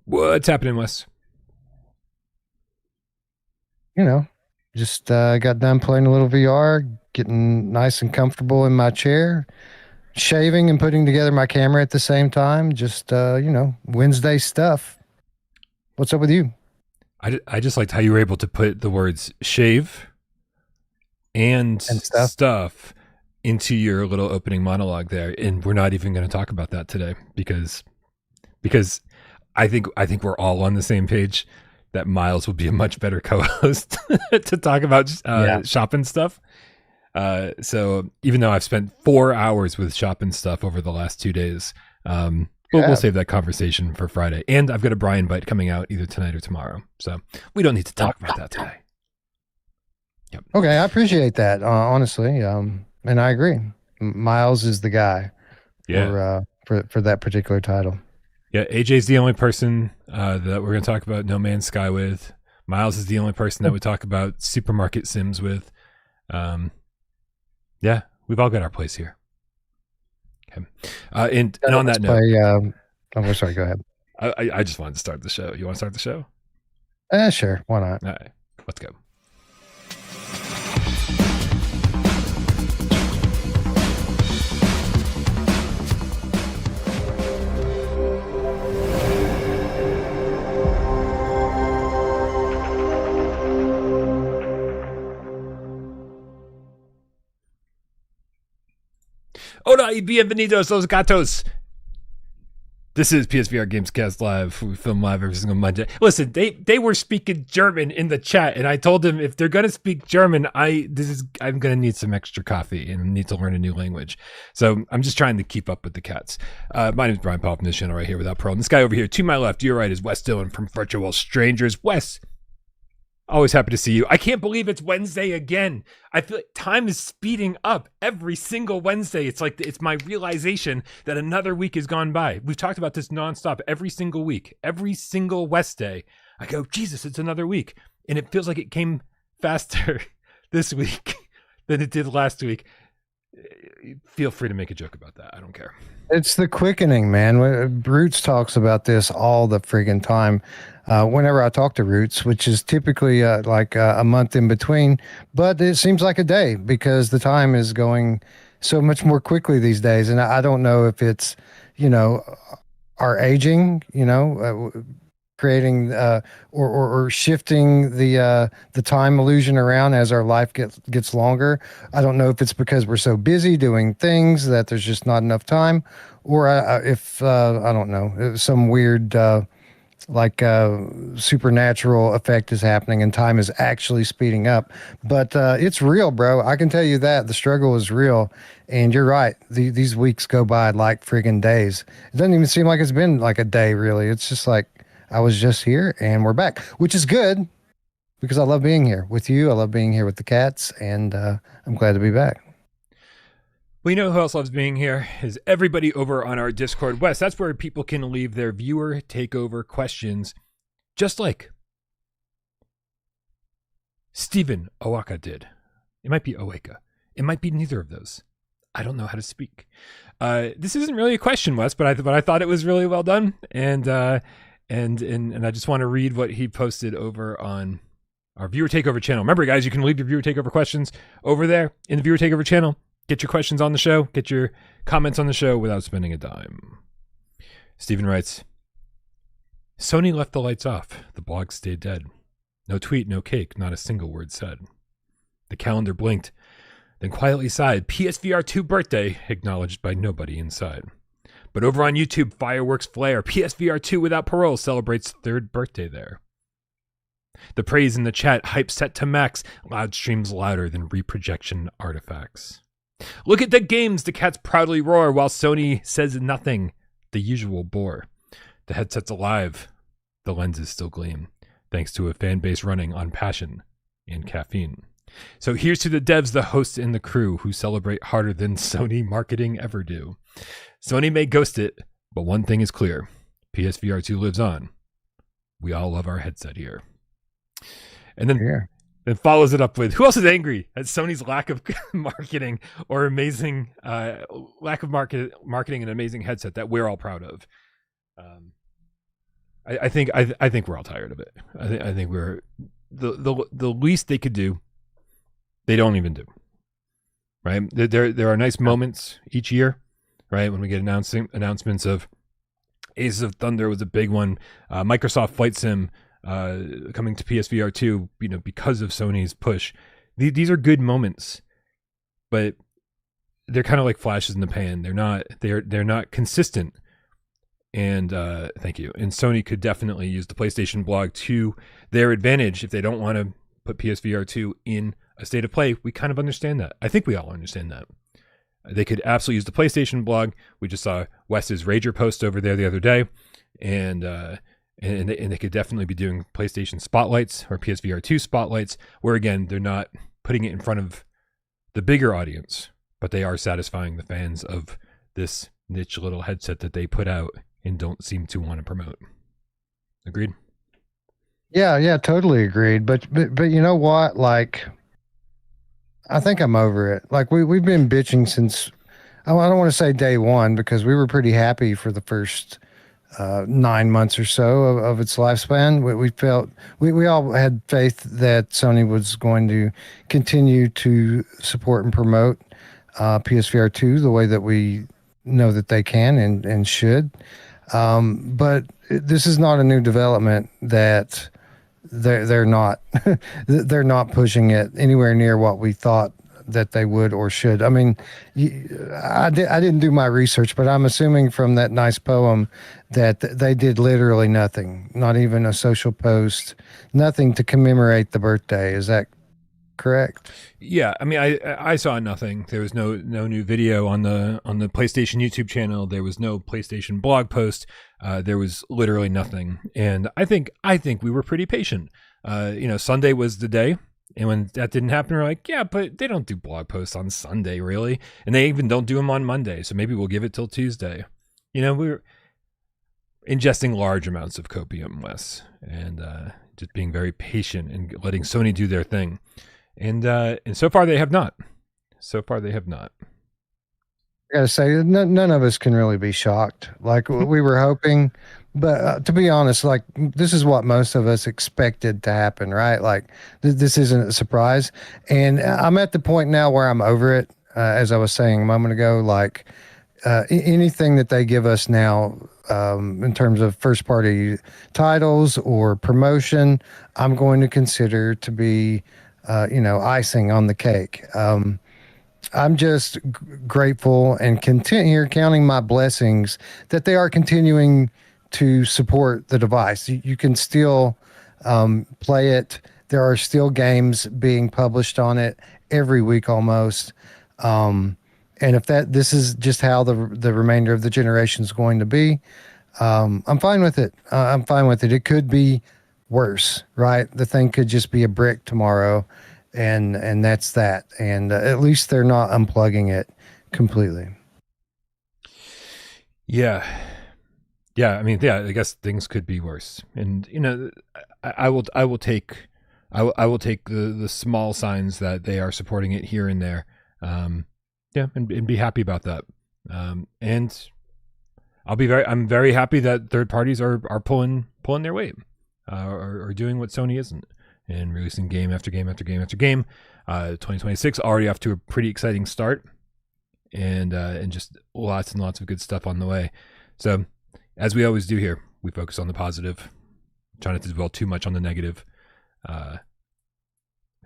What's happening, Wes? You know, just got done playing a little VR, getting nice and comfortable in my chair, shaving and putting together my camera at the same time. Just, Wednesday stuff. What's up with you? I just liked how you were able to put the words shave and And stuff. stuff into your little opening monologue there, and we're not even going to talk about that today because I think we're all on the same page that Miles will be a much better co-host to talk about Yeah. shopping stuff. So even though I've spent 4 hours with shopping stuff over the last 2 days, we'll Yeah. save that conversation for Friday. And I've got a Bryan bite coming out either tonight or tomorrow, so we don't need to talk about that today. Yep. Okay. I appreciate that, honestly. And I agree. Miles is the guy Yeah. for that particular title. Yeah, AJ's the only person that we're going to talk about No Man's Sky with. Miles is the only person that we talk about supermarket sims with. Yeah, we've all got our place here. Okay. And on that note, I'm sorry. Go ahead. I just wanted to start the show. You want to start the show? Sure. Why not? All right, let's go. Hola y bienvenidos los gatos. This is PSVR GameScast Live. We film live every single Monday. Listen, they were speaking German in the chat, and I told them if they're gonna speak German, I'm gonna need some extra coffee and need to learn a new language. So I'm just trying to keep up with the cats. My name is Bryan Paul from this channel right here without Parole. And this guy over here to my left, to your right, is Wes Dillon from Virtual Strangers. Wes, always happy to see you. I can't believe it's Wednesday again. I feel like time is speeding up every single Wednesday. It's like it's my realization that another week has gone by. We've talked about this nonstop every single week. Every single West day, I go, Jesus, it's another week. And it feels like it came faster this week than it did last week. Feel free to make a joke about that. I don't care. It's the quickening, man. Roots talks about this all the friggin' time. Whenever I talk to Roots, which is typically like a month in between, but it seems like a day because the time is going so much more quickly these days. And I don't know if it's, our aging, creating or shifting the time illusion around as our life gets longer. I don't know if it's because we're so busy doing things that there's just not enough time, or if I don't know, if some weird supernatural effect is happening and time is actually speeding up. But it's real, bro. I can tell you that the struggle is real. And you're right. These weeks go by like friggin' days. It doesn't even seem like it's been like a day, really. It's just like I was just here and we're back, which is good because I love being here with you. I love being here with the cats, and I'm glad to be back. Well, you know who else loves being here is everybody over on our Discord. Wes, that's where people can leave their viewer takeover questions, just like Stephen Owaka did. It might be Owaka. It might be neither of those. I don't know how to speak. This isn't really a question, Wes, but I thought it was really well done, and I just want to read what he posted over on our viewer takeover channel. Remember, guys, you can leave your viewer takeover questions over there in the viewer takeover channel. Get your questions on the show. Get your comments on the show without spending a dime. Steven writes, Sony left the lights off. The blog stayed dead. No tweet, no cake, not a single word said. The calendar blinked, then quietly sighed. PSVR2 birthday, acknowledged by nobody inside. But over on YouTube, fireworks flare. PSVR2 without Parole celebrates third birthday there. The praise in the chat, hype set to max. Loud streams louder than reprojection artifacts. Look at the games, the cats proudly roar, while Sony says nothing, the usual bore. The headset's alive, the lenses still gleam, thanks to a fan base running on passion and caffeine. So here's to the devs, the hosts, and the crew who celebrate harder than Sony marketing ever do. Sony may ghost it, but one thing is clear. PSVR2 lives on. We all love our headset here. And then follows it up with, who else is angry at Sony's lack of marketing or amazing lack of marketing and amazing headset that we're all proud of? I think we're all tired of it. I think we're the least they could do, they don't even do. Right? There are nice moments each year, right? When we get announcements of Aces of Thunder was a big one. Microsoft Flight Sim coming to PSVR2, because of Sony's push. These are good moments, but they're kind of like flashes in the pan. They're not consistent. And thank you. And Sony could definitely use the PlayStation blog to their advantage if they don't want to put PSVR2 in a state of play. We kind of understand that. I think we all understand that. They could absolutely use the PlayStation blog. We just saw Wes's Rager post over there the other day, and they could definitely be doing PlayStation spotlights or PSVR2 spotlights, where again they're not putting it in front of the bigger audience, but they are satisfying the fans of this niche little headset that they put out and don't seem to want to promote. Agreed? Yeah, totally agreed. But you know what? Like, I think I'm over it. Like we've been bitching since, I don't want to say day one, because we were pretty happy for the first 9 months or so of its lifespan. We felt we all had faith that Sony was going to continue to support and promote PSVR 2 the way that we know that they can and should. But this is not a new development that they're not they're not pushing it anywhere near what we thought that they would or should. I mean, I didn't do my research, but I'm assuming from that nice poem that they did literally nothing, not even a social post, nothing to commemorate the birthday. Is that correct? Yeah, I mean, I saw nothing. There was no new video on the PlayStation YouTube channel. There was no PlayStation blog post. There was literally nothing. And I think we were pretty patient. Sunday was the day, and when that didn't happen, we're like, yeah, but they don't do blog posts on Sunday, really, and they even don't do them on Monday. So maybe we'll give it till Tuesday. We were ingesting large amounts of copium, Wes, and just being very patient and letting Sony do their thing. And so far they have not. I gotta say, none of us can really be shocked. Like we were hoping, but to be honest, like this is what most of us expected to happen, right? Like this isn't a surprise. And I'm at the point now where I'm over it. As I was saying a moment ago, like anything that they give us now in terms of first party titles or promotion, I'm going to consider to be icing on the cake. I'm just grateful and content here, counting my blessings that they are continuing to support the device. You can still play it. There are still games being published on it every week almost. And if this is just how the remainder of the generation is going to be, I'm fine with it. I'm fine with it. It could be worse, right? The thing could just be a brick tomorrow, and that's that. And at least they're not unplugging it completely. Yeah. I mean, I guess things could be worse. And I will take the small signs that they are supporting it here and there. And be happy about that. And I'm very happy that third parties are pulling their weight, or doing what Sony isn't, and releasing game after game after game after game. 2026 already off to a pretty exciting start, and just lots and lots of good stuff on the way. So, as we always do here, we focus on the positive, try not to dwell too much on the negative. Who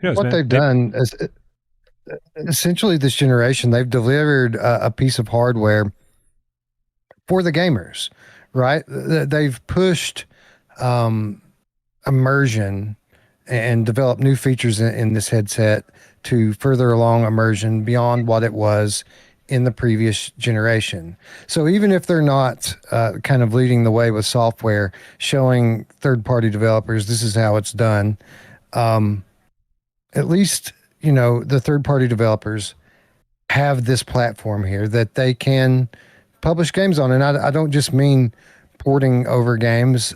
knows, what they've done is essentially this generation, they've delivered a piece of hardware for the gamers, right? They've pushed immersion and developed new features in this headset to further along immersion beyond what it was in the previous generation. So even if they're not kind of leading the way with software, showing third-party developers this is how it's done, at least the third-party developers have this platform here that they can publish games on. And I don't just mean porting over games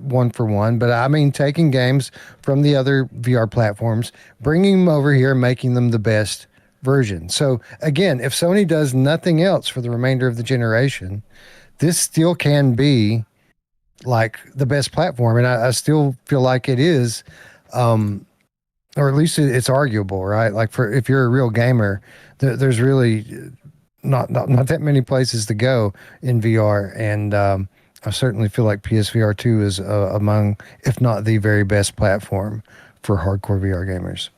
one for one, but I mean taking games from the other VR platforms, bringing them over here, making them the best version. So again, if Sony does nothing else for the remainder of the generation, this still can be like the best platform, and I still feel like it is, or at least it's arguable, right? Like for if you're a real gamer, there's really not that many places to go in VR, and I certainly feel like PSVR2 is among, if not the very best platform for hardcore VR gamers.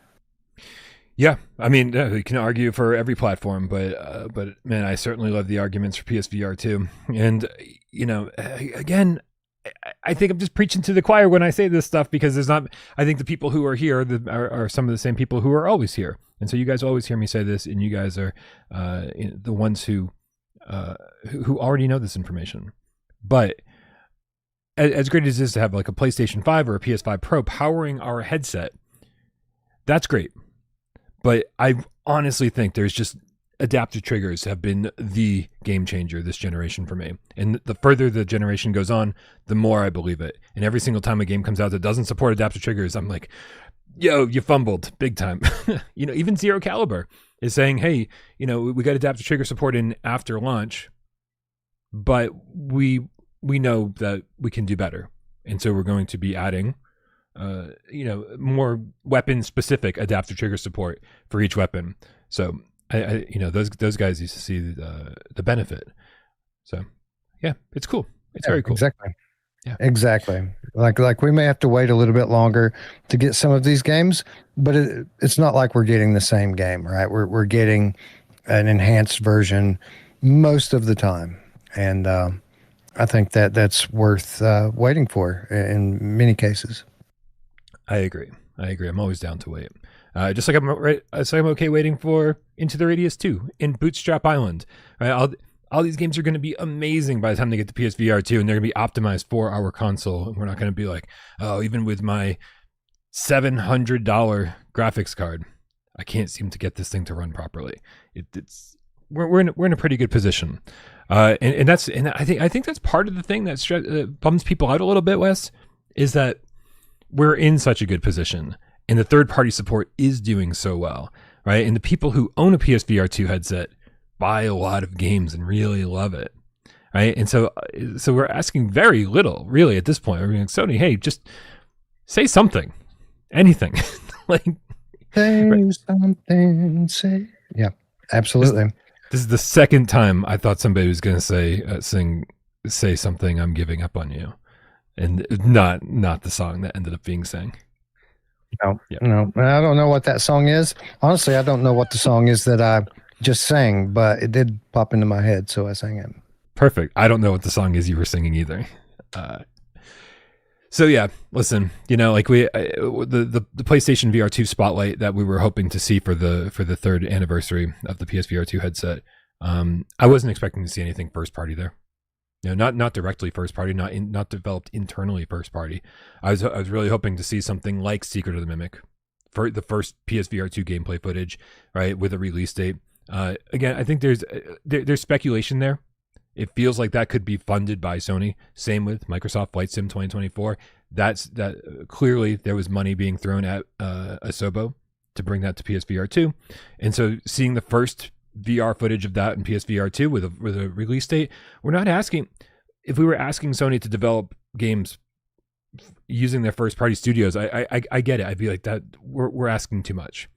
Yeah, I mean, you can argue for every platform, but man, I certainly love the arguments for PSVR too. And again, I think I'm just preaching to the choir when I say this stuff, because there's not. I think the people who are here are some of the same people who are always here, and so you guys always hear me say this, and you guys are the ones who already know this information. But as great as it is to have like a PlayStation 5 or a PS5 Pro powering our headset, that's great. But I honestly think there's just adaptive triggers have been the game changer this generation for me. And the further the generation goes on, the more I believe it. And every single time a game comes out that doesn't support adaptive triggers, I'm like, yo, you fumbled big time. Even Zero Caliber is saying, hey, we got adaptive trigger support in after launch, but we know that we can do better. And so we're going to be adding more weapon specific adaptive trigger support for each weapon. So I those guys used to see the benefit. So yeah, it's cool. It's very cool. Exactly. Yeah, exactly. Like we may have to wait a little bit longer to get some of these games, but it's not like we're getting the same game, right? We're getting an enhanced version most of the time, and I think that's worth waiting for in many cases. I agree. I'm always down to wait. Just like I'm okay waiting for Into the Radius 2 in Bootstrap Island. Right? All these games are going to be amazing by the time they get to PSVR 2, and they're going to be optimized for our console. We're not going to be like, oh, even with my $700 graphics card, I can't seem to get this thing to run properly. We're in a pretty good position, and I think that's part of the thing that bums people out a little bit, Wes, is that we're in such a good position, and the third-party support is doing so well, right? And the people who own a PSVR2 headset buy a lot of games and really love it, right? And so we're asking very little, really, at this point. We're like, Sony, hey, just say something, anything, like say something. Yeah, absolutely. This is the second time I thought somebody was going to say something. I'm giving up on you. And not the song that ended up being sang. No, I don't know what that song is. Honestly, I don't know what the song is that I just sang, but it did pop into my head, so I sang it. Perfect. I don't know what the song is you were singing either. So yeah, listen, like the PlayStation VR2 spotlight that we were hoping to see for the third anniversary of the PSVR2 headset. I wasn't expecting to see anything first party there. Not directly first party, not developed internally first party. I was really hoping to see something like Secret of the Mimic, for the first PSVR2 gameplay footage, right, with a release date. Again, I think there's speculation there. It feels like that could be funded by Sony. Same with Microsoft Flight Sim 2024. That clearly there was money being thrown at Asobo to bring that to PSVR2, and so seeing the first VR footage of that in PSVR 2 with a release date. We're not asking, if we were asking Sony to develop games using their first party studios, I get it. I'd be like, that we're asking too much,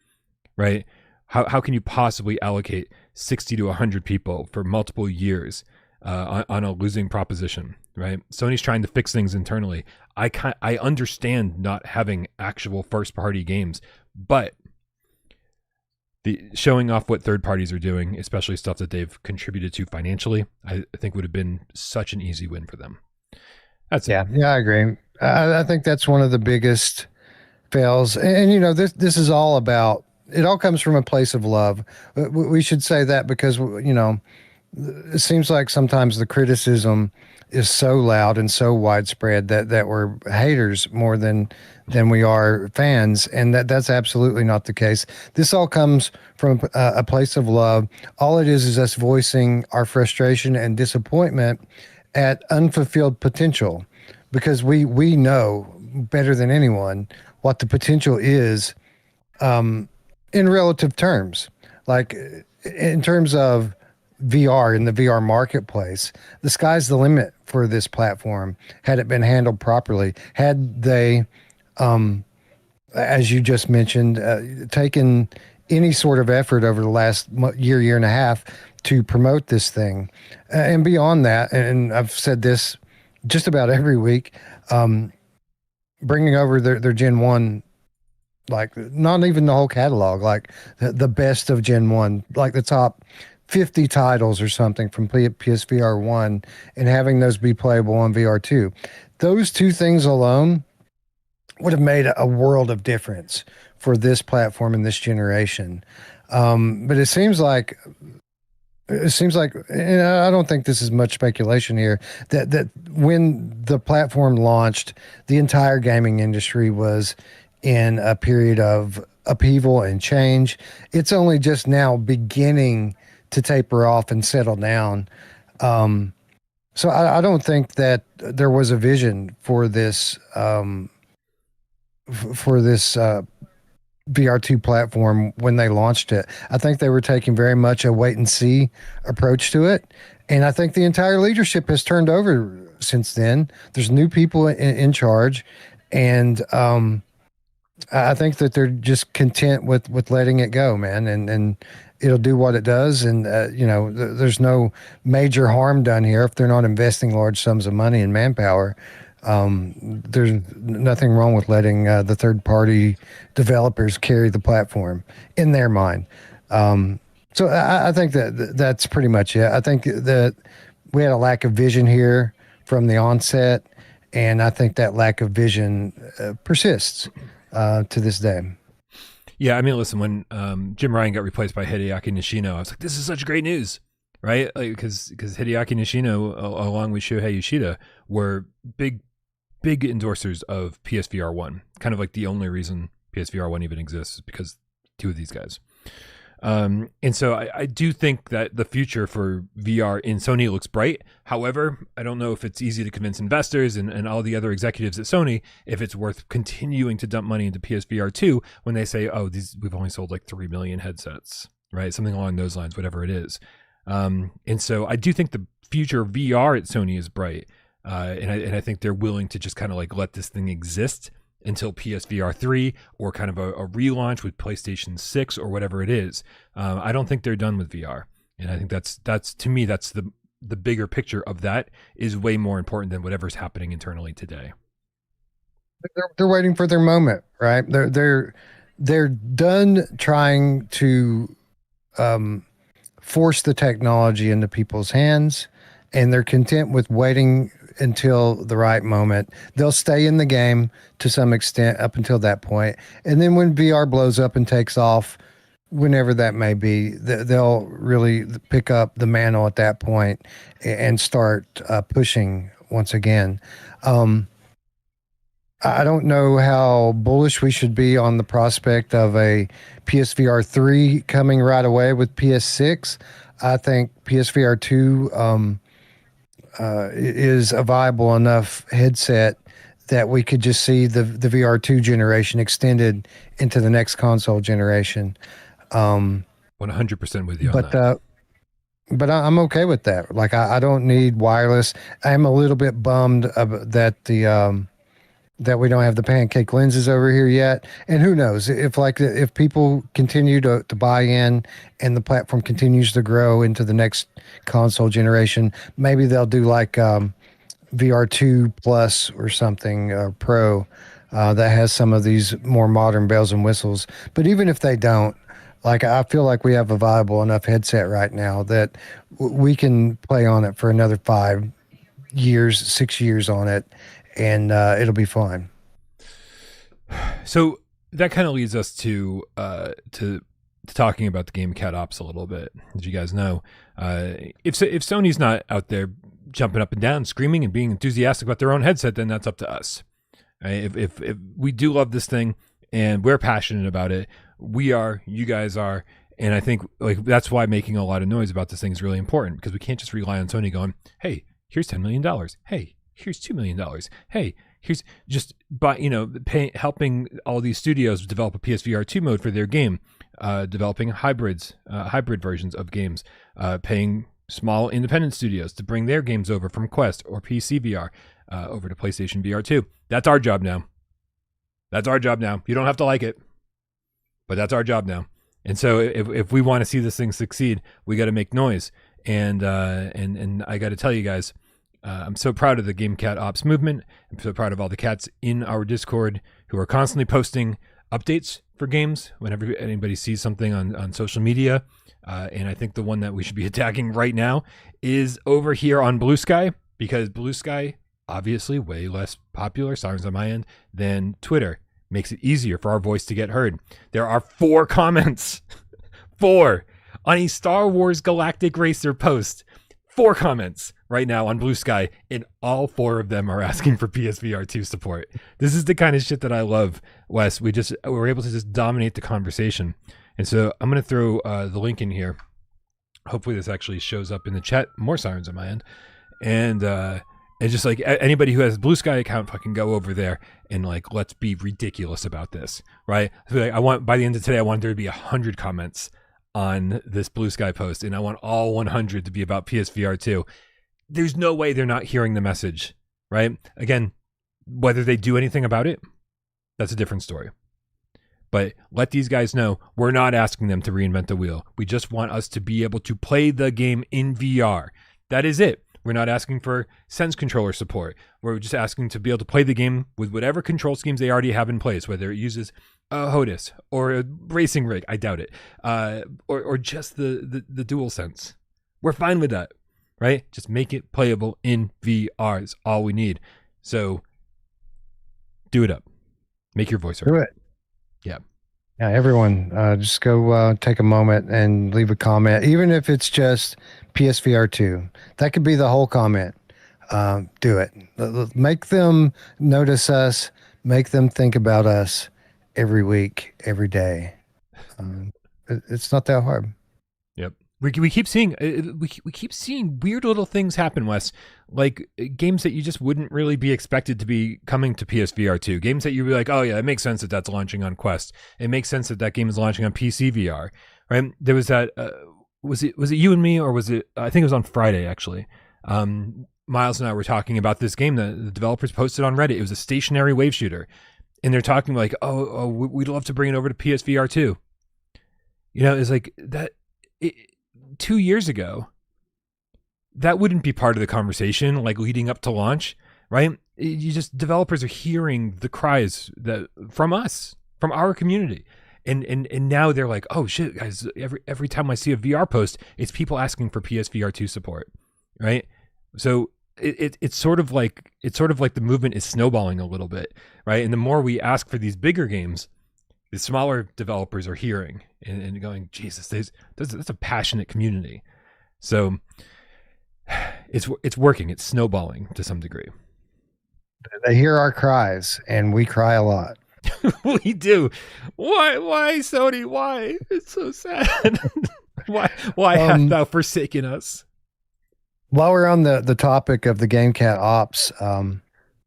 right? How can you possibly allocate 60 to 100 people for multiple years on a losing proposition, right? Sony's trying to fix things internally. I understand not having actual first party games, but the showing off what third parties are doing, especially stuff that they've contributed to financially, I think would have been such an easy win for them. That's it. Yeah, I agree. I think that's one of the biggest fails. And this is all about, it all comes from a place of love. We should say that because, it seems like sometimes the criticism is so loud and so widespread that we're haters more than we are fans, and that's absolutely not the case. This all comes from a place of love. All it is us voicing our frustration and disappointment at unfulfilled potential, because we know better than anyone what the potential is in relative terms, like in terms of VR in the VR marketplace. The sky's the limit for this platform had it been handled properly. Had they, as you just mentioned, taken any sort of effort over the last year and a half to promote this thing. And beyond that, and I've said this just about every week, bringing over their Gen 1, like not even the whole catalog, like the best of Gen 1, like the top 50 titles or something from PSVR 1, and having those be playable on VR2. Those two things alone would have made a world of difference for this platform in this generation. But it seems like, and I don't think this is much speculation here, that when the platform launched, the entire gaming industry was in a period of upheaval and change. It's only just now beginning to taper off and settle down. So I don't think that there was a vision for this VR2 platform when they launched it. I think they were taking very much a wait and see approach to it. And I think the entire leadership has turned over since then. There's new people in charge. And I think that they're just content with letting it go, man. And it'll do what it does. And, there's no major harm done here if they're not investing large sums of money and manpower. There's nothing wrong with letting the third-party developers carry the platform in their mind. So I think that's pretty much it. I think that we had a lack of vision here from the onset, and I think that lack of vision persists to this day. Yeah, I mean, listen, when Jim Ryan got replaced by Hideaki Nishino, I was like, this is such great news, right? Like, because Hideaki Nishino, along with Shuhei Yoshida, were big endorsers of PSVR 1. Kind of like the only reason PSVR 1 even exists is because two of these guys. And so I do think that the future for VR in Sony looks bright. However, I don't know if it's easy to convince investors and all the other executives at Sony if it's worth continuing to dump money into PSVR 2 when they say, oh, we've only sold like 3 million headsets, right? Something along those lines, whatever it is. And so I do think the future of VR at Sony is bright. And I think they're willing to just kind of like let this thing exist until PSVR 3 or kind of a relaunch with PlayStation 6 or whatever it is. I don't think they're done with VR. And I think that's to me, that's the bigger picture of that is way more important than whatever's happening internally today. They're waiting for their moment, right? They're done trying to force the technology into people's hands, and they're content with waiting until the right moment. They'll stay in the game to some extent up until that point. And then when VR blows up and takes off, whenever that may be, they'll really pick up the mantle at that point and start pushing once again. I don't know how bullish we should be on the prospect of a PSVR 3 coming right away with PS6. I think PSVR 2 is a viable enough headset that we could just see the VR2 generation extended into the next console generation. 100% with you on that. But I'm okay with that. Like, I don't need wireless. I'm a little bit bummed that that we don't have the pancake lenses over here yet. And who knows if people continue to buy in and the platform continues to grow into the next console generation, maybe they'll do like VR2 Plus or something, Pro, that has some of these more modern bells and whistles. But even if they don't, like, I feel like we have a viable enough headset right now that we can play on it for another 5 years, 6 years on it, and it'll be fine. So that kind of leads us to talking about the Gamecat ops a little bit. As you guys know, if Sony's not out there jumping up and down, screaming and being enthusiastic about their own headset, then that's up to us. Right? If we do love this thing and we're passionate about it, we are, you guys are, and I think like that's why making a lot of noise about this thing is really important, because we can't just rely on Sony going, hey, here's $10 million. Hey, here's $2 million. Hey, here's just helping all these studios develop a PSVR 2 mode for their game, developing hybrid versions of games, paying small independent studios to bring their games over from Quest or PCVR over to PlayStation VR2. That's our job now. That's our job now. You don't have to like it, but that's our job now. And so if we want to see this thing succeed, we got to make noise. And I got to tell you guys, I'm so proud of the Gamecat Ops movement. I'm so proud of all the cats in our Discord who are constantly posting updates for games whenever anybody sees something on social media. And I think the one that we should be attacking right now is over here on Bluesky, because Bluesky, obviously way less popular, sirens on my end, than Twitter. Makes it easier for our voice to get heard. There are 4 comments. 4 on a Star Wars Galactic Racer post. 4 comments right now on Bluesky, and all 4 of them are asking for PSVR2 support. This is the kind of shit that I love, Wes. We're able to just dominate the conversation. And so I'm going to throw the link in here. Hopefully this actually shows up in the chat. More sirens on my end. And it's just like anybody who has a Bluesky account, fucking go over there and like, let's be ridiculous about this, right? So like, I want, by the end of today, I want there to be 100 comments on this Bluesky post, and I want all 100 to be about PSVR2. There's no way they're not hearing the message, right? Again, whether they do anything about it, that's a different story. But let these guys know we're not asking them to reinvent the wheel. We just want us to be able to play the game in VR. That is it. We're not asking for Sense controller support. We're just asking to be able to play the game with whatever control schemes they already have in place, whether it uses a HOTAS or a racing rig. I doubt it. Or just the dual sense. We're fine with that, right? Just make it playable in VR is all we need. So do it up. Make your voice heard. Do it. Yeah. Yeah, everyone, just go take a moment and leave a comment, even if it's just PSVR2. That could be the whole comment. Do it. Make them notice us. Make them think about us every week, every day. It's not that hard. Yep. We keep seeing we keep seeing weird little things happen, Wes. Like games that you just wouldn't really be expected to be coming to PSVR2. Games that you'd be like, oh yeah, it makes sense that that's launching on Quest. It makes sense that that game is launching on PCVR. Right? There was that. Was it you and me, or was it? I think it was on Friday actually. Miles and I were talking about this game that the developers posted on Reddit. It was a stationary wave shooter, and they're talking like, oh, we'd love to bring it over to PSVR2. You know, it's like that. 2 years ago, that wouldn't be part of the conversation, like leading up to launch, right? You just, developers are hearing the cries that from us, from our community. And now they're like, oh shit, guys, every time I see a VR post, it's people asking for PSVR2 support, right? So it's sort of like the movement is snowballing a little bit, right? And the more we ask for these bigger games, the smaller developers are hearing and going, Jesus, that's a passionate community. So it's working. It's snowballing to some degree. They hear our cries, and we cry a lot. We do. Why, Sony? Why? It's so sad. Why hast thou forsaken us? While we're on the topic of the Gamecat Ops,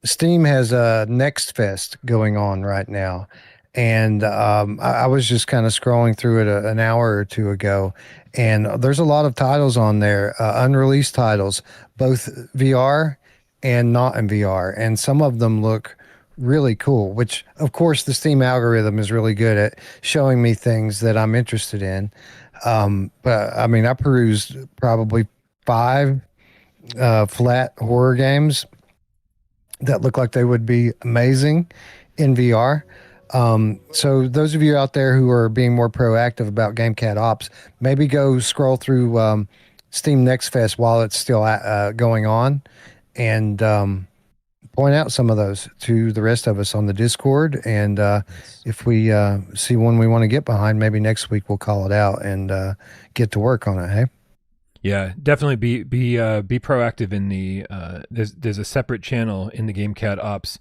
Steam has a Next Fest going on right now. And I was just kind of scrolling through it an hour or two ago, and there's a lot of titles on there, unreleased titles, both VR and not in VR. And some of them look really cool, which, of course, the Steam algorithm is really good at showing me things that I'm interested in. But, I mean, I perused probably 5 flat horror games that look like they would be amazing in VR. So those of you out there who are being more proactive about Gamecat Ops, maybe go scroll through Steam Next Fest while it's still going on, and point out some of those to the rest of us on the Discord. And if we see one we want to get behind, maybe next week we'll call it out and get to work on it. Hey. Yeah, definitely be proactive in the there's a separate channel in the Gamecat Ops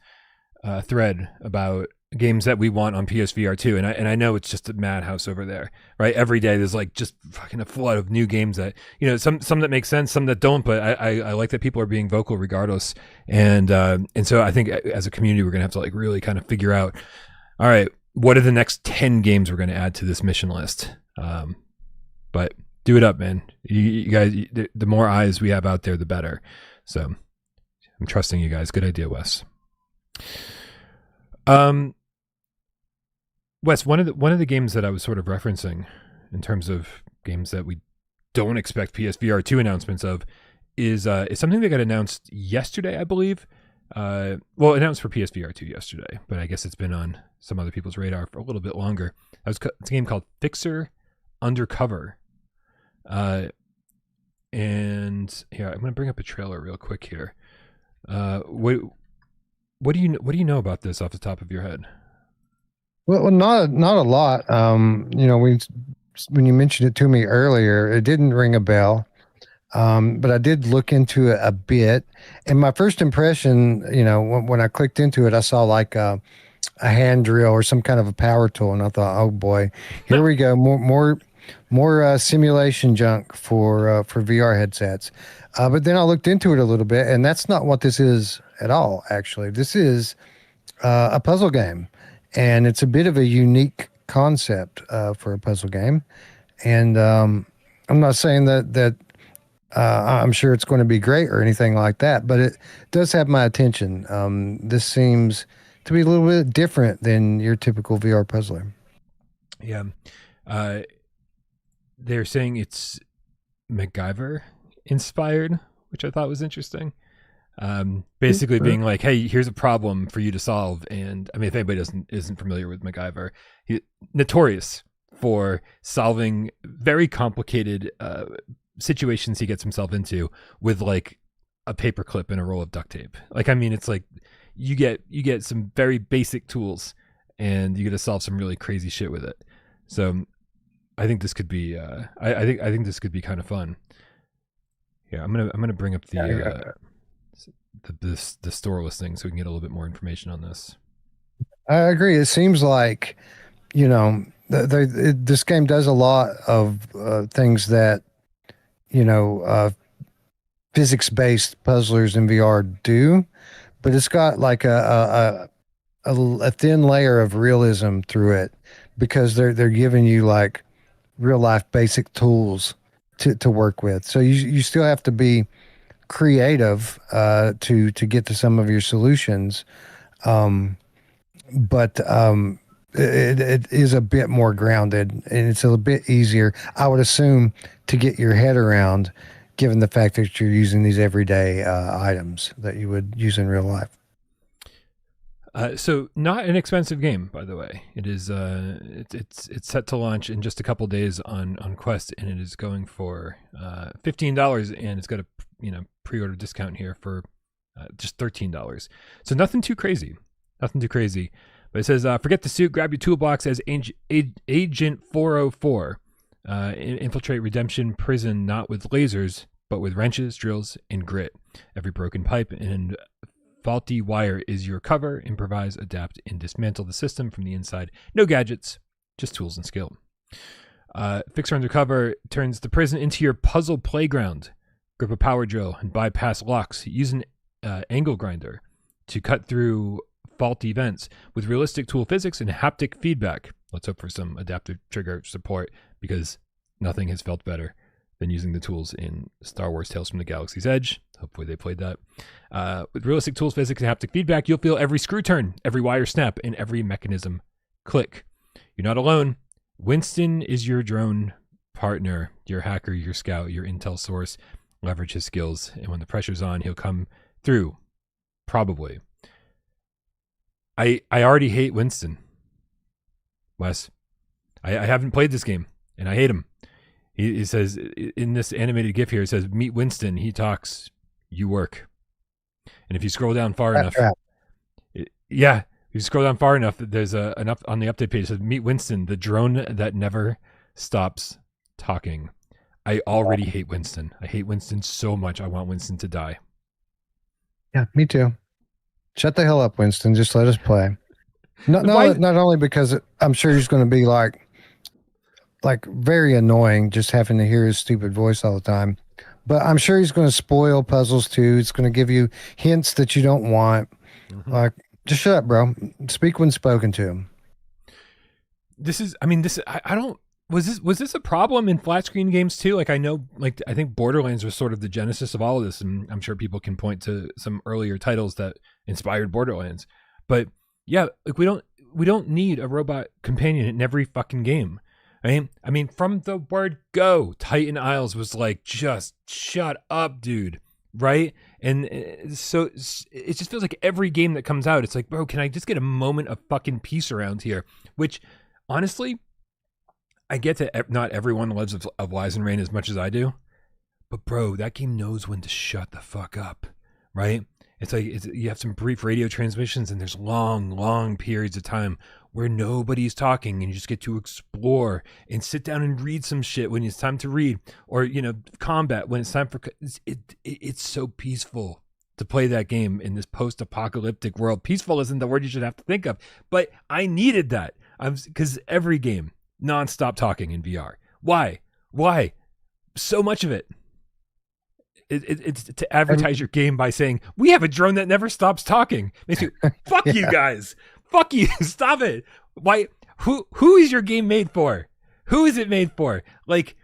thread about games that we want on PSVR2, and I know it's just a madhouse over there, right? Every day there's like just fucking a flood of new games that, you know, some that make sense, some that don't, but I like that people are being vocal regardless, and so I think as a community we're gonna have to like really kind of figure out, all right, what are the next 10 games we're gonna add to this mission list? But Do it up, man. You guys, the more eyes we have out there, the better. So I'm trusting you guys. Good idea, Wes. Wes, one of the games that I was sort of referencing in terms of games that we don't expect PSVR2 announcements of is something that got announced yesterday, I believe. Announced for PSVR2 yesterday, but I guess it's been on some other people's radar for a little bit longer. It's a game called Fixer Undercover. And here, I'm going to bring up a trailer real quick here. What do you know about this off the top of your head? Well, not a lot. When you mentioned it to me earlier, it didn't ring a bell. But I did look into it a bit, and my first impression, when I clicked into it, I saw like a hand drill or some kind of a power tool, and I thought, oh boy, here we go, more simulation junk for VR headsets. But then I looked into it a little bit, and that's not what this is at all. Actually, this is a puzzle game, and it's a bit of a unique concept for a puzzle game. And I'm not saying that. I'm sure it's going to be great or anything like that, but it does have my attention. This seems to be a little bit different than your typical VR puzzler. Yeah. They're saying it's MacGyver inspired, which I thought was interesting. Basically being like, hey, here's a problem for you to solve. And I mean, if anybody isn't familiar with MacGyver, he's notorious for solving very complicated situations he gets himself into with like a paperclip and a roll of duct tape. Like, I mean, it's like you get some very basic tools and you get to solve some really crazy shit with it. So I think this could be I think this could be kind of fun. Yeah, I'm gonna bring up the store listing so we can get a little bit more information on this. I agree. It seems like, this game does a lot of things that physics-based puzzlers in VR do, but it's got like a thin layer of realism through it because they're giving you like real life basic tools to work with. So you still have to be creative to get to some of your solutions, but it is a bit more grounded and it's a bit easier, I would assume, to get your head around, given the fact that you're using these everyday items that you would use in real life. So not an expensive game, by the way. It is it's set to launch in just a couple days on Quest, and it is going for $15, and it's got a pre-order discount here for just $13. So nothing too crazy. But it says, forget the suit, grab your toolbox as Agent 404. Infiltrate Redemption Prison not with lasers, but with wrenches, drills, and grit. Every broken pipe and faulty wire is your cover. Improvise, adapt, and dismantle the system from the inside. No gadgets, just tools and skill. Fixer Undercover turns the prison into your puzzle playground. Grip a power drill and bypass locks. Use an angle grinder to cut through faulty vents with realistic tool physics and haptic feedback. Let's hope for some adaptive trigger support, because nothing has felt better than using the tools in Star Wars Tales from the Galaxy's Edge. Hopefully they played that. With realistic tools, physics, and haptic feedback, you'll feel every screw turn, every wire snap, and every mechanism click. You're not alone. Winston is your drone partner, your hacker, your scout, your intel source. Leverage his skills, and when the pressure's on, he'll come through. Probably. I already hate Winston, Wes. I haven't played this game, and I hate him. He says, in this animated GIF here, it says, meet Winston. He talks, you work. And if you scroll down far enough, if you scroll down far enough, there's on the update page, it says, meet Winston, the drone that never stops talking. I already hate Winston. I hate Winston so much. I want Winston to die. Yeah, me too. Shut the hell up, Winston. Just let us play. Not only because I'm sure he's going to be like very annoying just having to hear his stupid voice all the time, but I'm sure he's going to spoil puzzles too. It's going to give you hints that you don't want. Mm-hmm. Like, just shut up, bro. Speak when spoken to. I don't. Was this a problem in flat screen games too? Like I know, like I think Borderlands was sort of the genesis of all of this, and I'm sure people can point to some earlier titles that inspired Borderlands. But yeah, like we don't need a robot companion in every fucking game. Right? I mean, from the word go, Titan Isles was like, just shut up, dude. Right? And so it just feels like every game that comes out, it's like, bro, can I just get a moment of fucking peace around here? Which, honestly, I get that not everyone loves of Lies and Rain as much as I do, but bro, that game knows when to shut the fuck up, right? It's like you have some brief radio transmissions, and there's long periods of time where nobody's talking, and you just get to explore and sit down and read some shit when it's time to read, or combat when it's time for. It's so peaceful to play that game in this post-apocalyptic world. Peaceful isn't the word you should have to think of, but I needed that. Because every game. Non-stop talking in VR. Why? So much of it. It's to advertise your game by saying, we have a drone that never stops talking. Makes you, fuck you guys. Fuck you. Stop it. Why? Who is your game made for? Who is it made for? Like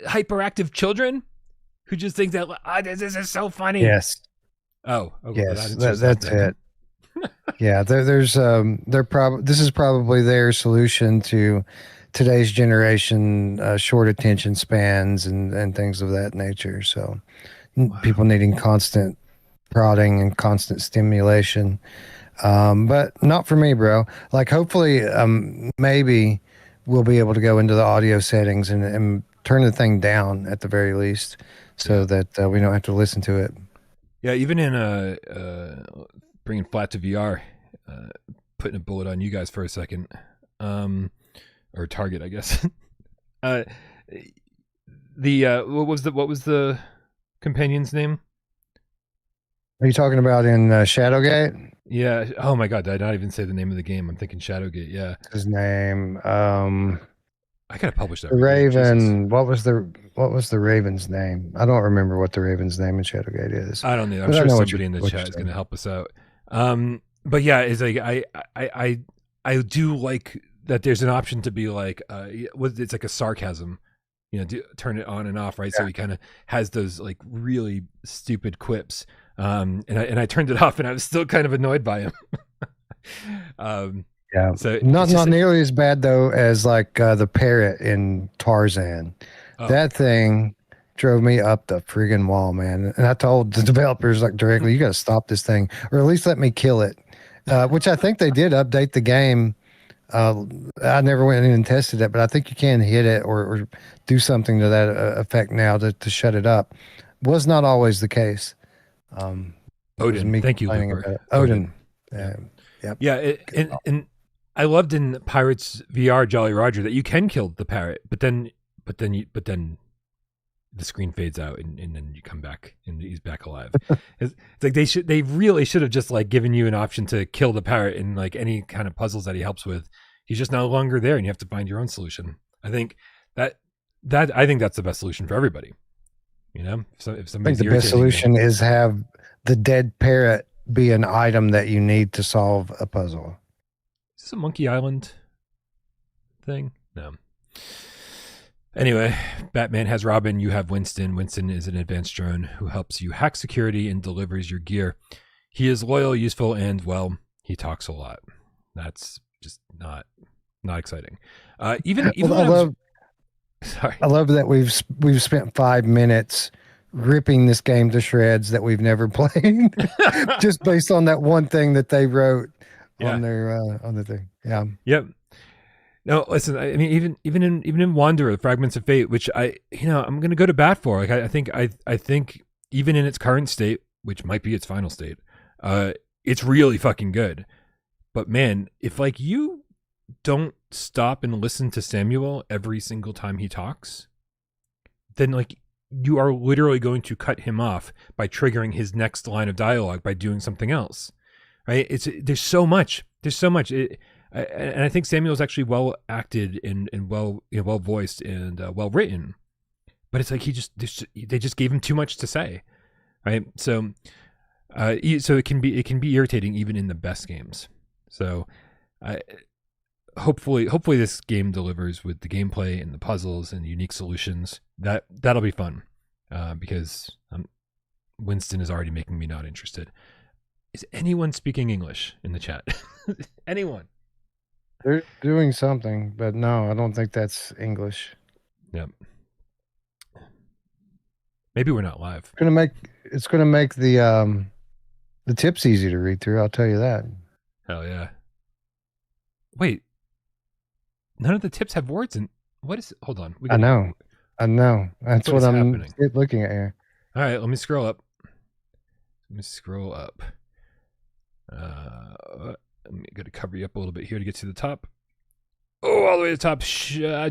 hyperactive children who just think that, this is so funny. Yes. Oh, okay. Yes, that's it. Yeah, this is probably their solution to today's generation, short attention spans and things of that nature. So people needing constant prodding and constant stimulation. But not for me, bro. Like hopefully maybe we'll be able to go into the audio settings and turn the thing down at the very least so that we don't have to listen to it. Yeah, even in bringing flat to VR, putting a bullet on you guys for a second, or target, I guess. What was the companion's name? Are you talking about in Shadowgate? Yeah. Oh my God, did I not even say the name of the game? I'm thinking Shadowgate. Yeah. His name. I gotta publish that. The Raven. What was the Raven's name? I don't remember what the Raven's name in Shadowgate is. I don't know. I'm sure somebody in the chat is going to help us out. But yeah, it's like I do like that. There's an option to be like, it's like a sarcasm, turn it on and off, right? Yeah. So he kind of has those like really stupid quips. And I turned it off, and I was still kind of annoyed by him. Yeah. So not nearly as bad though as like the parrot in Tarzan. Oh. That thing drove me up the friggin' wall, man. And I told the developers like directly, you got to stop this thing, or at least let me kill it. Which I think they did update the game. I never went in and tested it, but I think you can hit it or do something to that effect now to shut it up. Was not always the case. Odin, thank you, Luper. Odin. Yep. Yeah, and I loved in Pirates VR Jolly Roger that you can kill the parrot, but then the screen fades out and then you come back and he's back alive. It's like they really should have just like given you an option to kill the parrot in like any kind of puzzles that he helps with. He's just no longer there and you have to find your own solution. I think that's the best solution for everybody. So if I think the best solution is have the dead parrot be an item that you need to solve a puzzle. Is this a Monkey Island thing? No. Anyway, Batman has Robin, you have Winston. Winston is an advanced drone who helps you hack security and delivers your gear. He is loyal, useful, and, well, he talks a lot. That's just not exciting. I love that we've spent 5 minutes ripping this game to shreds that we've never played just based on that one thing that they wrote on the thing. Yeah. Yep. No, listen, I mean, even in Wanderer, the Fragments of Fate, which I'm going to go to bat for. Like, I think even in its current state, which might be its final state, it's really fucking good. But man, if like you don't stop and listen to Samuel every single time he talks, then like you are literally going to cut him off by triggering his next line of dialogue by doing something else, right? There's so much. And I think Samuel is actually well acted and well voiced and well written, but it's like they just gave him too much to say, right? So it can be irritating even in the best games. So hopefully this game delivers with the gameplay and the puzzles and unique solutions. That'll be fun, because Winston is already making me not interested. Is anyone speaking English in the chat? Anyone? They're doing something, but no, I don't think that's English. Yep. Maybe we're not live. It's gonna make the tips easy to read through. I'll tell you that. Hell yeah. Wait. None of the tips have words in. What is? Hold on. I know. That's what I'm looking at here. All right, let me scroll up. Let me go to cover you up a little bit here to get to the top. Oh, all the way to the top.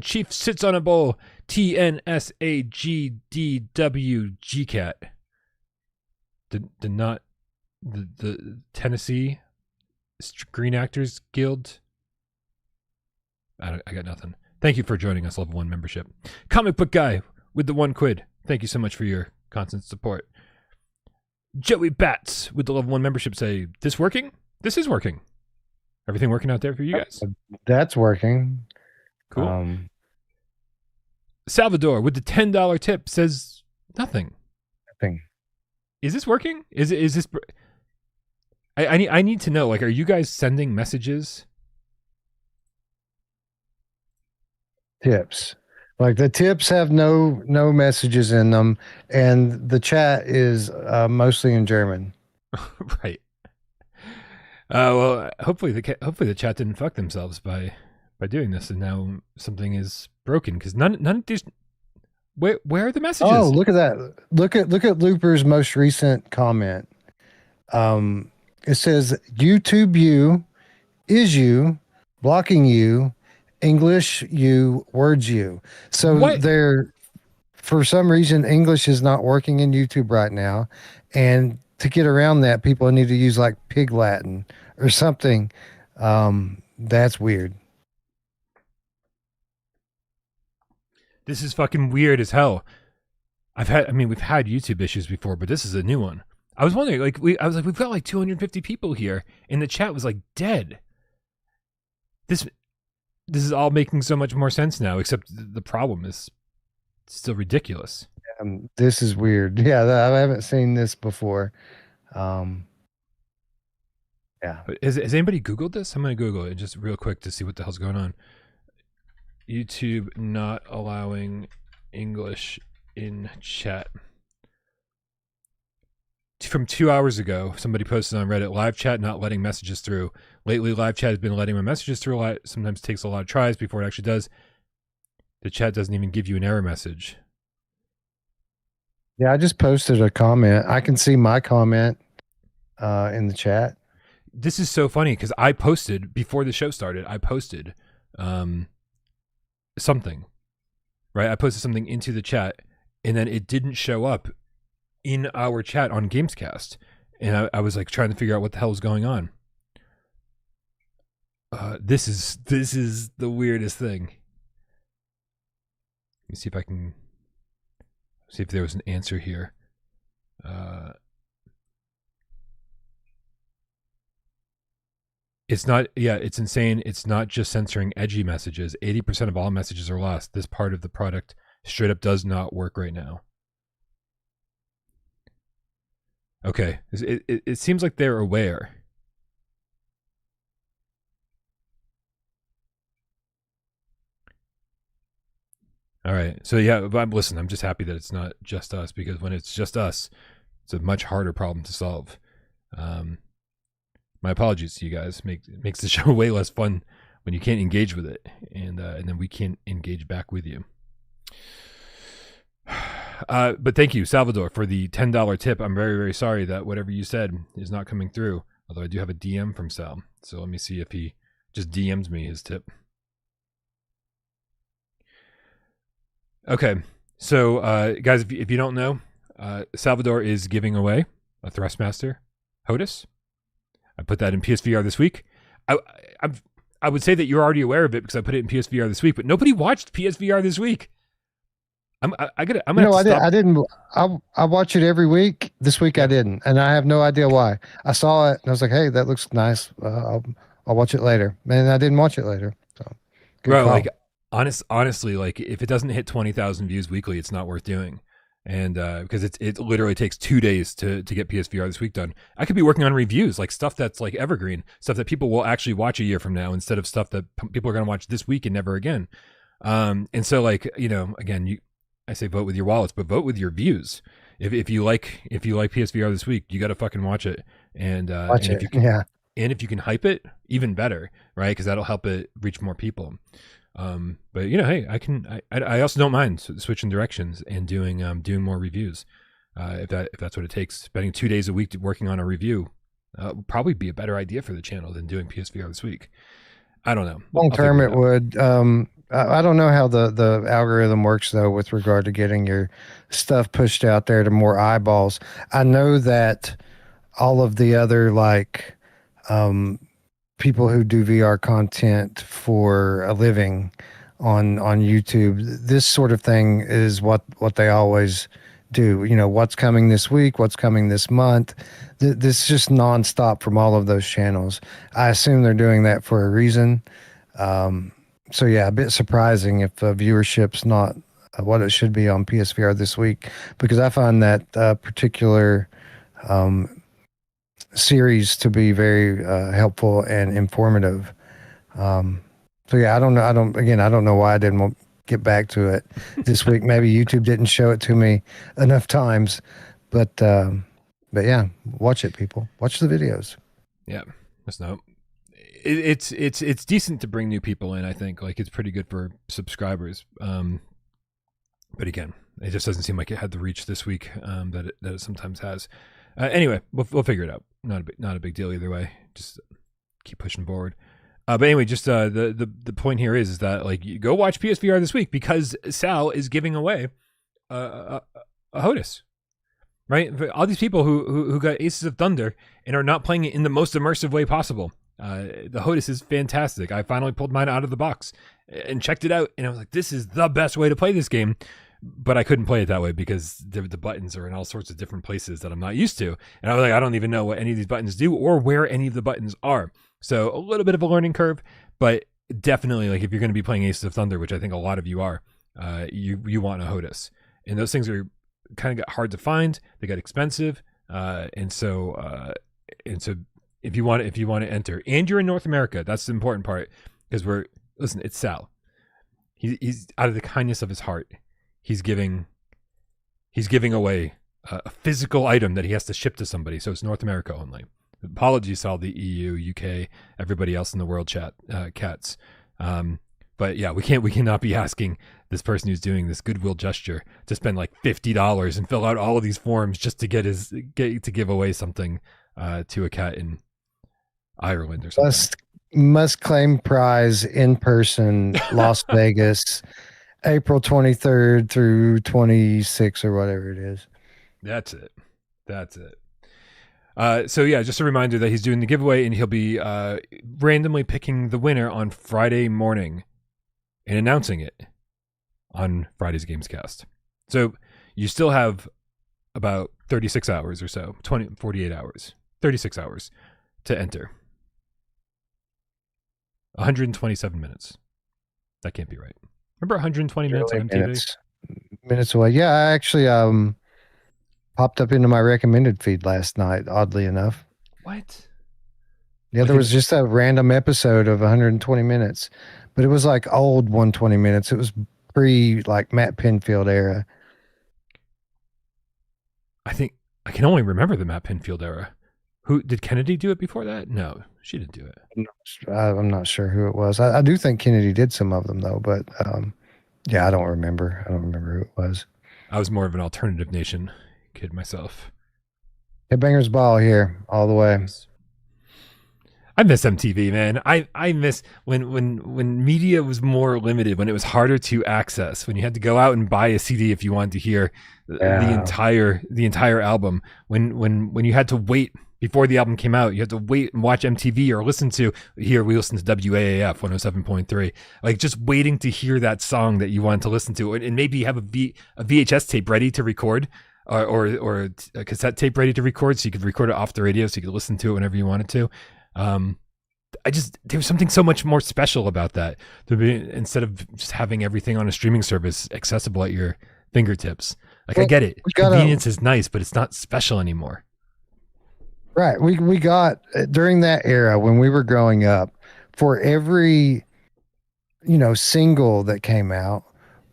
Chief sits on a bowl. TNSAGDW GCAT. The Tennessee Screen Actors Guild. I got nothing. Thank you for joining us, level 1 membership. Comic Book Guy with the 1 quid. Thank you so much for your constant support. Joey Bats with the level 1 membership say, this working? This is working. Everything working out there for you guys? That's working. Cool. Salvador with the $10 tip says nothing. Nothing. Is this working? Is this? I need to know. Like, are you guys sending messages? Tips. Like the tips have no messages in them, and the chat is mostly in German. Right. Well, hopefully the chat didn't fuck themselves by doing this, and now something is broken because none of these. Where are the messages? Oh, look at that! Look at Looper's most recent comment. It says YouTube you is you blocking you. English you, words you. So they're, for some reason, English is not working in YouTube right now. And to get around that, people need to use like Pig Latin or something. That's weird. This is fucking weird as hell. We've had YouTube issues before, but this is a new one. I was wondering, we've got like 250 people here, and the chat was like dead. This is all making so much more sense now, except the problem is still ridiculous. This is weird. Yeah, I haven't seen this before. Yeah. Has anybody Googled this? I'm going to Google it just real quick to see what the hell's going on. YouTube not allowing English in chat. From 2 hours ago, somebody posted on Reddit, live chat not letting messages through. Lately, live chat has been letting my messages through a lot. Sometimes takes a lot of tries before it actually does. The chat doesn't even give you an error message. Yeah, I just posted a comment. I can see my comment in the chat. This is so funny because I posted, before the show started, something, right? I posted something into the chat, and then it didn't show up in our chat on GAMESCAST, and I was like trying to figure out what the hell was going on. This is the weirdest thing. Let me see if I can see if there was an answer here. It's not. Yeah, it's insane. It's not just censoring edgy messages. 80% of all messages are lost. This part of the product straight up does not work right now. Okay, it seems like they're aware. All right, so yeah, but listen, I'm just happy that it's not just us, because when it's just us, it's a much harder problem to solve. My apologies to you guys. Makes the show way less fun when you can't engage with it, and then we can't engage back with you. But thank you, Salvador, for the $10 tip. I'm very, very sorry that whatever you said is not coming through. Although I do have a DM from Sal, so let me see if he just DMs me his tip. Okay, so guys, if you don't know, Salvador is giving away a Thrustmaster HOTAS. I put that in PSVR this week. I would say that you're already aware of it because I put it in PSVR this week, but nobody watched PSVR this week. I watch it every week. This week I didn't, and I have no idea why. I saw it and I was like, "Hey, that looks nice. I'll watch it later." And I didn't watch it later. So. Good call. like honestly, like if it doesn't hit 20,000 views weekly, it's not worth doing. And because it literally takes 2 days to get PSVR this week done. I could be working on reviews, like stuff that's like evergreen, stuff that people will actually watch a year from now, instead of stuff that people are going to watch this week and never again. And so, like, you know, again, I say vote with your wallets, but vote with your views. If you like PSVR this week, you got to fucking watch it. And Watch and it. Yeah. and if you can hype it, even better, right? Because that'll help it reach more people. But you know, hey, I also don't mind switching directions and doing more reviews. If that's what it takes, spending 2 days a week working on a review would probably be a better idea for the channel than doing PSVR this week. I don't know. Long term, it would. I don't know how the algorithm works though, with regard to getting your stuff pushed out there to more eyeballs. I know that all of the other people who do VR content for a living on YouTube, this sort of thing is what they always do. You know, what's coming this week, what's coming this month. This is just nonstop from all of those channels. I assume they're doing that for a reason. So yeah, a bit surprising if viewership's not what it should be on PSVR this week, because I find that particular series to be very helpful and informative. So yeah, I don't know why I didn't get back to it this week. Maybe YouTube didn't show it to me enough times, but yeah, watch it, people. Watch the videos. Yeah, just no. It's decent to bring new people in. I think like it's pretty good for subscribers. But again, it just doesn't seem like it had the reach this week that it sometimes has. Anyway, we'll figure it out. Not a big deal either way. Just keep pushing forward. But anyway, just the point here is that like you go watch PSVR this week because Sal is giving away a HOTAS. Right, for all these people who got Aces of Thunder and are not playing it in the most immersive way possible. The HOTAS is fantastic. I finally pulled mine out of the box and checked it out, and I was like, "This is the best way to play this game." But I couldn't play it that way because the buttons are in all sorts of different places that I'm not used to, and I was like, "I don't even know what any of these buttons do or where any of the buttons are." So a little bit of a learning curve, but definitely, like if you're going to be playing Aces of Thunder, which I think a lot of you are, you want a HOTAS, and those things are kind of got hard to find. They got expensive, and so if you want to enter, and you're in North America, that's the important part, because it's Sal. He's out of the kindness of his heart, he's giving away a physical item that he has to ship to somebody. So it's North America only. Apologies to all the EU, UK, everybody else in the world cats. But yeah, we cannot be asking this person who's doing this goodwill gesture to spend like $50 and fill out all of these forms just to to give away something to a cat in Ireland or something. Must claim prize in person, Las Vegas, April 23rd through 26th or whatever it is. That's it. So yeah, just a reminder that he's doing the giveaway, and he'll be randomly picking the winner on Friday morning and announcing it on Friday's GAMESCAST. So you still have about 36 hours or so, 48 hours, 36 hours to enter. 127 minutes. That can't be right. Remember 120 minutes on MTV? Minutes away. Yeah, I actually popped up into my recommended feed last night, oddly enough. What? Yeah, there was just a random episode of 120 minutes, but it was like old 120 minutes. It was pre like Matt Pinfield era. I think I can only remember the Matt Pinfield era. Who did Kennedy do it before that? No, she didn't do it. I'm not sure who it was. I do think Kennedy did some of them though, but yeah, I don't remember. I don't remember who it was. I was more of an Alternative Nation kid myself. Headbangers Ball here all the way. I miss MTV, man. I miss when media was more limited, when it was harder to access, when you had to go out and buy a CD if you wanted to hear the entire album. When you had to wait before the album came out, you had to wait and watch MTV or listen to we listen to WAAF 107.3, like just waiting to hear that song that you wanted to listen to, and maybe have a VHS tape ready to record. Or a cassette tape ready to record, so you could record it off the radio, so you could listen to it whenever you wanted to. there was something so much more special about that. Instead of just having everything on a streaming service accessible at your fingertips. Like, I get it. Convenience is nice, but it's not special anymore. Right. We got during that era when we were growing up, for every, single that came out,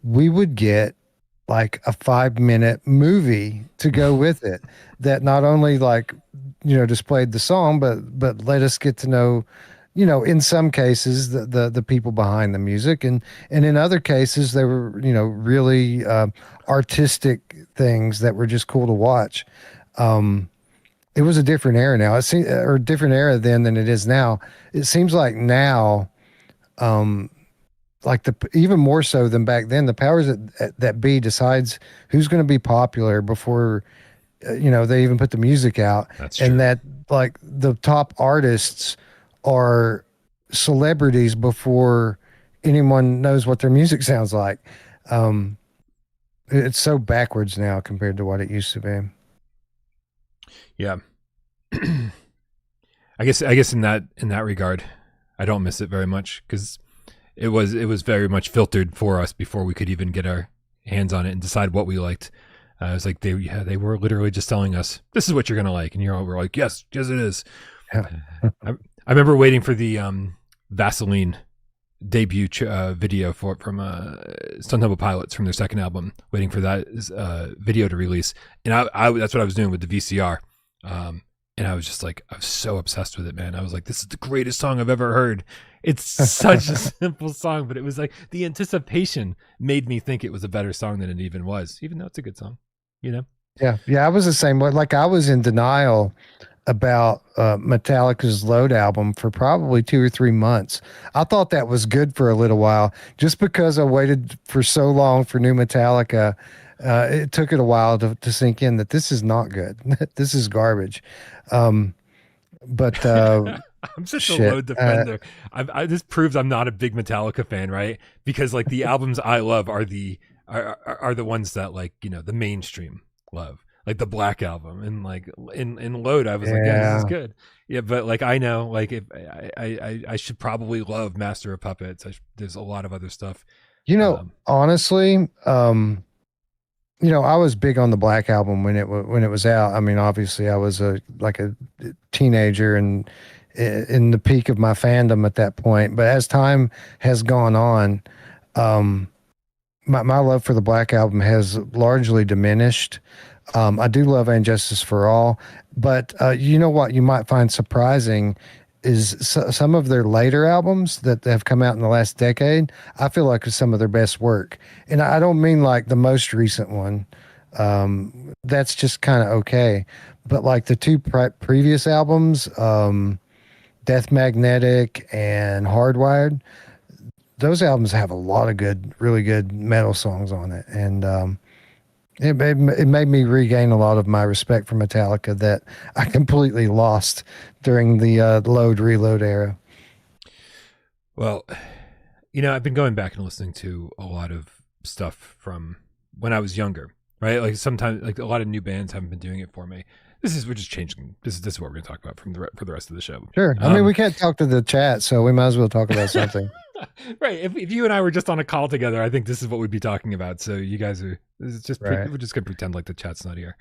we would get like a 5-minute movie to go with it that not only displayed the song, but let us get to know, in some cases the people behind the music, and in other cases they were, really artistic things that were just cool to watch. It was a different era now. Or different era then than it is now. It seems like now, even more so than back then, the powers that be decides who's going to be popular before they even put the music out. That's true. And that like the top artists are celebrities before anyone knows what their music sounds like. It's so backwards now compared to what it used to be. Yeah. I guess in that regard, I don't miss it very much, because it was very much filtered for us before we could even get our hands on it and decide what we liked. It was like they were literally just telling us, this is what you're gonna like, and we're like, yes it is. Yeah. I remember waiting for the Vaseline debut video from Stone Temple Pilots from their second album, waiting for that video to release, and I that's what I was doing with the VCR. And I was just like, I was so obsessed with it, man. I was like, this is the greatest song I've ever heard. It's such a simple song, but it was like the anticipation made me think it was a better song than it even was, even though it's a good song, Yeah. I was the same way. Like, I was in denial about Metallica's Load album for probably 2 or 3 months. I thought that was good for a little while, just because I waited for so long for new Metallica. It took it a while to sink in that this is not good. This is garbage. But I'm such a Load defender. This proves I'm not a big Metallica fan, right? Because like the albums I love are the ones that, like, the mainstream love, like the Black Album, and like in Load I was like, yeah, this is good. Yeah, but like I know, like, if I should probably love Master of Puppets. There's a lot of other stuff. Honestly, I was big on the Black Album when it was out. I mean, obviously, I was a teenager and in the peak of my fandom at that point. But as time has gone on, my love for the Black Album has largely diminished. I do love And Justice for All, but you know what you might find surprising is some of their later albums that have come out in the last decade, I feel like is some of their best work. And I don't mean like the most recent one. That's just kind of okay. But like the two previous albums, Death Magnetic and Hardwired, those albums have a lot of really good metal songs on it. And it made me regain a lot of my respect for Metallica that I completely lost during the Load Reload era. Well, I've been going back and listening to a lot of stuff from when I was younger, right? Like sometimes, like a lot of new bands haven't been doing it for me. We're just changing. This is what we're going to talk about for the rest of the show. Sure. I mean, we can't talk to the chat, so we might as well talk about something. Right. If you and I were just on a call together, I think this is what we'd be talking about. So you guys we're just going to pretend like the chat's not here.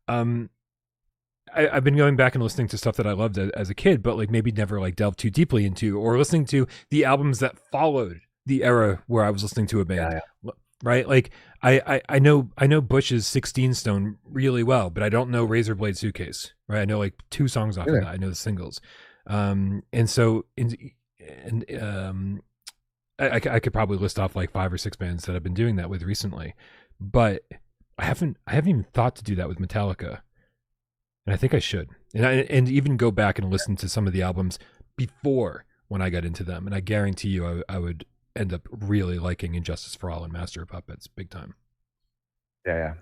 I've been going back and listening to stuff that I loved as a kid, but like maybe never like delved too deeply into, or listening to the albums that followed the era where I was listening to a band. Yeah. Right. Like I know Bush's 16 Stone really well, but I don't know Razor Blade Suitcase. Right. I know like 2 songs off of that. I know the singles. And so I could probably list off like 5 or 6 bands that I've been doing that with recently, but I haven't even thought to do that with Metallica, and I think I should, and even go back and listen to some of the albums before when I got into them, and I guarantee you I would end up really liking Injustice for All and Master of Puppets big time. Yeah.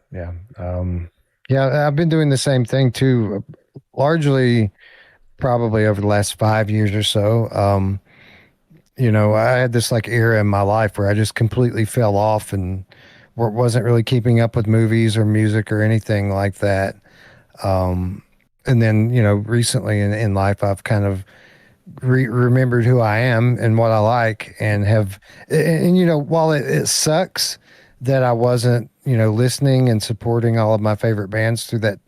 I've been doing the same thing too, largely probably over the last 5 years or so. I had this like era in my life where I just completely fell off and wasn't really keeping up with movies or music or anything like that. And then, recently in life, I've kind of, remembered who I am and what I like, and you know, while it sucks that I wasn't, you know, listening and supporting all of my favorite bands through that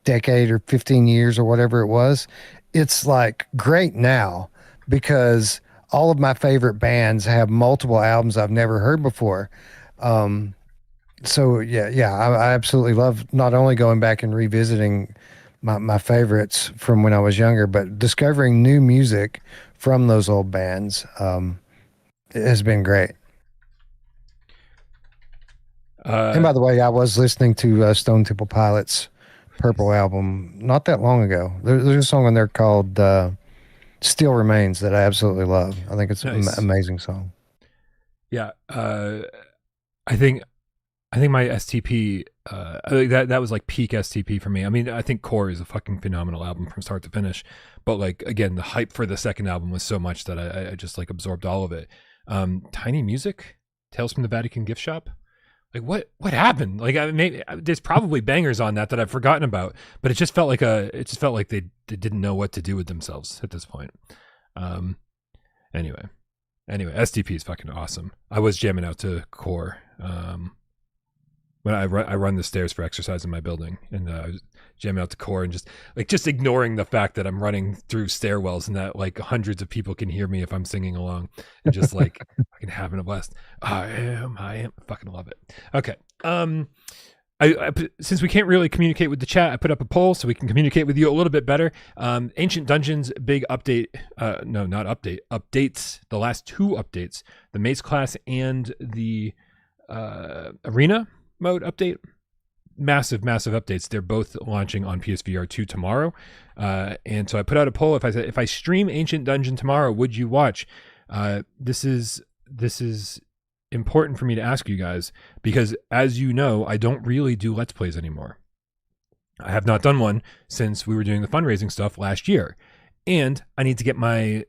decade or 15 years or whatever it was, it's like great now because all of my favorite bands have multiple albums I've never heard before. So I absolutely love not only going back and revisiting my favorites from when I was younger, but discovering new music from those old bands. It has been great. And by the way, I was listening to Stone Temple Pilots' Purple album not that long ago. There's a song on there called Still Remains that I absolutely love. I think it's an amazing song. Yeah. I think my STP, that was like peak STP for me. I mean, I think Core is a fucking phenomenal album from start to finish, but like, again, the hype for the second album was so much that I just like absorbed all of it. Tiny Music, Tales from the Vatican Gift Shop. Like what happened? Like there's probably bangers on that I've forgotten about, but it just felt like they didn't know what to do with themselves at this point. Anyway, STP is fucking awesome. I was jamming out to Core. When I run the stairs for exercise in my building, and I was jamming out to Core and just ignoring the fact that I'm running through stairwells and that like hundreds of people can hear me if I'm singing along, and just like fucking having a blast. I am fucking love it. Okay. I since we can't really communicate with the chat, I put up a poll so we can communicate with you a little bit better. Ancient Dungeons big update. No, not update. Updates. The last two updates, the Mace class and the Arena mode update, massive updates. They're both launching on PSVR2 tomorrow, and so I put out a poll. If I stream Ancient Dungeon tomorrow, would you watch? This is important for me to ask you guys because, as you know, I don't really do Let's Plays anymore. I have not done one since we were doing the fundraising stuff last year, and I need to get my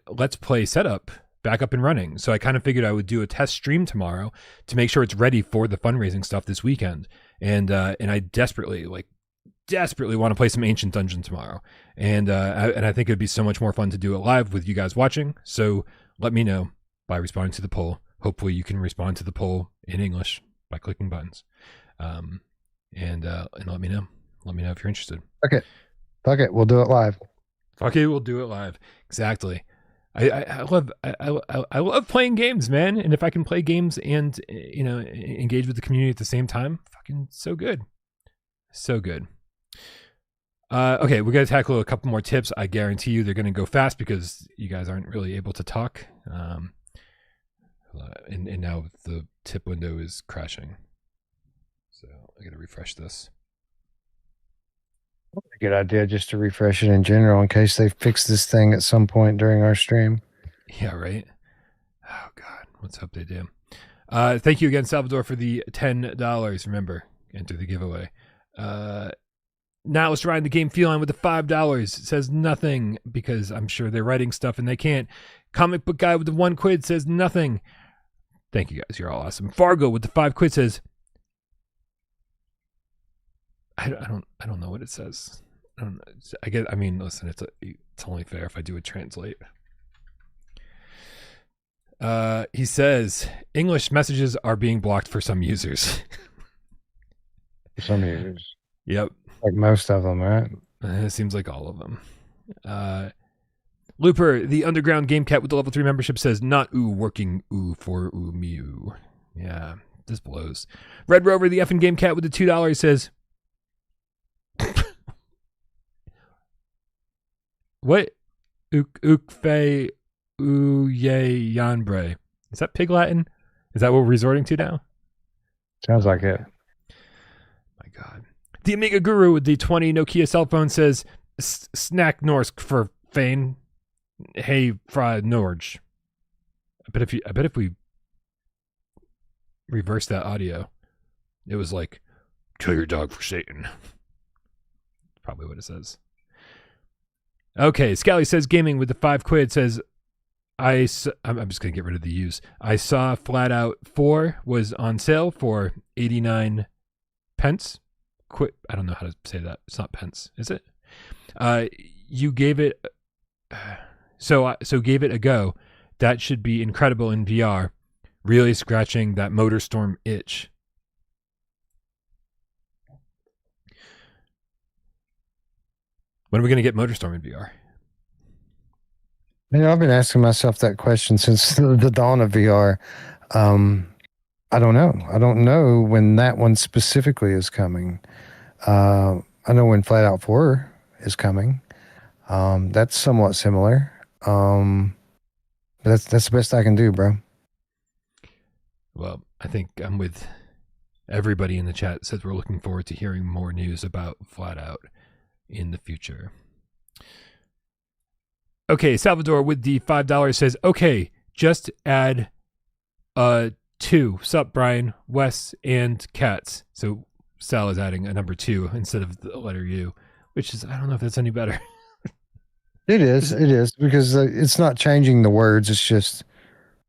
Let's Play setup back up and running. So I kind of figured I would do a test stream tomorrow to make sure it's ready for the fundraising stuff this weekend. And I desperately want to play some Ancient Dungeon tomorrow. And I think it'd be so much more fun to do it live with you guys watching. So let me know by responding to the poll. Hopefully you can respond to the poll in English by clicking buttons. And let me know. Let me know if you're interested. Okay. Fuck it. We'll do it live. Fuck it. We'll do it live. Exactly. I love playing games, man. And if I can play games and, you know, engage with the community at the same time, fucking so good. So good. Okay, we're going to tackle a couple more tips. I guarantee you they're going to go fast because you guys aren't really able to talk. And now the tip window is crashing. So I got to refresh this. A good idea just to refresh it in general in case they fix this thing at some point during our stream. Yeah, right. Oh God, let's hope they do. Thank you again, Salvador, for the $10. Remember, enter the giveaway. Now let's ride the game feline with the $5. It says nothing because I'm sure they're writing stuff and they can't. Comic book guy with the £1 says nothing. Thank you guys, you're all awesome. Fargo with the £5 says, I don't know what it says. I mean, listen, it's only fair if I do a translate. He says English messages are being blocked for some users. For some users. Yep. Like most of them, right? It seems like all of them. Looper, the underground Gamecat with the level 3 membership says not ooh working ooh for ooh me ooh. Yeah, this blows. Red Rover, the effing Gamecat with the $2 says what? Ukfe uye yanbre. Is that Pig Latin? Is that what we're resorting to now? Sounds like it. My God. The Amiga Guru with the 20 Nokia cell phone says snack Norsk for Fane. Hey, Fra Norge. I bet if we reverse that audio, it was like, kill your dog for Satan. Probably what it says. Okay, Scally says gaming with the £5 says, I'm just going to get rid of the U's. I saw Flat Out 4 was on sale for 89 pence. Quit. I don't know how to say that. It's not pence, is it? You gave it, So gave it a go. That should be incredible in VR. Really scratching that MotorStorm itch. When are we going to get MotorStorm in VR? I've been asking myself that question since the dawn of VR. I don't know. I don't know when that one specifically is coming. I know when Flat Out 4 is coming. That's somewhat similar. That's the best I can do, bro. Well, I think I'm with everybody in the chat that says we're looking forward to hearing more news about Flat Out in the future. Okay, Salvador with the $5 says, okay, just add 2. Sup, Bryan, Wes, and Cats. So Sal is adding a number 2 instead of the letter U, which is, I don't know if that's any better. It is because it's not changing the words. It's just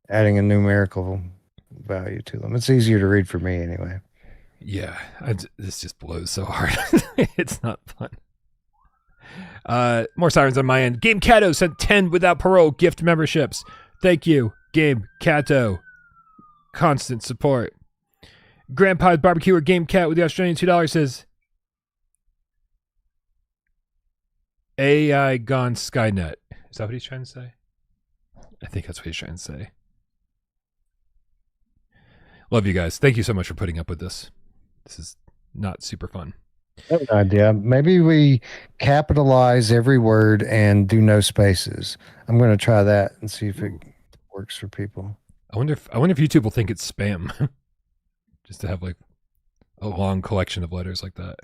adding a numerical value to them. It's easier to read for me anyway. Yeah, this just blows so hard. It's not fun. More sirens on my end. Game Cato sent 10 without parole gift memberships. Thank you, Game Cato. Constant support. Grandpa's Barbecue or Game Cat with the Australian $2 says, AI gone Skynet. Is that what he's trying to say? I think that's what he's trying to say. Love you guys. Thank you so much for putting up with this. This is not super fun. I have an idea. Maybe we capitalize every word and do no spaces. I'm going to try that and see if it works for people. I wonder if YouTube will think it's spam. Just to have like a long collection of letters like that.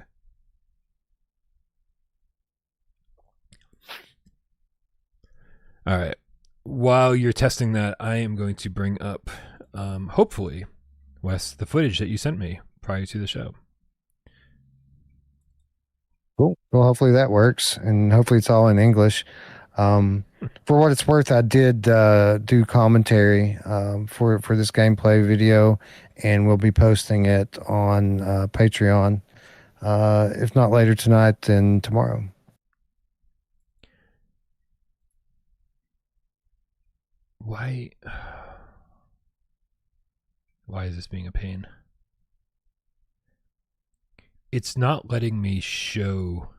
All right. While you're testing that, I am going to bring up, hopefully, Wes, the footage that you sent me prior to the show. Cool. Well, hopefully that works, and hopefully it's all in English. For what it's worth, I did do commentary for this gameplay video, and we'll be posting it on Patreon. If not later tonight, then tomorrow. Why is this being a pain? It's not letting me show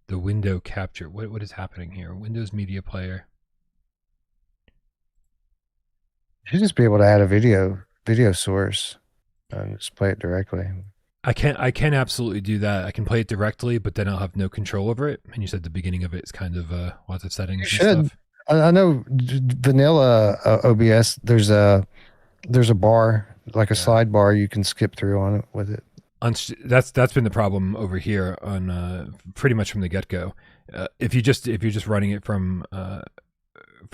the window capture. What is happening here? Windows Media Player. You should just be able to add a video source and just play it directly. I can absolutely do that. I can play it directly, but then I'll have no control over it. And you said the beginning of it is kind of lots of settings and stuff. I know vanilla OBS. There's a bar, like a slide bar you can skip through on it with it. That's been the problem over here on pretty much from the get-go. If you're just running it from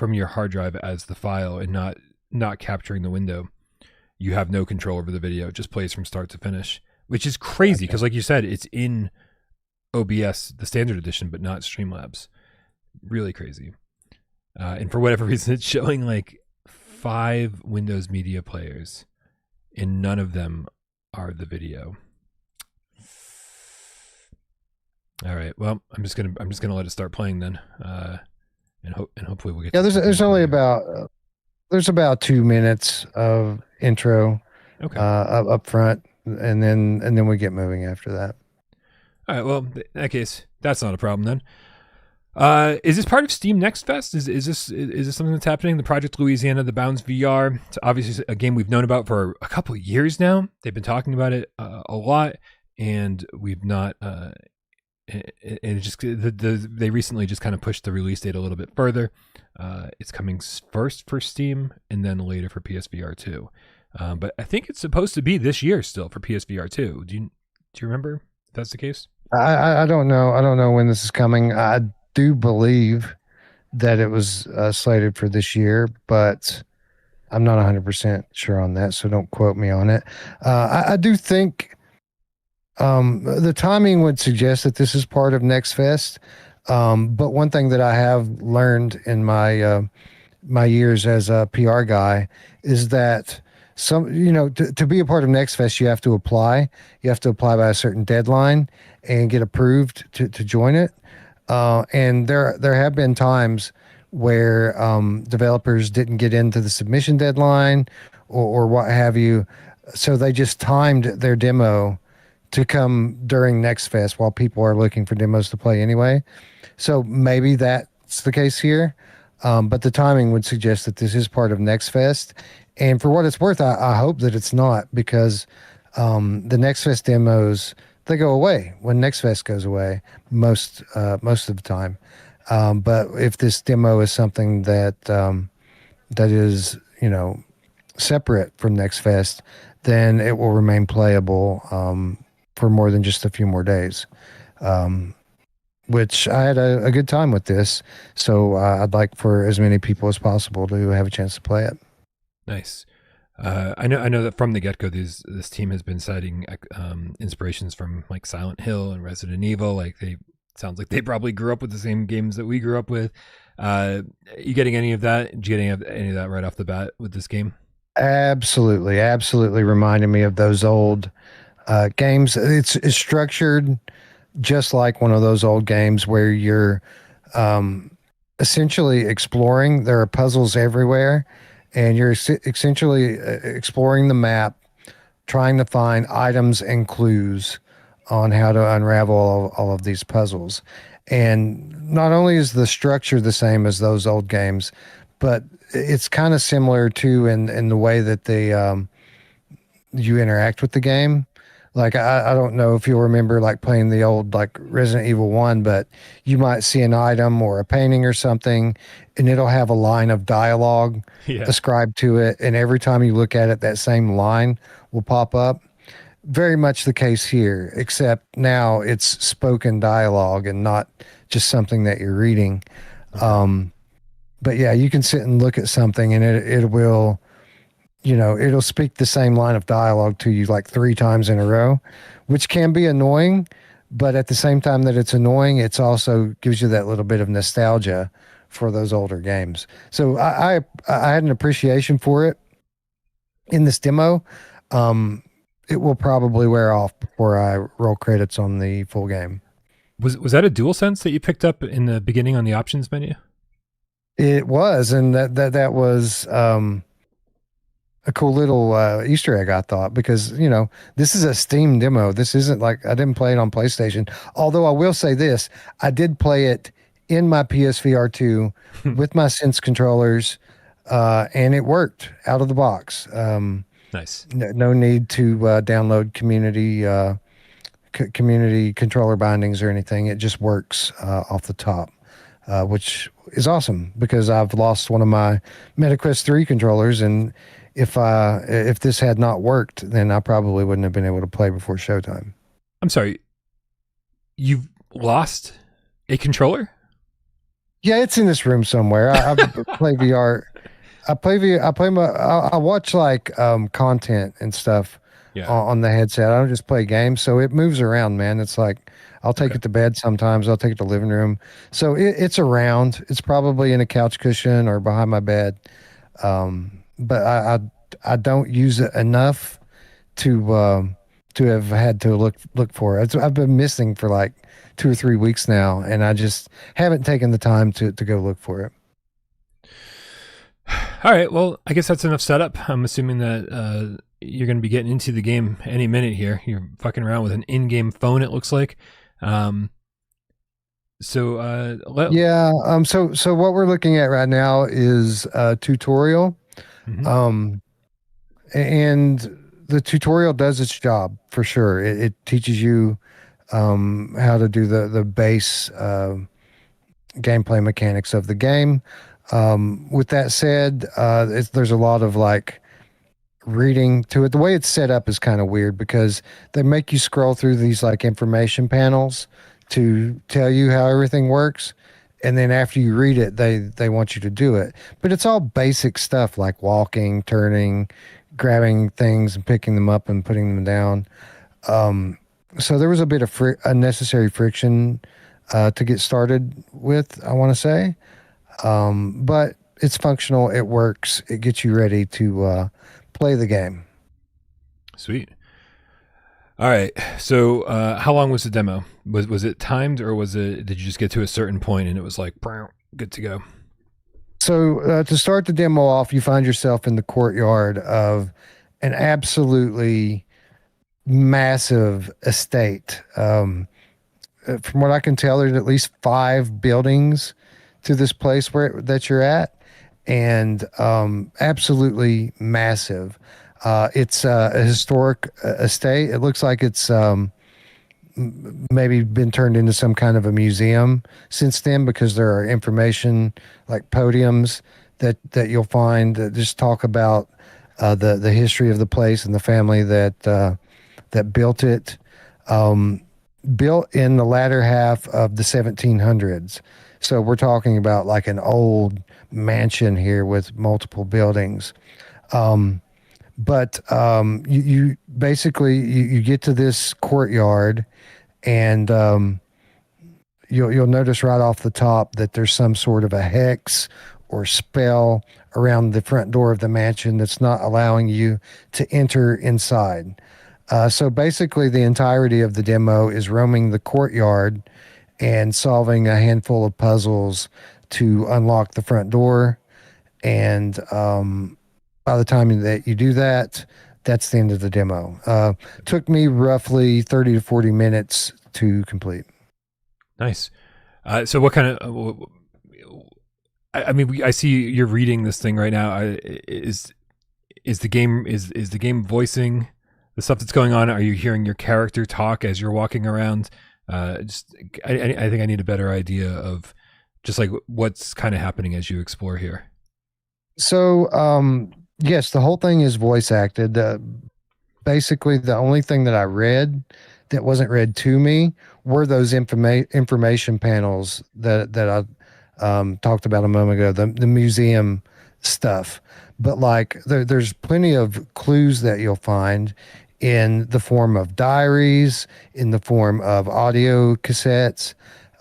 your hard drive as the file and not capturing the window, you have no control over the video. It just plays from start to finish, which is crazy because, like you said, it's in OBS, the standard edition, but not Streamlabs. Really crazy. And for whatever reason, it's showing like 5 Windows Media Players, and none of them are the video. All right. Well, I'm just gonna let it start playing then, and hopefully we'll get. Yeah, there's only about there's about 2 minutes of intro, up front, and then we get moving after that. All right. Well, in that case, that's not a problem then. Is this part of Steam Next Fest? Is this something that's happening? The Project Louisiana, the Bounds VR. It's obviously a game we've known about for a couple of years now. They've been talking about it a lot, and we've not. It just they recently just kind of pushed the release date a little bit further. It's coming first for Steam and then later for PSVR2. But I think it's supposed to be this year still for PSVR2. Do you remember if that's the case? I don't know. I don't know when this is coming. I do believe that it was slated for this year, but I'm not 100% sure on that, so don't quote me on it. I do think the timing would suggest that this is part of Next Fest, but one thing that I have learned in my years as a PR guy is that to be a part of Next Fest, you have to apply. You have to apply by a certain deadline and get approved to join it. And there have been times where developers didn't get into the submission deadline or what have you, so they just timed their demo to come during Next Fest while people are looking for demos to play anyway. So maybe that's the case here. But the timing would suggest that this is part of Next Fest. And for what it's worth, I hope that it's not, because the Next Fest demos, they go away when Next Fest goes away most of the time. But if this demo is something that that is, separate from Next Fest, then it will remain playable for more than just a few more days. Which I had a good time with this, so I'd like for as many people as possible to have a chance to play it. Nice. I know that from the get-go, this team has been citing inspirations from like Silent Hill and Resident Evil. Like sounds like they probably grew up with the same games that we grew up with. You getting any of that? Did you getting any of that right off the bat with this game? Absolutely reminded me of those old games. It's structured just like one of those old games where you're essentially exploring. There are puzzles everywhere, and you're essentially exploring the map, trying to find items and clues on how to unravel all of these puzzles. And not only is the structure the same as those old games, but it's kind of similar too in the way that you interact with the game. Like, I don't know if you'll remember like playing the old like Resident Evil 1, but you might see an item or a painting or something, and it'll have a line of dialogue ascribed to it. And every time you look at it, that same line will pop up. Very much the case here, except now it's spoken dialogue and not just something that you're reading. But yeah, you can sit and look at something and it will, it'll speak the same line of dialogue to you like 3 times in a row, which can be annoying. But at the same time that it's annoying, it's also gives you that little bit of nostalgia for those older games. So I had an appreciation for it in this demo. It will probably wear off before I roll credits on the full game. Was that a DualSense that you picked up in the beginning on the options menu? It was, and that was a cool little Easter egg, I thought, because this is a Steam demo. This isn't like I didn't play it on PlayStation. Although I will say this, I did play it in my PSVR2 with my Sense controllers, and it worked out of the box. Nice. No need to download community controller bindings or anything. It just works off the top, which is awesome because I've lost one of my MetaQuest 3 controllers, and if this had not worked, then I probably wouldn't have been able to play before showtime. I'm sorry. You've lost a controller? Yeah, it's in this room somewhere. I play VR. I watch like content and stuff on the headset. I don't just play games, so it moves around, man. It's like I'll take it to bed sometimes. I'll take it to the living room. So it's around. It's probably in a couch cushion or behind my bed. But I don't use it enough to have had to look for it. I've been missing for like 2 or 3 weeks now, and I just haven't taken the time to go look for it. All right, well, I guess that's enough setup. I'm assuming that you're going to be getting into the game any minute here. You're fucking around with an in-game phone, it looks like. So what we're looking at right now is a tutorial. Mm-hmm. And the tutorial does its job for sure. It teaches you how to do the base gameplay mechanics of the game. With that said, there's a lot of like reading to it. The way it's set up is kind of weird because they make you scroll through these like information panels to tell you how everything works. And then after you read it, they want you to do it. But it's all basic stuff like walking, turning, grabbing things and picking them up and putting them down. So there was a bit of unnecessary friction to get started with, I want to say. But it's functional. It works. It gets you ready to play the game. Sweet. All right. So, how long was the demo? Was it timed, or did you just get to a certain point and it was like, "Brow, good to go"? So to start the demo off, you find yourself in the courtyard of an absolutely massive estate. From what I can tell, there's at least 5 buildings to this place that you're at, and absolutely massive. It's a historic estate. It looks like it's maybe been turned into some kind of a museum since then, because there are information like podiums that you'll find that just talk about the history of the place and the family that built it. Built in the latter half of the 1700s. So we're talking about like an old mansion here with multiple buildings. But you basically you get to this courtyard, and you'll notice right off the top that there's some sort of a hex or spell around the front door of the mansion that's not allowing you to enter inside. So basically, the entirety of the demo is roaming the courtyard and solving a handful of puzzles to unlock the front door. And by the time that you do that, that's the end of the demo. Took me roughly 30 to 40 minutes to complete. Nice. So, what kind of? I mean, I see you're reading this thing right now. Is the game voicing the stuff that's going on? Are you hearing your character talk as you're walking around? I think I need a better idea of just like what's kind of happening as you explore here. So, yes, the whole thing is voice acted. Basically, the only thing that I read that wasn't read to me were those information panels that I talked about a moment ago, the museum stuff. But like, there's plenty of clues that you'll find in the form of diaries, in the form of audio cassettes,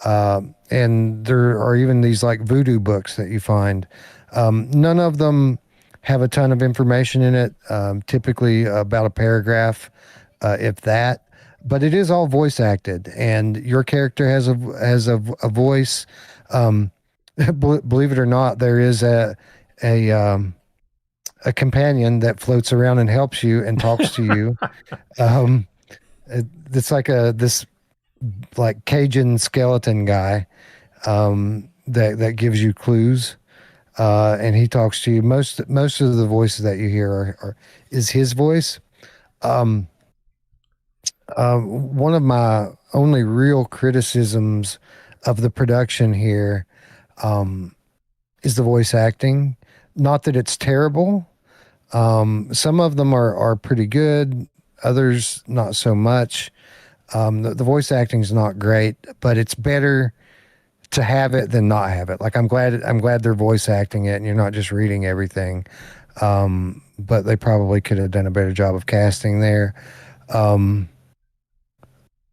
and there are even these like voodoo books that you find. None of them have a ton of information in it, typically about a paragraph, if that. But it is all voice acted, and your character has a voice. Believe it or not, there is a companion that floats around and helps you and talks to you. It's like this like Cajun skeleton guy that gives you clues, and he talks to you. Most of the voices that you hear is his voice. One of my only real criticisms of the production here is the voice acting. Not that it's terrible. Some of them are pretty good, others not so much. The voice acting is not great, but it's better to have it than not have it. Like I'm glad they're voice acting it and you're not just reading everything. But they probably could have done a better job of casting there.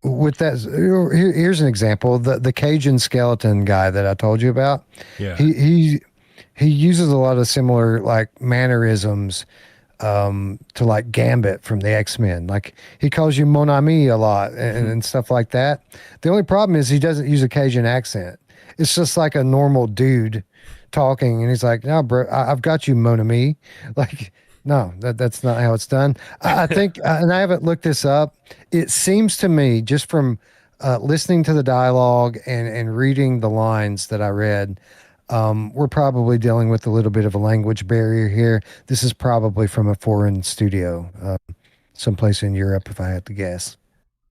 With that, here's an example: the Cajun skeleton guy that I told you about. Yeah, he uses a lot of similar like mannerisms to like Gambit from the X-Men. Like he calls you Mon Ami a lot and stuff like that. The only problem is he doesn't use a Cajun accent. It's just like a normal dude talking, and he's like, "No, bro, I've got you, Mon Ami." Like, no, that's not how it's done. I think, and I haven't looked this up. It seems to me, just from listening to the dialogue and reading the lines that I read, we're probably dealing with a little bit of a language barrier here. This is probably from a foreign studio, someplace in Europe, if I had to guess.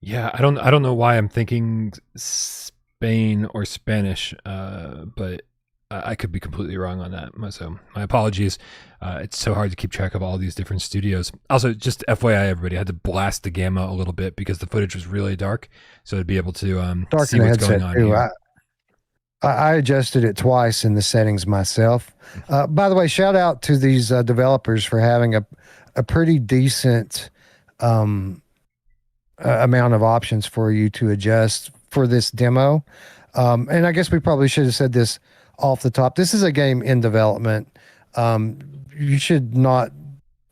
yeah. I don't know why I'm thinking Spain or Spanish, but I could be completely wrong on that. So my apologies. It's so hard to keep track of all these different studios. Also, just FYI, everybody, I had to blast the gamma a little bit because the footage was really dark, so to be able to see what's going on here. I adjusted it twice in the settings myself. By the way, shout out to these developers for having a pretty decent amount of options for you to adjust for this demo. And I guess we probably should have said this off the top. This is a game in development. You should not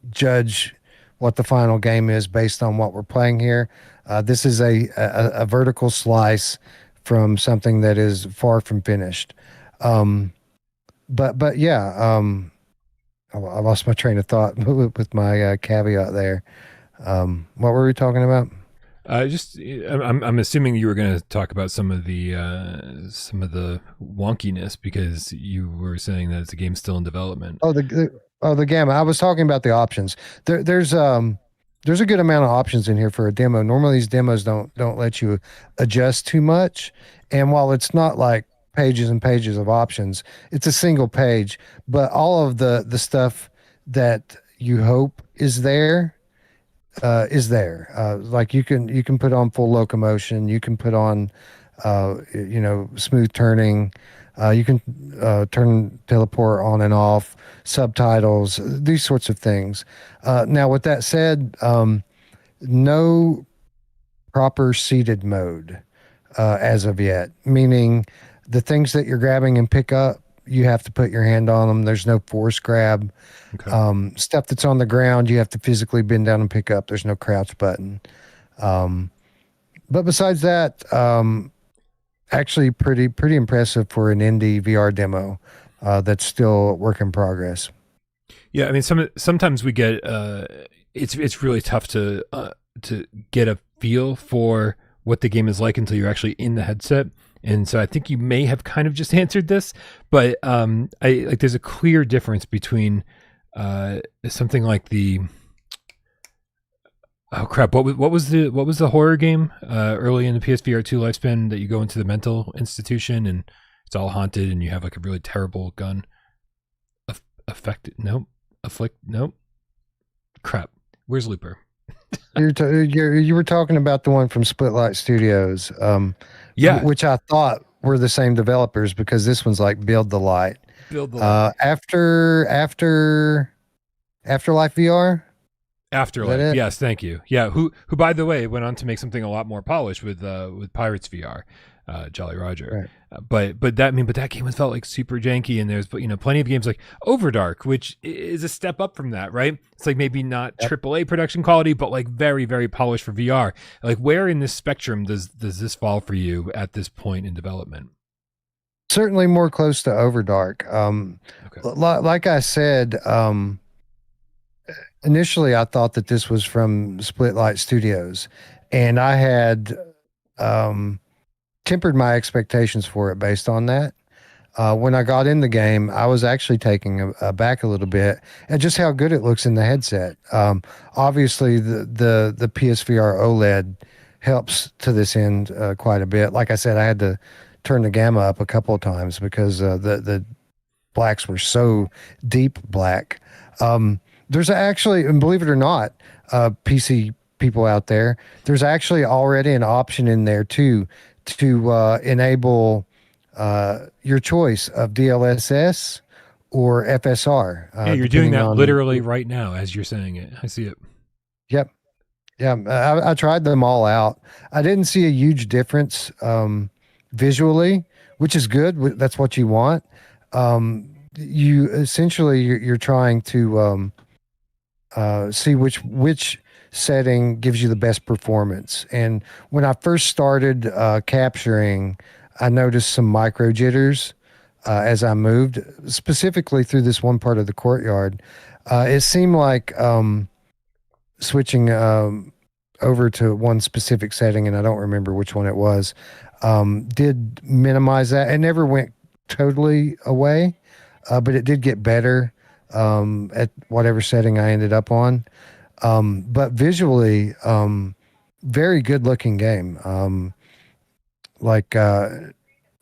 judge what the final game is based on what we're playing here. This is a vertical slice from something that is far from finished. But yeah, I lost my train of thought with my caveat there. What were we talking about? I'm assuming you were going to talk about some of the wonkiness because you were saying that it's a game still in development. The gamma. I was talking about the options. There's a good amount of options in here for a demo. Normally these demos don't let you adjust too much. And while it's not like pages and pages of options, it's a single page, but all of the stuff that you hope is there is there. Like you can put on full locomotion, you can put on smooth turning, you can turn teleport on and off, subtitles, these sorts of things. Now, with that said, no proper seated mode as of yet, meaning the things that you're grabbing and pick up, you have to put your hand on them. There's no force grab. Okay. Stuff that's on the ground, you have to physically bend down and pick up. There's no crouch button. But besides that, actually pretty impressive for an indie VR demo that's still a work in progress. Yeah, I mean, sometimes we get it's really tough to get a feel for what the game is like until you're actually in the headset. And so I think you may have kind of just answered this, but there's a clear difference between something like the what was the horror game early in the PSVR2 lifespan that you go into the mental institution and it's all haunted and you have like a really terrible gun. Crap. Where's Looper? You were talking about the one from Splitlight Studios, which I thought were the same developers because this one's like Build the Light. Afterlife VR. Afterlife, yes, thank you. Yeah, who by the way went on to make something a lot more polished with Pirates VR, Jolly Roger. Right. But that game felt like super janky, and there's plenty of games like Overdark, which is a step up from that, right? It's like maybe not AAA production quality, but like very very polished for VR. Like where in this spectrum does this fall for you at this point in development? Certainly more close to Overdark. Like I said. Initially, I thought that this was from Splitlight Studios, and I had tempered my expectations for it based on that. When I got in the game, I was actually taken aback a little bit at just how good it looks in the headset. Obviously, the PSVR OLED helps to this end quite a bit. Like I said, I had to turn the gamma up a couple of times because the blacks were so deep black. There's actually, and believe it or not, PC people out there, there's actually already an option in there too to enable your choice of DLSS or FSR. Yeah, you're doing that literally right now as you're saying it. I see it. Yep. Yeah, I tried them all out. I didn't see a huge difference visually, which is good. That's what you want. You essentially you're trying to see which setting gives you the best performance. And when I first started capturing, I noticed some micro jitters as I moved, specifically through this one part of the courtyard. It seemed like switching over to one specific setting, and I don't remember which one it was, did minimize that. It never went totally away, but it did get better at whatever setting I ended up on. But visually, very good looking game. I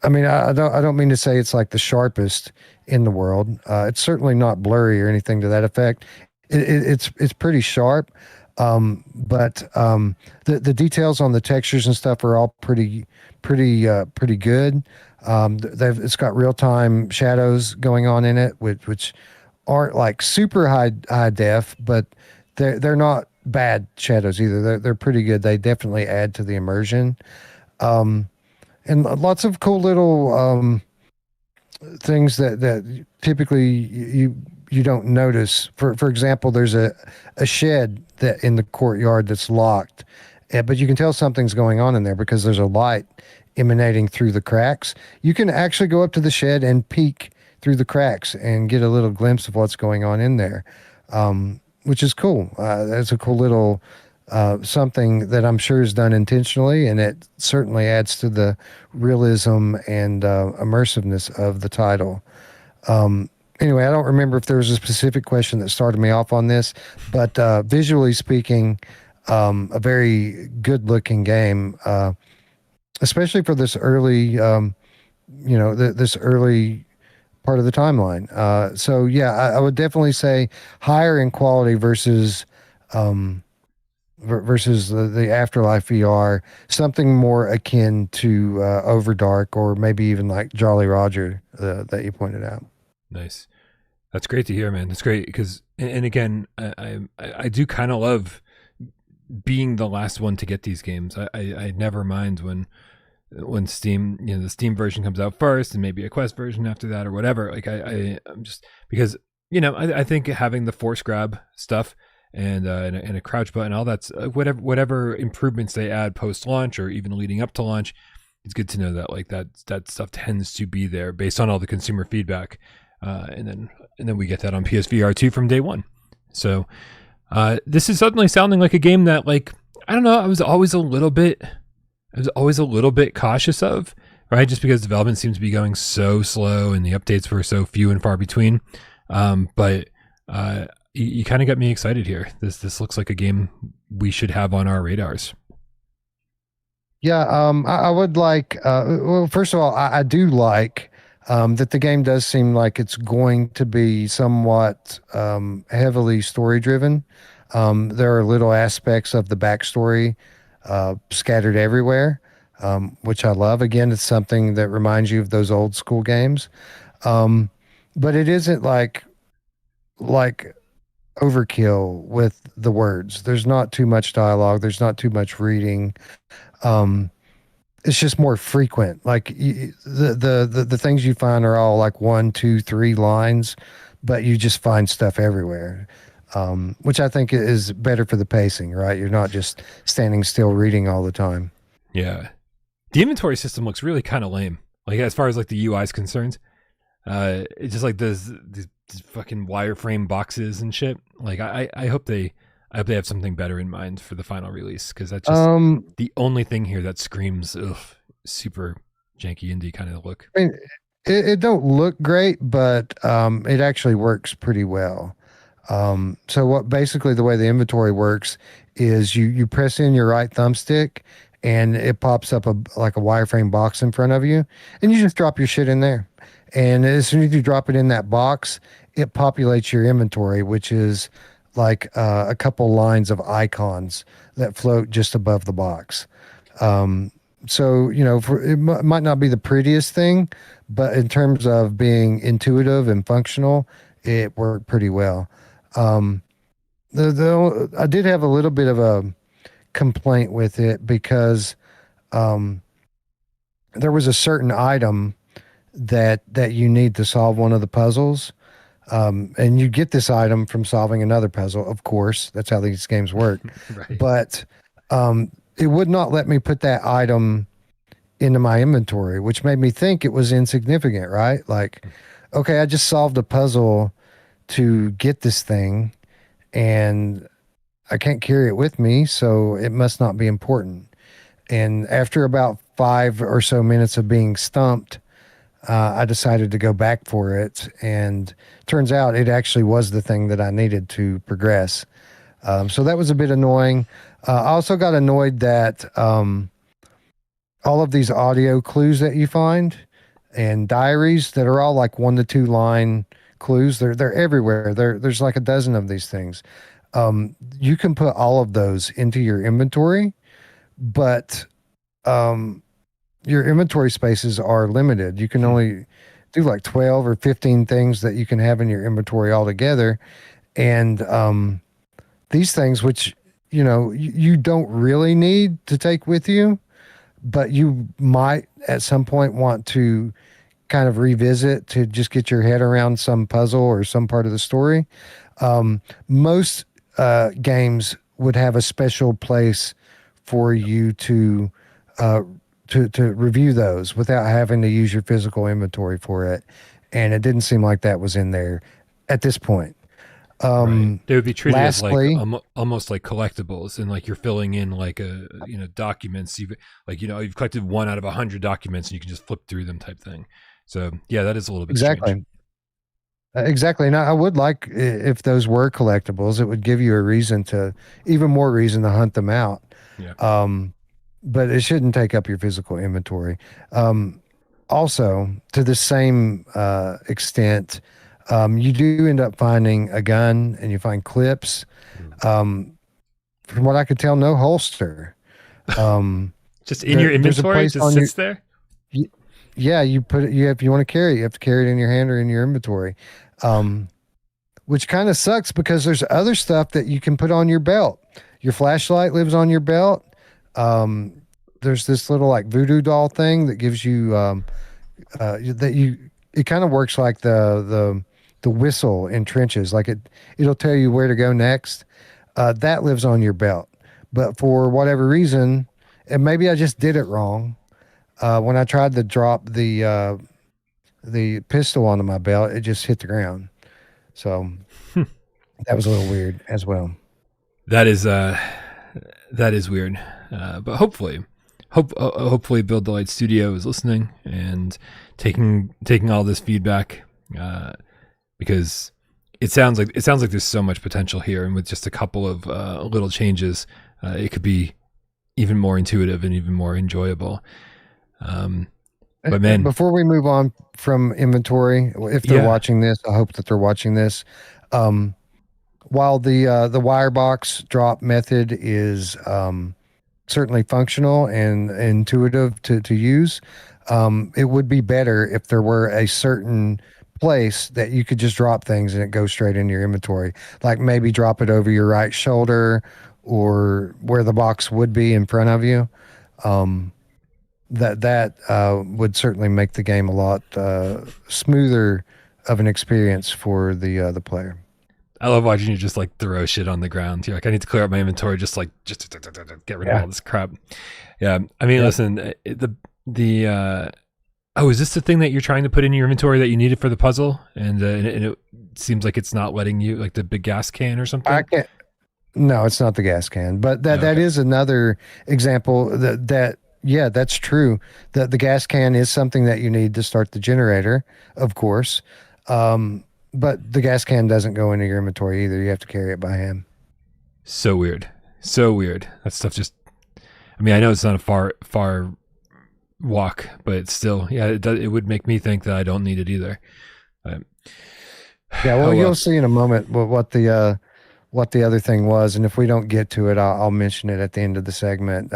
don't mean to say it's like the sharpest in the world. It's certainly not blurry or anything to that effect. It's pretty sharp. But the details on the textures and stuff are all pretty good. It's got real time shadows going on in it, which aren't like super high def, but they're not bad shadows either. They're pretty good. They definitely add to the immersion. And lots of cool little things that typically you you don't notice. For example, there's a shed that in the courtyard that's locked, but you can tell something's going on in there because there's a light emanating through the cracks. You can actually go up to the shed and peek through the cracks and get a little glimpse of what's going on in there, which is cool. That's a cool little something that I'm sure is done intentionally, and it certainly adds to the realism and immersiveness of the title. Anyway, I don't remember if there was a specific question that started me off on this, but visually speaking, a very good-looking game, especially for this early, this early part of the timeline. So yeah, I would definitely say higher in quality versus the Afterlife VR, something more akin to Overdark or maybe even like Jolly Roger that you pointed out. Nice. That's great to hear, man. That's great because, and again, I do kind of love being the last one to get these games. I never mind when Steam, the Steam version comes out first and maybe a Quest version after that or whatever. Like I'm just because I think having the force grab stuff and a crouch button, all that's whatever improvements they add post launch or even leading up to launch, it's good to know that like that stuff tends to be there based on all the consumer feedback, and then we get that on PSVR2 from day one. So this is suddenly sounding like a game that, like, I don't know, I was always a little bit cautious of, right? Just because development seems to be going so slow and the updates were so few and far between. But you kind of got me excited here. This looks like a game we should have on our radars. Yeah, I would like, well, first of all, I do like that the game does seem like it's going to be somewhat heavily story-driven. There are little aspects of the backstory scattered everywhere, which I love. Again, it's something that reminds you of those old school games. But it isn't like overkill with the words. There's not too much dialogue. There's not too much reading. It's just more frequent. Like the things you find are all like 1, 2, 3 lines, but you just find stuff everywhere, which I think is better for the pacing, right? You're not just standing still reading all the time. Yeah. The inventory system looks really kind of lame. Like as far as like the UI is concerned, it's just like these fucking wireframe boxes and shit. Like I hope they have something better in mind for the final release, because that's just the only thing here that screams super janky indie kind of look. I mean, it don't look great, but it actually works pretty well. So what basically the way the inventory works is you press in your right thumbstick and it pops up like a wireframe box in front of you, and you just drop your shit in there. And as soon as you drop it in that box, it populates your inventory, which is like a couple lines of icons that float just above the box. So, it might not be the prettiest thing, but in terms of being intuitive and functional, it worked pretty well. I did have a little bit of a complaint with it because there was a certain item that you need to solve one of the puzzles. And you get this item from solving another puzzle, of course. That's how these games work. Right. But it would not let me put that item into my inventory, which made me think it was insignificant, right? Like, okay, I just solved a puzzle to get this thing, and I can't carry it with me, so it must not be important. And after about 5 or so minutes of being stumped, I decided to go back for it, and turns out it actually was the thing that I needed to progress. So that was a bit annoying. I also got annoyed that all of these audio clues that you find and diaries that are all like 1 to 2 line clues, they're everywhere. There's like a dozen of these things. You can put all of those into your inventory, but your inventory spaces are limited. You can only do like 12 or 15 things that you can have in your inventory altogether. And these things, which, you don't really need to take with you, but you might at some point want to kind of revisit to just get your head around some puzzle or some part of the story. Most games would have a special place for you to review those without having to use your physical inventory for it, and it didn't seem like that was in there at this point. Right. They would be treated lastly, as like almost like collectibles, and like you're filling in like a documents. You've collected 1 out of 100 documents, and you can just flip through them type thing. So yeah, that is a little bit strange. Exactly. Now, I would like if those were collectibles, it would give you a reason to, even more reason to hunt them out. Yeah. But it shouldn't take up your physical inventory. Also, to the same extent, you do end up finding a gun and you find clips. From what I could tell, no holster. Just in your inventory, just sits there. Yeah, you put it. If you want to carry it, you have to carry it in your hand or in your inventory, which kind of sucks because there's other stuff that you can put on your belt. Your flashlight lives on your belt. There's this little like voodoo doll thing that gives you It kind of works like the whistle in trenches. Like it'll tell you where to go next. That lives on your belt, but for whatever reason, and maybe I just did it wrong. When I tried to drop the pistol onto my belt, it just hit the ground. So that was a little weird as well. That is weird. But hopefully Build the Light Studio is listening and taking all this feedback, because it sounds like there's so much potential here, and with just a couple of little changes, it could be even more intuitive and even more enjoyable. But man, before we move on from inventory, if they're watching this, I hope that they're watching this. While the wirebox drop method is certainly functional and intuitive to use, it would be better if there were a certain place that you could just drop things and it goes straight into your inventory. Like maybe drop it over your right shoulder or where the box would be in front of you. That would certainly make the game a lot smoother of an experience for the player. I love watching you just like throw shit on the ground. You're like, I need to clear up my inventory, just get rid of all this crap. Yeah, I mean, listen, is this the thing that you're trying to put in your inventory that you needed for the puzzle, and it seems like it's not letting you, like the big gas can or something? No, it's not the gas can, but that is another example that yeah, that's true. The gas can is something that you need to start the generator, of course. But the gas can doesn't go into your inventory either. You have to carry it by hand. So weird. That stuff just, I mean, I know it's not a far walk, but it's still, it would make me think that I don't need it either. You'll see in a moment what the other thing was. And if we don't get to it, I'll mention it at the end of the segment.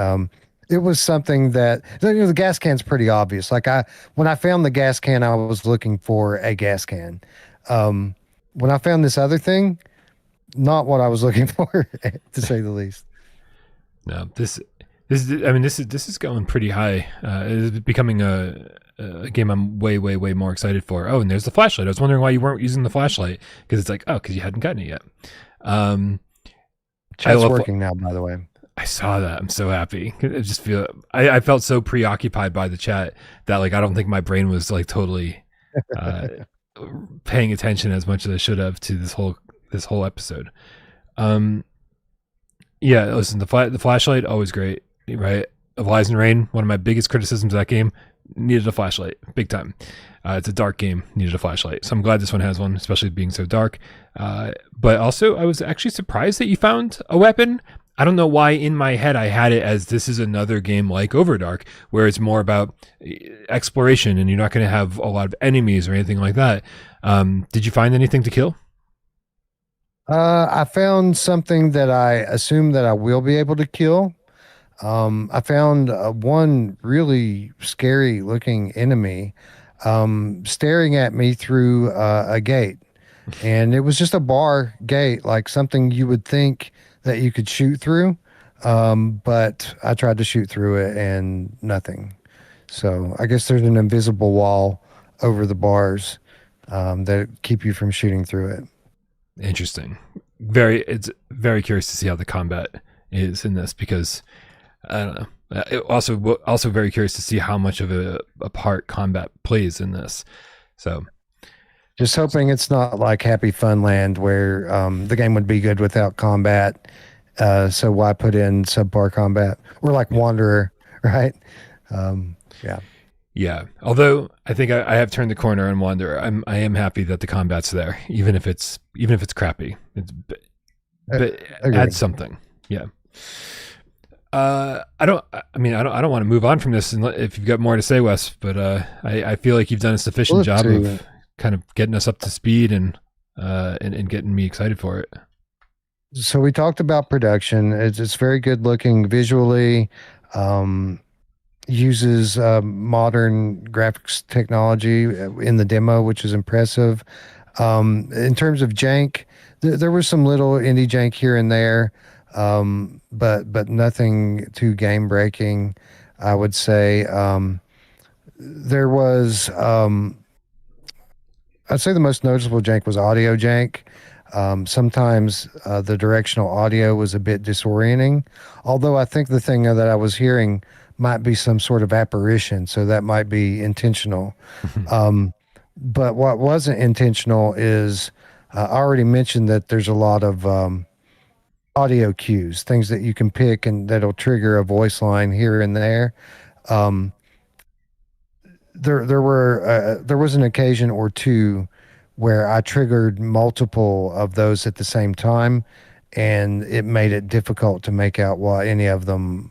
It was something that, the gas can's pretty obvious. Like when I found the gas can, I was looking for a gas can. When I found this other thing, not what I was looking for, to say the least. No, this is going pretty high. It's becoming a game I'm way more excited for. Oh, and there's the flashlight. I was wondering why you weren't using the flashlight, because it's like, because you hadn't gotten it yet. Chat's working now, by the way. I saw that. I'm so happy. I felt so preoccupied by the chat that like I don't think my brain was like totally paying attention as much as I should have to this whole episode. Listen, the flashlight, always great, right? Of Lies and Rain, one of my biggest criticisms of that game, needed a flashlight, big time. It's a dark game, needed a flashlight. So I'm glad this one has one, especially being so dark. But also, I was actually surprised that you found a weapon. I don't know why in my head I had it as this is another game like Overdark, where it's more about exploration and you're not going to have a lot of enemies or anything like that. Did you find anything to kill? I found something that I assume that I will be able to kill. I found one really scary looking enemy staring at me through a gate. And it was just a bar gate, like something you would think that you could shoot through. But I tried to shoot through it and nothing. So I guess there's an invisible wall over the bars that keep you from shooting through it. Interesting. It's very curious to see how the combat is in this, because I don't know. Also very curious to see how much of a part combat plays in this. So just hoping it's not like Happy Funland where the game would be good without combat. So why put in subpar combat? Or like Wanderer, right? Yeah. Yeah. Although I think I have turned the corner on Wanderer. I am happy that the combat's there, even if it's crappy. But add something. Yeah. I don't want to move on from this if you've got more to say, Wes, but I feel like you've done a sufficient job of kind of getting us up to speed and getting me excited for it. So we talked about production. It's very good looking visually. Uses modern graphics technology in the demo, which is impressive. In terms of jank, there was some little indie jank here and there, but nothing too game breaking, I would say. There was, I'd say the most noticeable jank was audio jank. Sometimes the directional audio was a bit disorienting, although I think the thing that I was hearing might be some sort of apparition, so that might be intentional. But what wasn't intentional is I already mentioned that there's a lot of audio cues, things that you can pick and that'll trigger a voice line here and there. There was an occasion or two where I triggered multiple of those at the same time, and it made it difficult to make out what any of them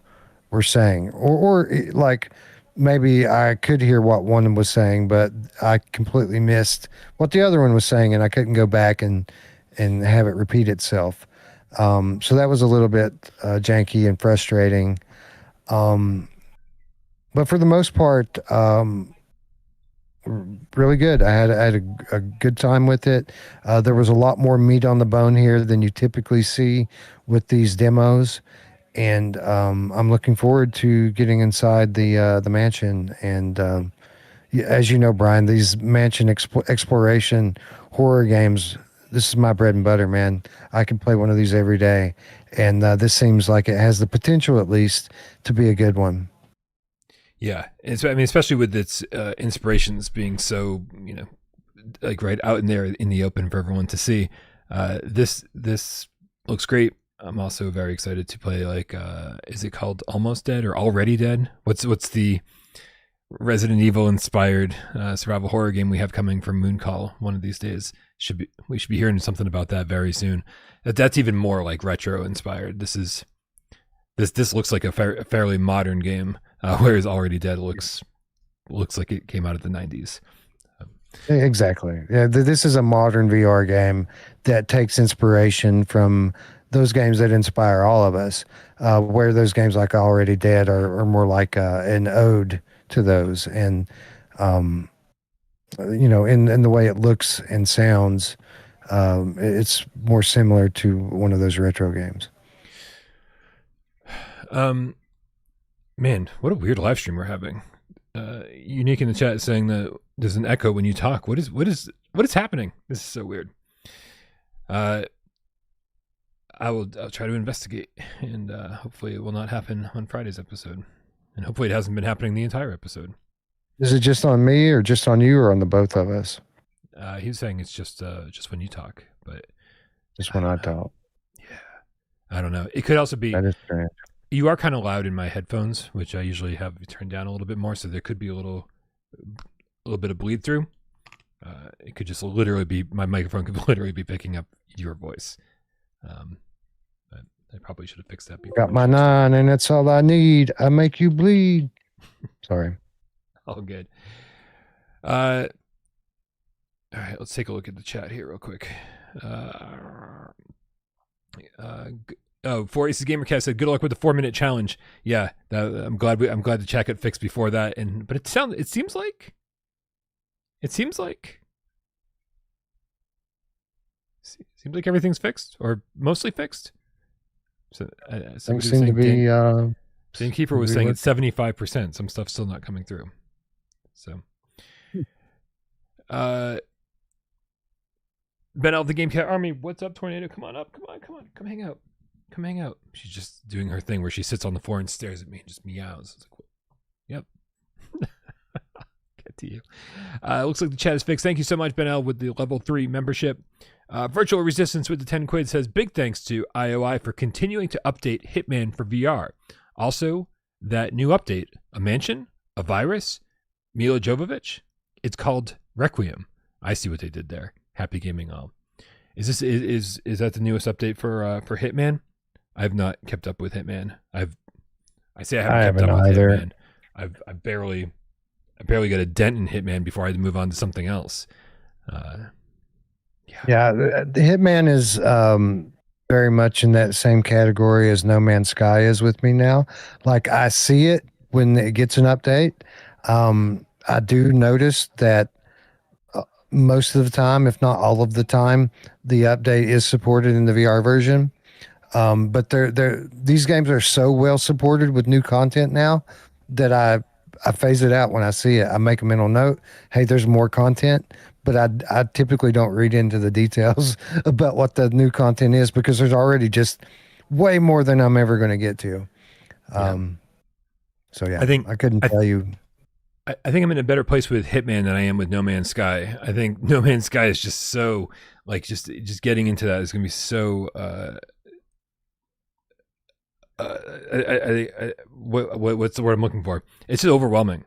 were saying, or like maybe I could hear what one was saying, but I completely missed what the other one was saying, and I couldn't go back and have it repeat itself. So that was a little bit janky and frustrating. But for the most part, really good. I had a good time with it. There was a lot more meat on the bone here than you typically see with these demos. And I'm looking forward to getting inside the mansion. And as you know, Bryan, these mansion exploration horror games, this is my bread and butter, man. I can play one of these every day. And this seems like it has the potential, at least, to be a good one. Yeah. Especially with its inspirations being so, like right out in there in the open for everyone to see. This looks great. I'm also very excited to play, like, is it called Almost Dead or Already Dead? What's the Resident Evil inspired survival horror game we have coming from Mooncall one of these days? We should be hearing something about that very soon. That's even more like retro inspired. This looks like a fairly modern game, whereas Already Dead looks like it came out of the 90s. Exactly. Yeah, this is a modern VR game that takes inspiration from those games that inspire all of us, where those games like Already Dead are more like an ode to those. And, in the way it looks and sounds, it's more similar to one of those retro games. Man, what a weird live stream we're having. Unique in the chat saying that there's an echo when you talk. What is happening? This is so weird. I'll try to investigate, and hopefully it will not happen on Friday's episode, and hopefully it hasn't been happening the entire episode. Is it just on me, or just on you, or on the both of us? He was saying it's just when you talk, but just when I talk. Yeah, I don't know. It could also be. That is strange. You are kind of loud in my headphones, which I usually have turned down a little bit more, so there could be a little bit of bleed through. It could just literally be my microphone could literally be picking up your voice. But I probably should have fixed that before. Got my 9, and that's all I need. I make you bleed. Sorry. All good. All right, let's take a look at the chat here real quick. Four Aces Gamercast said, "Good luck with the 4-minute challenge." Yeah, I'm glad the chat got fixed before that. But it seems like everything's fixed or mostly fixed. So things seem to be. Dan Kiefer was saying it's 75%. Some stuff's still not coming through. So Ben out of the Gamecat Army. What's up, Tornado? Come on up. Come hang out. Come hang out. She's just doing her thing where she sits on the floor and stares at me and just meows. It's like, yep. Get to you. Looks like the chat is fixed. Thank you so much, Ben L, with the level 3 membership. Virtual Resistance with the 10 quid says, big thanks to IOI for continuing to update Hitman for VR. Also, that new update, a mansion, a virus, Mila Jovovich. It's called Requiem. I see what they did there. Happy gaming all. Is that the newest update for Hitman? I've not kept up with Hitman. I haven't kept up with Hitman. I barely got a dent in Hitman before I had to move on to something else. Yeah, the Hitman is very much in that same category as No Man's Sky is with me now. Like, I see it when it gets an update. I do notice that most of the time, if not all of the time, the update is supported in the VR version. But these games are so well supported with new content now that I phase it out when I see it. I make a mental note, hey, there's more content, but I typically don't read into the details about what the new content is because there's already just way more than I'm ever going to get to. So yeah, I couldn't tell you. I think I'm in a better place with Hitman than I am with No Man's Sky. I think No Man's Sky is just so, like, just getting into that is going to be so, what's the word I'm looking for? It's just overwhelming,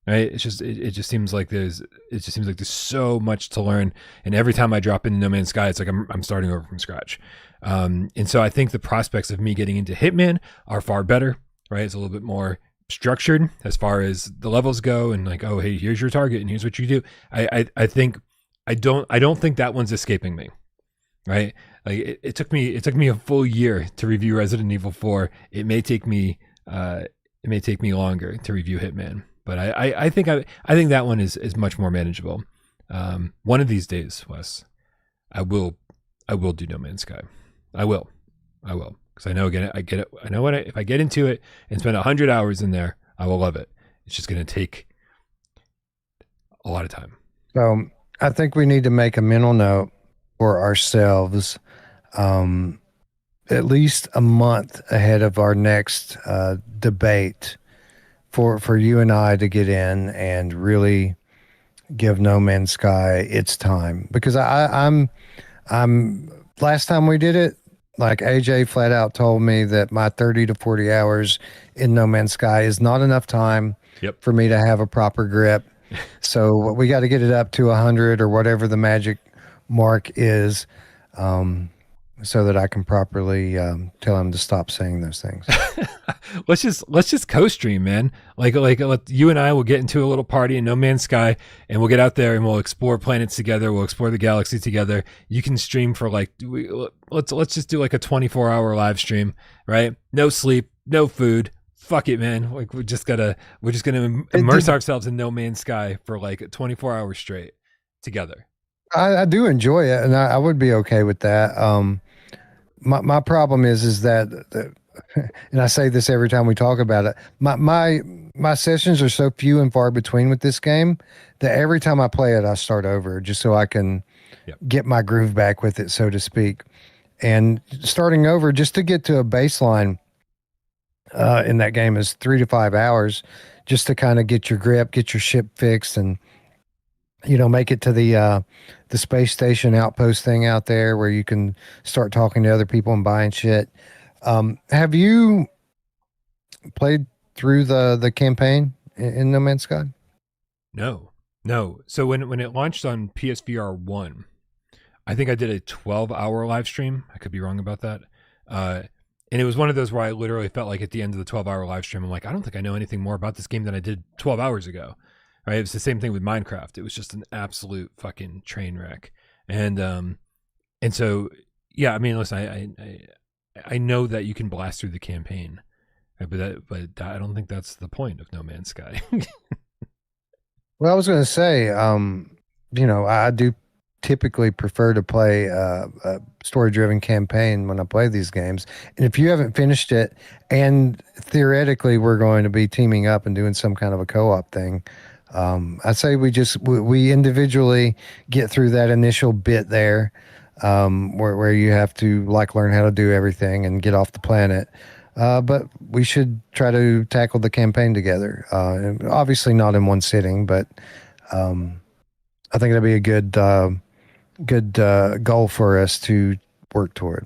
right? It just seems like there's so much to learn. And every time I drop into No Man's Sky, it's like I'm starting over from scratch. And so I think the prospects of me getting into Hitman are far better, right? It's a little bit more structured as far as the levels go, and like, oh, hey, here's your target and here's what you do. I don't think that one's escaping me, right? Like it took me a full year to review Resident Evil 4. It may take me longer to review Hitman, but I think that one is much more manageable. One of these days, Wes, I will do No Man's Sky. I will. Because I know, again, I get it. I know if I get into it and spend 100 hours in there, I will love it. It's just going to take a lot of time. So I think we need to make a mental note for ourselves, at least a month ahead of our next debate, for you and I to get in and really give No Man's Sky its time. Because I'm last time we did it, like AJ flat out told me that my 30 to 40 hours in No Man's Sky is not enough time for me to have a proper grip. So we got to get it up to 100 or whatever the magic mark is, so that I can properly tell him to stop saying those things. let's just co-stream, man. Like you and I will get into a little party in No Man's Sky, and we'll get out there and we'll explore planets together. We'll explore the galaxy together. You can stream for let's just do like a 24-hour live stream, right? No sleep, no food. Fuck it, man. Like we're just gonna immerse ourselves in No Man's Sky for like 24 hours straight together. I do enjoy it, and I would be okay with that. My problem is that, and I say this every time we talk about it, my sessions are so few and far between with this game that every time I play it, I start over just so I can get my groove back with it, so to speak. And starting over just to get to a baseline in that game is 3 to 5 hours just to kind of get your grip, get your ship fixed, and make it to the space station outpost thing out there where you can start talking to other people and buying shit. Have you played through the campaign in No Man's Sky? No. So when it launched on PSVR 1, I think I did a 12-hour live stream. I could be wrong about that. And it was one of those where I literally felt like at the end of the 12-hour live stream, I'm like, I don't think I know anything more about this game than I did 12 hours ago. Right? It was the same thing with Minecraft. It was just an absolute fucking train wreck. And so, yeah, I mean, listen, I know that you can blast through the campaign, right? but I don't think that's the point of No Man's Sky. Well, I was going to say, I do typically prefer to play a story-driven campaign when I play these games. And if you haven't finished it, and theoretically we're going to be teaming up and doing some kind of a co-op thing, I'd say we individually get through that initial bit there, where you have to like learn how to do everything and get off the planet. But we should try to tackle the campaign together. And obviously not in one sitting, but I think that'd be a good goal for us to work toward,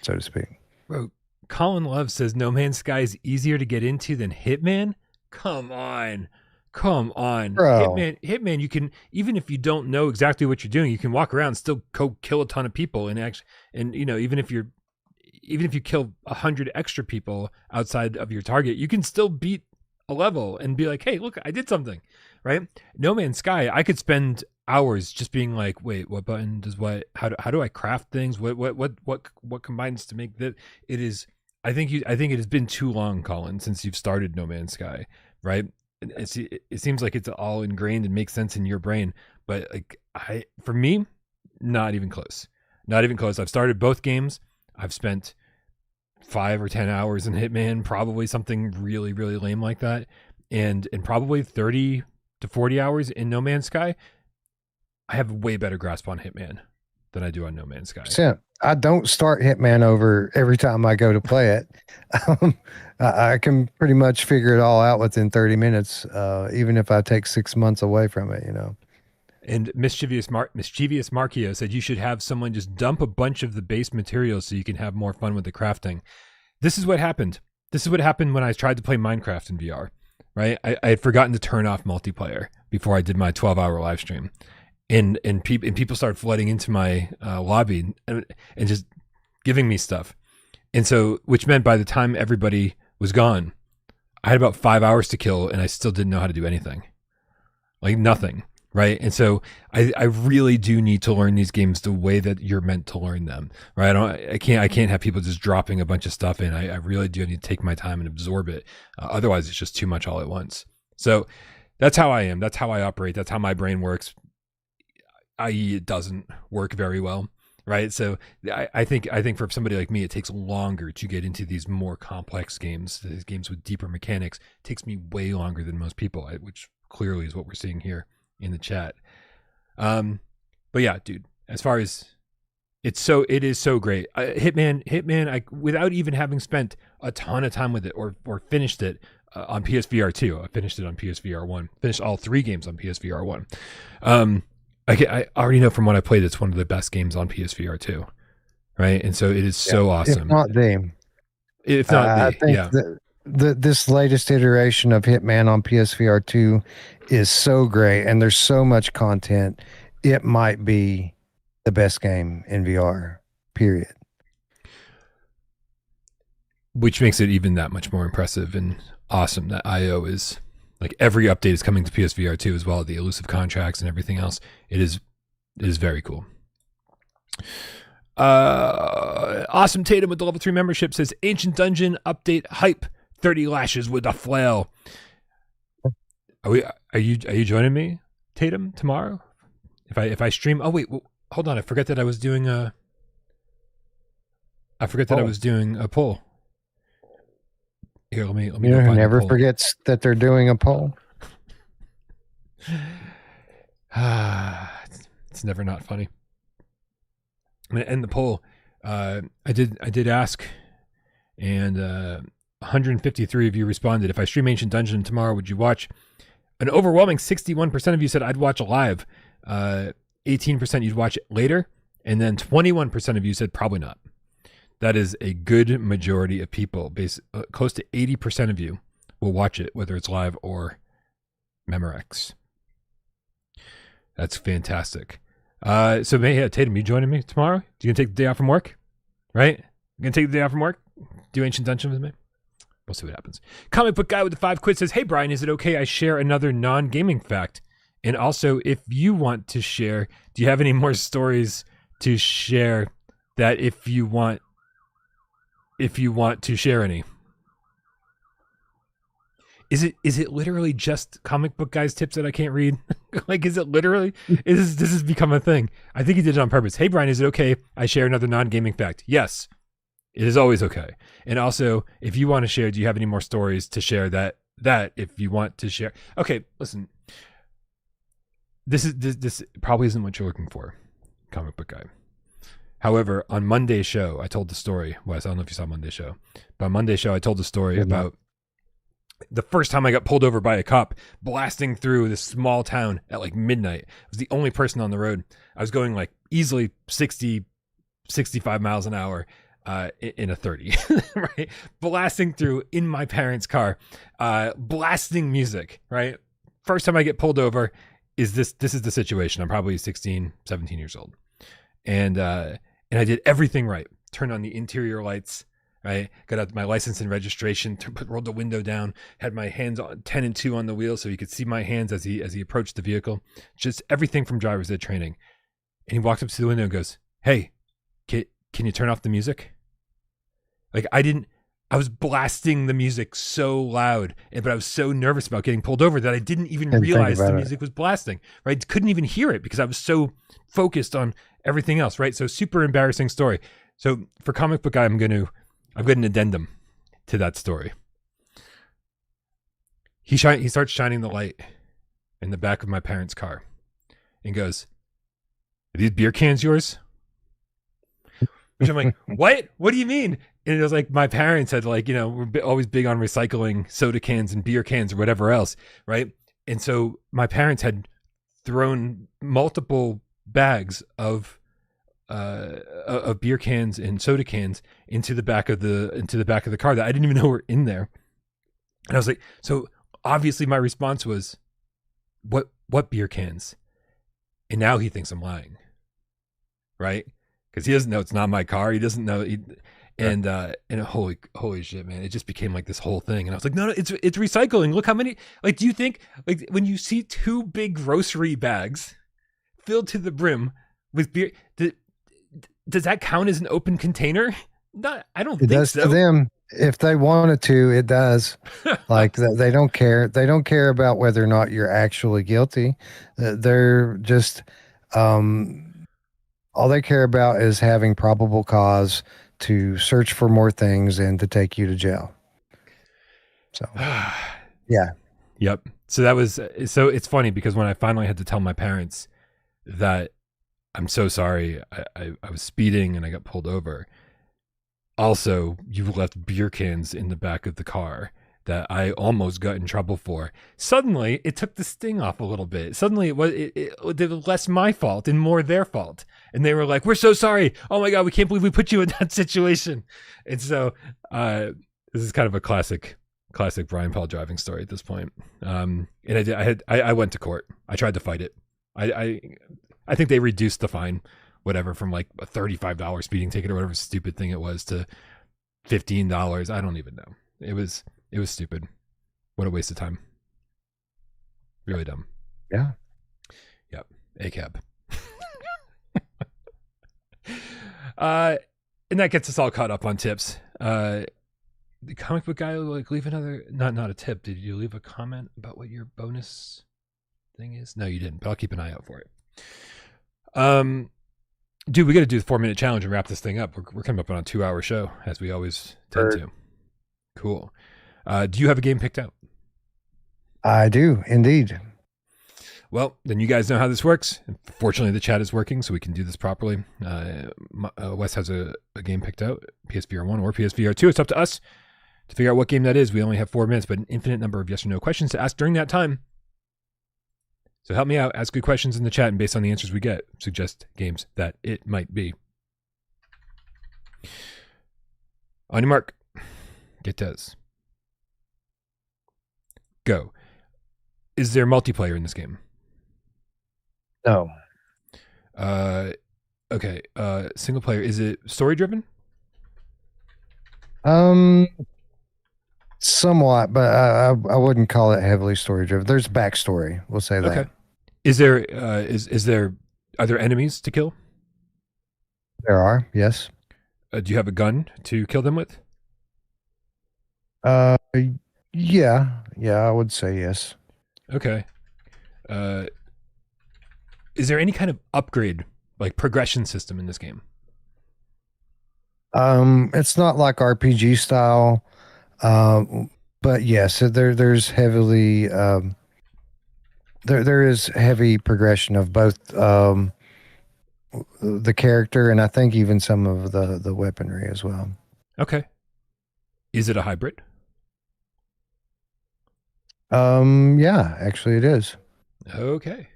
so to speak. Bro, Colin Love says No Man's Sky is easier to get into than Hitman. Come on. Bro. Hitman, you can, even if you don't know exactly what you're doing, you can walk around and still go kill a ton of people and you know, even if you kill 100 extra people outside of your target, you can still beat a level and be like, hey, look, I did something, right? No Man's Sky, I could spend hours just being like, wait, what button does what? How do I craft things? What combines to make that? It is. I think it has been too long, Colin, since you've started No Man's Sky, right? It seems like it's all ingrained and makes sense in your brain, but like for me, not even close. Not even close. I've started both games. I've spent 5 or 10 hours in Hitman, probably something really, really lame like that, and probably 30 to 40 hours in No Man's Sky. I have a way better grasp on Hitman than I do on No Man's Sky. I don't start Hitman over every time I go to play it. I can pretty much figure it all out within 30 minutes, even if I take 6 months away from it, you know. And Mischievous Markio said you should have someone just dump a bunch of the base materials so you can have more fun with the crafting. This is what happened. This is what happened when I tried to play Minecraft in VR, right? I had forgotten to turn off multiplayer before I did my 12-hour live stream. And people started flooding into my lobby and just giving me stuff. And so, which meant by the time everybody was gone, I had about 5 hours to kill and I still didn't know how to do anything. Like nothing, right? And so I really do need to learn these games the way that you're meant to learn them, right? I can't have people just dropping a bunch of stuff in. I really do need to take my time and absorb it. Otherwise, it's just too much all at once. So that's how I am. That's how I operate. That's how my brain works. I.e., it doesn't work very well, right? So I think for somebody like me, it takes longer to get into these more complex games, these games with deeper mechanics. It takes me way longer than most people, which clearly is what we're seeing here in the chat. But yeah, dude, as far as it is so great. Hitman, without even having spent a ton of time with it or finished it on PSVR2, I finished it on PSVR1, finished all 3 games on PSVR1. I already know from what I played, it's one of the best games on PSVR2, right? And so it is so awesome. If not I think this latest iteration of Hitman on PSVR2 is so great, and there's so much content. It might be the best game in VR, period. Which makes it even that much more impressive and awesome that IO is... Like every update is coming to PSVR2 as well, the elusive contracts and everything else. It is very cool. Awesome Tatum with the level 3 membership says Ancient Dungeon update hype 30 lashes with a flail. Are you joining me, Tatum, tomorrow? If I stream, oh wait, hold on, I forgot that I was doing a poll. Here, let me. You know who never forgets that they're doing a poll? It's never not funny. I'm gonna end the poll. I did ask, and 153 of you responded. If I stream Ancient Dungeon tomorrow, would you watch? An overwhelming 61% of you said I'd watch live. 18% you'd watch it later, and then 21% of you said probably not. That is a good majority of people. Close to 80% of you will watch it, whether it's live or Memorex. That's fantastic. So, Tatum, you joining me tomorrow? You gonna take the day off from work? Right? You gonna take the day off from work? Do Ancient Dungeon with me? We'll see what happens. Comic Book Guy with the 5 quid says, hey, Bryan, is it okay I share another non-gaming fact? And also, if you want to share, do you have any more stories to share that if you want to share any? Is it literally just Comic Book Guy's tips that I can't read? Like, is it literally? This has become a thing. I think he did it on purpose. Hey, Bryan, is it okay I share another non-gaming fact? Yes, it is always okay. And also, if you want to share, do you have any more stories to share that that if you want to share. Okay, listen. This probably isn't what you're looking for, comic book guy. However, on Monday's show, I told the story. Wes, I don't know if you saw Monday's show, but on Monday's show, I told the story about the first time I got pulled over by a cop blasting through this small town at like midnight. I was the only person on the road. I was going like easily 60, 65 miles an hour in a 30, right? Blasting through in my parents' car, blasting music, right? First time I get pulled over is this is the situation. I'm probably 16, 17 years old. And I did everything right. Turned on the interior lights, right? Got out my license and registration, rolled the window down, had my hands on 10 and 2 on the wheel so he could see my hands as he approached the vehicle. Just everything from driver's ed training. And he walks up to the window and goes, "Hey, can you turn off the music?" Like I was blasting the music so loud, but I was so nervous about getting pulled over that I didn't even realize the music was blasting, right? Couldn't even hear it because I was so focused on everything else, right? So super embarrassing story. So for comic book guy, I've got an addendum to that story. He starts shining the light in the back of my parents' car and goes, "Are these beer cans yours?" Which I'm like, "What? What do you mean?" And it was like my parents had like, we're always big on recycling soda cans and beer cans or whatever else, right? And so my parents had thrown multiple bags of beer cans and soda cans into the back of the car that I didn't even know were in there. And I was like, so obviously my response was, what beer cans? And now he thinks I'm lying, right? Because he doesn't know it's not my car. He doesn't know. And holy shit, man! It just became like this whole thing. And I was like, no, it's recycling. Look how many. Like, do you think like when you see 2 big grocery bags filled to the brim with beer, does that count as an open container? Not, I don't think so. It does to them. If they wanted to, it does. Like they don't care. They don't care about whether or not you're actually guilty. They're just all they care about is having probable cause to search for more things and to take you to jail. So, yeah. Yep. So it's funny because when I finally had to tell my parents that I'm so sorry, I was speeding and I got pulled over. Also, you left beer cans in the back of the car that I almost got in trouble for. Suddenly, it took the sting off a little bit. Suddenly, it was less my fault and more their fault. And they were like, "We're so sorry. Oh my God, we can't believe we put you in that situation." And so, this is kind of a classic Brian Paul driving story at this point. And I went to court. I tried to fight it. I think they reduced the fine, whatever, from like a $35 speeding ticket or whatever stupid thing it was to $15. I don't even know. It was stupid. What a waste of time. Really dumb. Yeah. Yep. ACAB. And that gets us all caught up on tips. The comic book guy will like leave another, not a tip. Did you leave a comment about what your bonus thing is? No, you didn't, but I'll keep an eye out for it. Dude, we got to do the 4-minute challenge and wrap this thing up. We're coming up on a 2-hour show, as we always tend to. Cool. Do you have a game picked out? I do, indeed. Well, then you guys know how this works. Fortunately, the chat is working, so we can do this properly. Wes has a game picked out, PSVR1 or PSVR2. It's up to us to figure out what game that is. We only have 4 minutes, but an infinite number of yes or no questions to ask during that time. So help me out. Ask good questions in the chat, and based on the answers we get, suggest games that it might be. On your mark. Get Des. Go. Is there multiplayer in this game? No. Okay. Single player. Is it story driven? Somewhat, but I wouldn't call it heavily story driven. There's backstory. We'll say that. Okay. Is there are there enemies to kill? There are, yes. Do you have a gun to kill them with? Yeah, I would say yes. Okay. Is there any kind of upgrade, like progression system in this game? It's not like RPG style. But yes, so there's heavily there is heavy progression of both the character and I think even some of the weaponry as well. Okay. Is it a hybrid? Yeah, actually it is. Okay.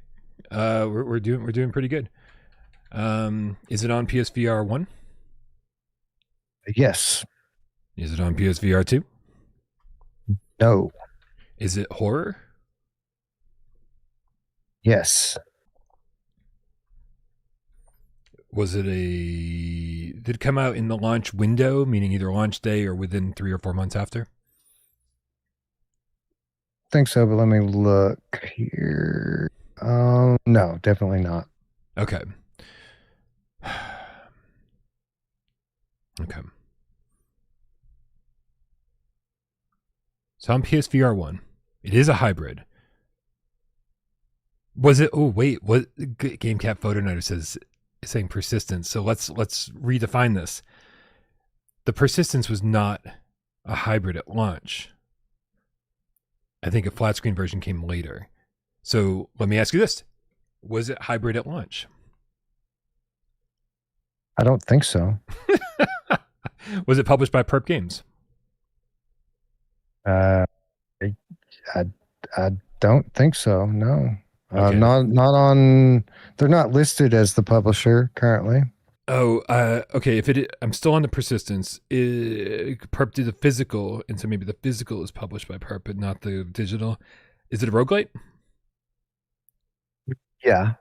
We're doing pretty good. Is it on PSVR 1? Yes. Is it on PSVR 2? No. Is it horror? Yes. Was it did it come out in the launch window, meaning either launch day or within 3 or 4 months after? Think so, but let me look here. No, definitely not. Okay. Okay. So on PSVR 1, it is a hybrid. Was it? Oh wait, what? Gamecat Photo Noter says is saying persistence. So let's redefine this. The persistence was not a hybrid at launch. I think a flat screen version came later. So let me ask you this: was it hybrid at launch? I don't think so. Was it published by Perp Games? Uh, I I don't think so. No. Okay. Not on. They're not listed as the publisher currently. Oh, okay. I'm still on the persistence. Perp did the physical, and so maybe the physical is published by Perp, but not the digital. Is it a roguelite? Yeah.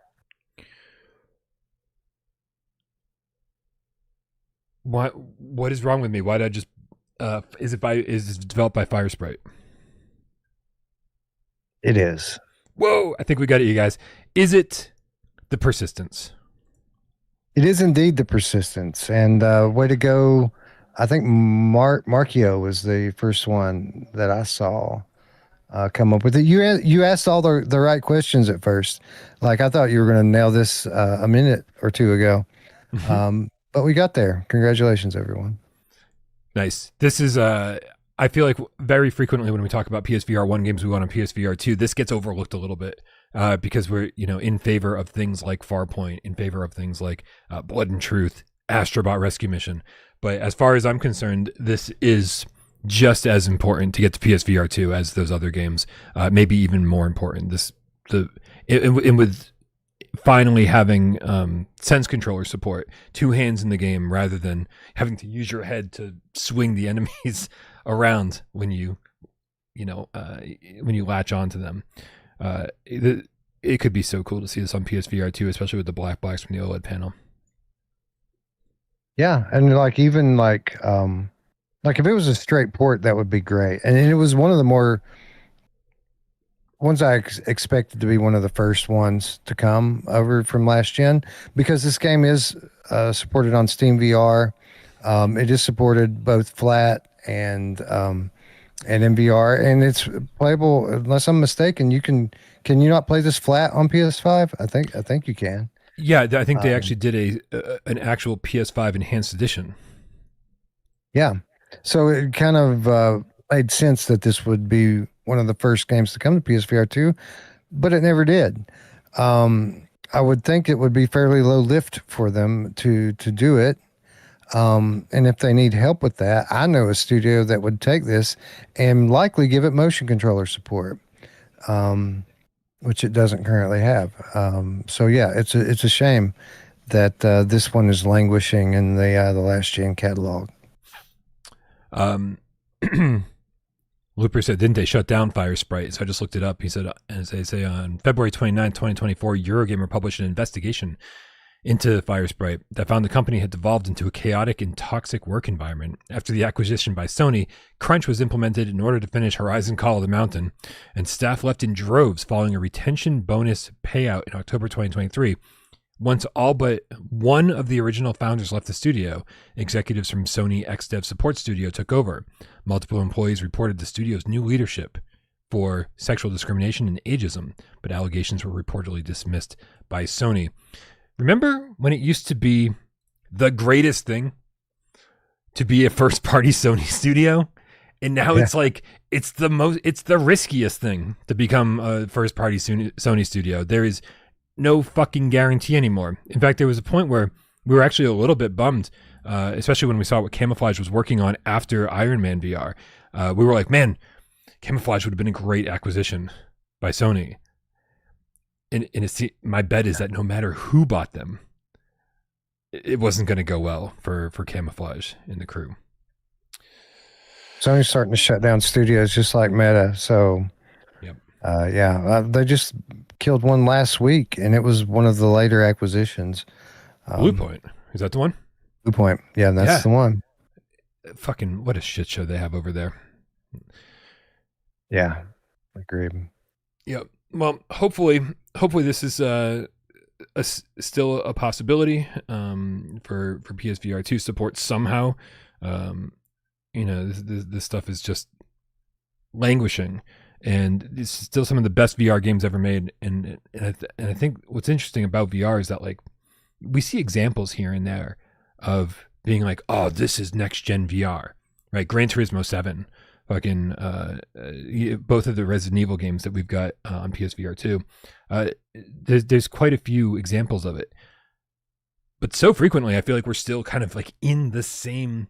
What is wrong with me? Why did I just? Is it developed by Firesprite? It is. Whoa! I think we got it, you guys. Is it the persistence? It is indeed the persistence, and way to go. I think Markio was the first one that I saw come up with it. You asked all the right questions at first. Like I thought you were going to nail this a minute or two ago, but we got there. Congratulations, everyone. Nice. This is I feel like very frequently when we talk about PSVR 1 games we want on PSVR 2, this gets overlooked a little bit because we're in favor of things like Farpoint, in favor of things like Blood and Truth, Astrobot Rescue Mission. But as far as I'm concerned, this is just as important to get to PSVR 2 as those other games. Maybe even more important. And with finally having sense controller support, two hands in the game rather than having to use your head to swing the enemies around when you latch onto them. It could be so cool to see this on PSVR 2, especially with the blacks from the OLED panel. Yeah, and even like if it was a straight port, that would be great. And it was one of the more ones I expected to be one of the first ones to come over from last gen, because this game is supported on Steam VR. It is supported both flat and MVR, and it's playable. Unless I'm mistaken, can you not play this flat on PS5? I think you can. Yeah, I think they actually did an actual PS5 enhanced edition. Yeah, so it kind of made sense that this would be one of the first games to come to PSVR 2, but it never did. I would think it would be fairly low lift for them to do it. And if they need help with that, I know a studio that would take this and likely give it motion controller support, which it doesn't currently have. So yeah, it's a shame that this one is languishing in the last gen catalog. Looper said, didn't they shut down Firesprite? So I just looked it up. He said, as they say, on February 29, 2024, Eurogamer published an investigation into Firesprite that found the company had devolved into a chaotic and toxic work environment. After the acquisition by Sony, crunch was implemented in order to finish Horizon Call of the Mountain, and staff left in droves following a retention bonus payout in October 2023. Once all but one of the original founders left the studio, executives from Sony XDev Support Studio took over. Multiple employees reported the studio's new leadership for sexual discrimination and ageism, but allegations were reportedly dismissed by Sony. Remember when it used to be the greatest thing to be a first-party Sony studio? And now it's like it's the riskiest thing to become a first party Sony studio. There is no fucking guarantee anymore. In fact, there was a point where we were actually a little bit bummed, especially when we saw what Camouflage was working on after Iron Man VR. We were like, man, Camouflage would have been a great acquisition by Sony. And my bet is that no matter who bought them, it wasn't going to go well for Camouflage and the crew. Sony's starting to shut down studios just like Meta. So, yep. They just killed one last week, and it was one of the later acquisitions. Bluepoint. Is that the one? Bluepoint. Yeah, that's the one. Fucking what a shit show they have over there. Yeah, agreed. Yep. Well, hopefully this is still a possibility for PSVR2 support somehow. This stuff is just languishing, and it's still some of the best VR games ever made. And I think what's interesting about VR is that like we see examples here and there of being like, oh, this is next gen VR, right? Gran Turismo 7, fucking both of the Resident Evil games that we've got on PSVR2. There's quite a few examples of it, but so frequently I feel like we're still kind of like in the same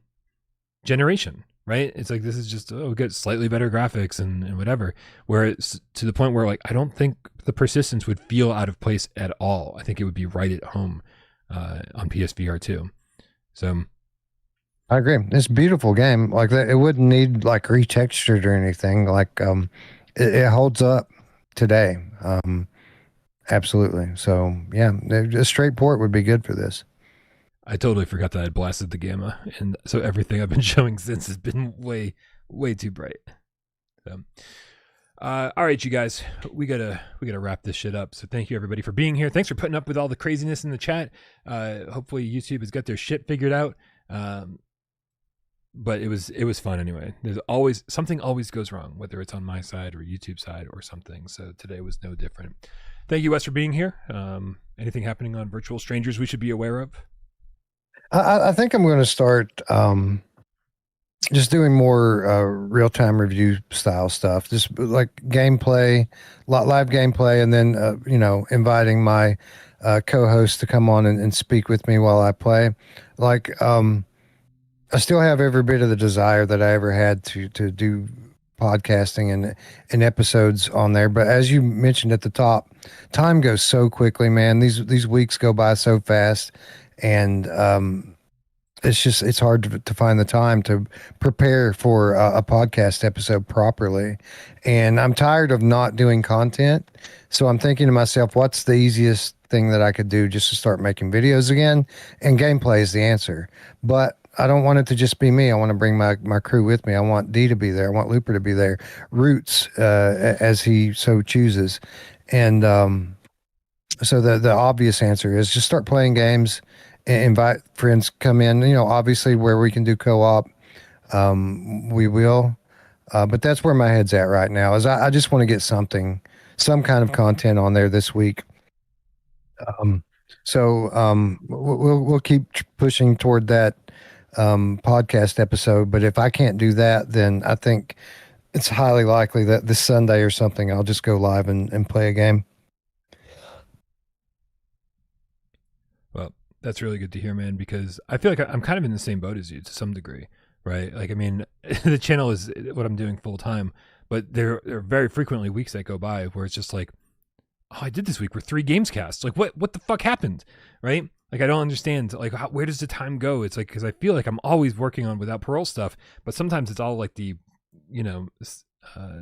generation, right? It's like this is just we get slightly better graphics and whatever, where it's to the point where like I don't think the persistence would feel out of place at all. I think it would be right at home on PSVR2. So I agree. It's a beautiful game. Like that, it wouldn't need like retextured or anything. Like it holds up today. Absolutely. So yeah, a straight port would be good for this. I totally forgot that I had blasted the gamma, and so everything I've been showing since has been way too bright. So, all right, you guys, we gotta wrap this shit up. So thank you everybody for being here. Thanks for putting up with all the craziness in the chat. Hopefully YouTube has got their shit figured out. But it was fun anyway. There's always something goes wrong, whether it's on my side or YouTube side or something. So today was no different. Thank you, Wes, for being here. Anything happening on Virtual Strangers we should be aware of? I think I'm going to start just doing more real-time review style stuff, just like gameplay, live gameplay, and then inviting my co-host to come on and speak with me while I play. Like I still have every bit of the desire that I ever had to do podcasting and episodes on there, but as you mentioned at the top, time goes so quickly, man. These weeks go by so fast, and it's hard to find the time to prepare for a podcast episode properly. And I'm tired of not doing content, so I'm thinking to myself, what's the easiest thing that I could do just to start making videos again? And gameplay is the answer, but I don't want it to just be me. I want to bring my crew with me. I want D to be there. I want Looper to be there. Roots, as he so chooses. And so the obvious answer is just start playing games and invite friends come in. Obviously where we can do co-op, we will. But that's where my head's at right now. Is I just want to get some kind of content on there this week. We'll keep pushing toward that podcast episode, but if I can't do that, then I think it's highly likely that this Sunday or something I'll just go live and play a game. Well, that's really good to hear, man, because I feel like I'm kind of in the same boat as you to some degree, right? Like, I mean, the channel is what I'm doing full time, but there are very frequently weeks that go by where it's just like, oh, I did this week with 3 GAMESCAST. Like, what the fuck happened, right? Like, I don't understand, like, where does the time go? It's like, because I feel like I'm always working on Without Parole stuff, but sometimes it's all like the,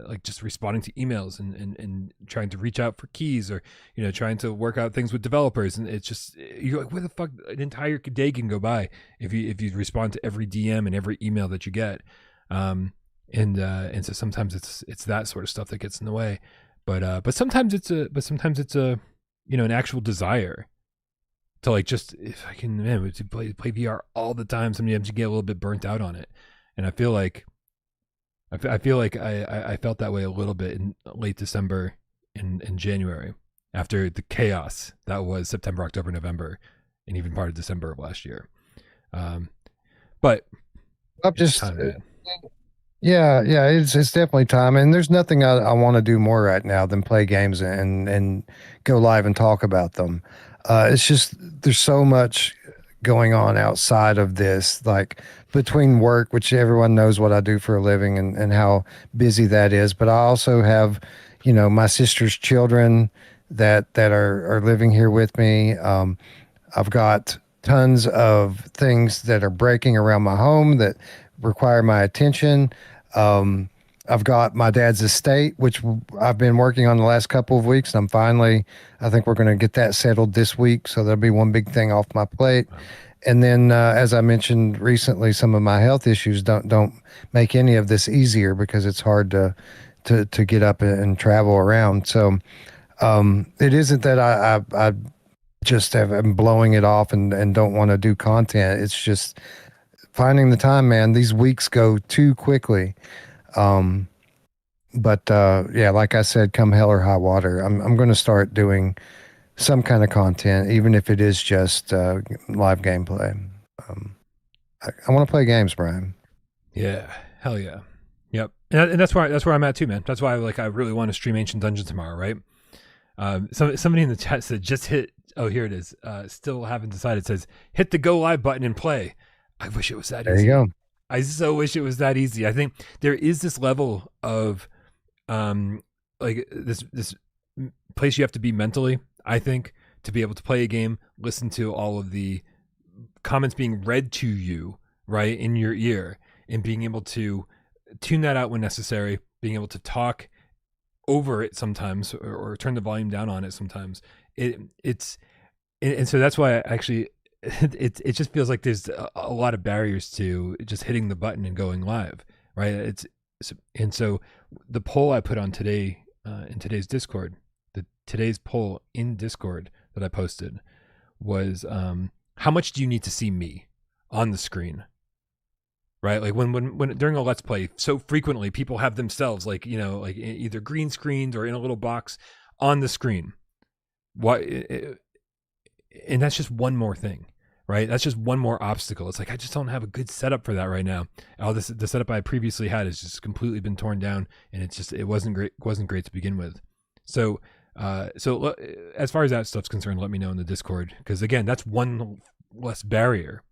like just responding to emails and trying to reach out for keys, or, trying to work out things with developers. And it's just, you're like, where the fuck, an entire day can go by if you respond to every DM and every email that you get. And so sometimes it's that sort of stuff that gets in the way. But sometimes it's a an actual desire to, like, just, if I can, man, to play VR all the time. Sometimes you get a little bit burnt out on it, and I feel like I felt that way a little bit in late December and January, after the chaos that was September, October, November, and even part of December of last year. But I'm just Yeah, it's definitely time, and there's nothing I want to do more right now than play games and go live and talk about them. It's just there's so much going on outside of this, like between work, which everyone knows what I do for a living and how busy that is. But I also have, my sister's children that are living here with me. I've got tons of things that are breaking around my home that require my attention. Um, I've got my dad's estate, which I've been working on the last couple of weeks. And I think we're going to get that settled this week. So there'll be one big thing off my plate. Wow. And then, as I mentioned recently, some of my health issues don't make any of this easier because it's hard to get up and travel around. So it isn't that I just am blowing it off and don't want to do content. It's just finding the time, man. These weeks go too quickly. Um, but yeah, like I said, come hell or high water, I'm going to start doing some kind of content, even if it is just live gameplay. Um, I want to play games, Brian. Yeah, hell yeah, yep. And that's where I'm at too, man. That's why I really want to stream Ancient Dungeon tomorrow, right? Somebody in the chat said just hit. Oh, here it is. Still haven't decided. It says hit the go live button and play. I wish it was that There easy. you go. I so wish it was that easy. I think there is this level of like this place you have to be mentally, I think, to be able to play a game, listen to all of the comments being read to you, right, in your ear, and being able to tune that out when necessary, being able to talk over it sometimes or turn the volume down on it sometimes. It's and so that's why I actually it just feels like there's a lot of barriers to just hitting the button and going live, right? And so the poll I put on today in today's Discord, today's poll in Discord that I posted was how much do you need to see me on the screen? Right, like when during a let's play, so frequently people have themselves like either green screened or in a little box on the screen. Why? And that's just one more thing, right? That's just one more obstacle. It's like I just don't have a good setup for that right now. The setup I previously had has just completely been torn down, and it wasn't great to begin with. So as far as that stuff's concerned, let me know in the Discord, because again, that's one less barrier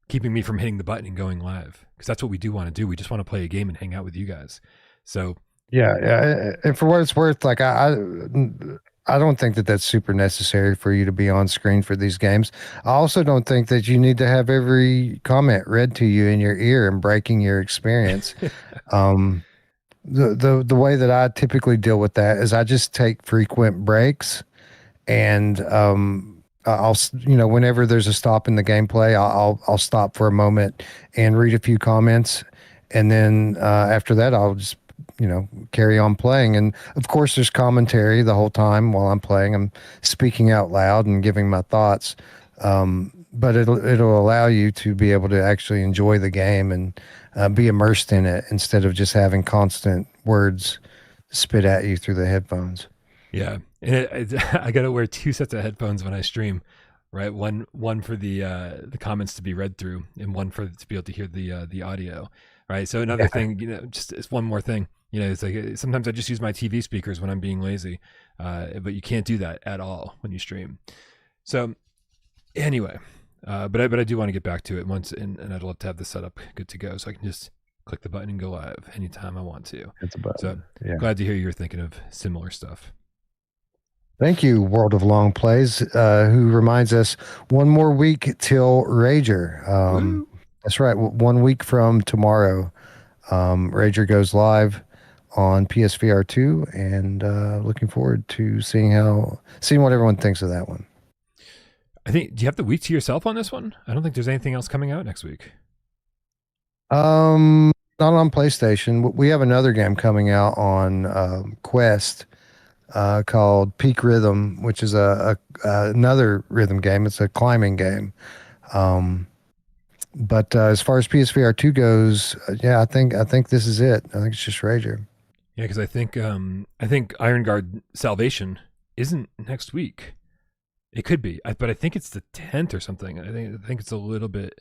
keeping me from hitting the button and going live, because that's what we do want to do. We just want to play a game and hang out with you guys. So Yeah. And for what it's worth, like I don't think that that's super necessary for you to be on screen for these games. I also don't think that you need to have every comment read to you in your ear and breaking your experience. The way that I typically deal with that is I just take frequent breaks, and I'll whenever there's a stop in the gameplay, I'll stop for a moment and read a few comments, and then after that I'll just carry on playing. And of course there's commentary the whole time while I'm playing. I'm speaking out loud and giving my thoughts, but it'll allow you to be able to actually enjoy the game and be immersed in it instead of just having constant words spit at you through the headphones. yeah, and I got to wear two sets of headphones when I stream, right? One for the comments to be read through, and one for to be able to hear the audio, right? So another thing, just it's one more thing. It's like sometimes I just use my TV speakers when I'm being lazy, but you can't do that at all when you stream. So anyway, but I do want to get back to it once, and I'd love to have the setup good to go, so I can just click the button and go live anytime I want to. It's about So yeah. glad to hear you're thinking of similar stuff. Thank you, World of Long Plays, who reminds us one more week till Rager. That's right, 1 week from tomorrow, Rager goes live on PSVR2, and looking forward to seeing what everyone thinks of that one. I think, do you have the week to yourself on this one? I don't think there's anything else coming out next week. Not on PlayStation. We have another game coming out on Quest called Peak Rhythm, which is another rhythm game. It's a climbing game. But as far as PSVR2 goes, yeah, I think this is it. I think it's just Rager. Yeah, because I think Iron Guard Salvation isn't next week. It could be, but I think it's the 10th or something. I think it's a little bit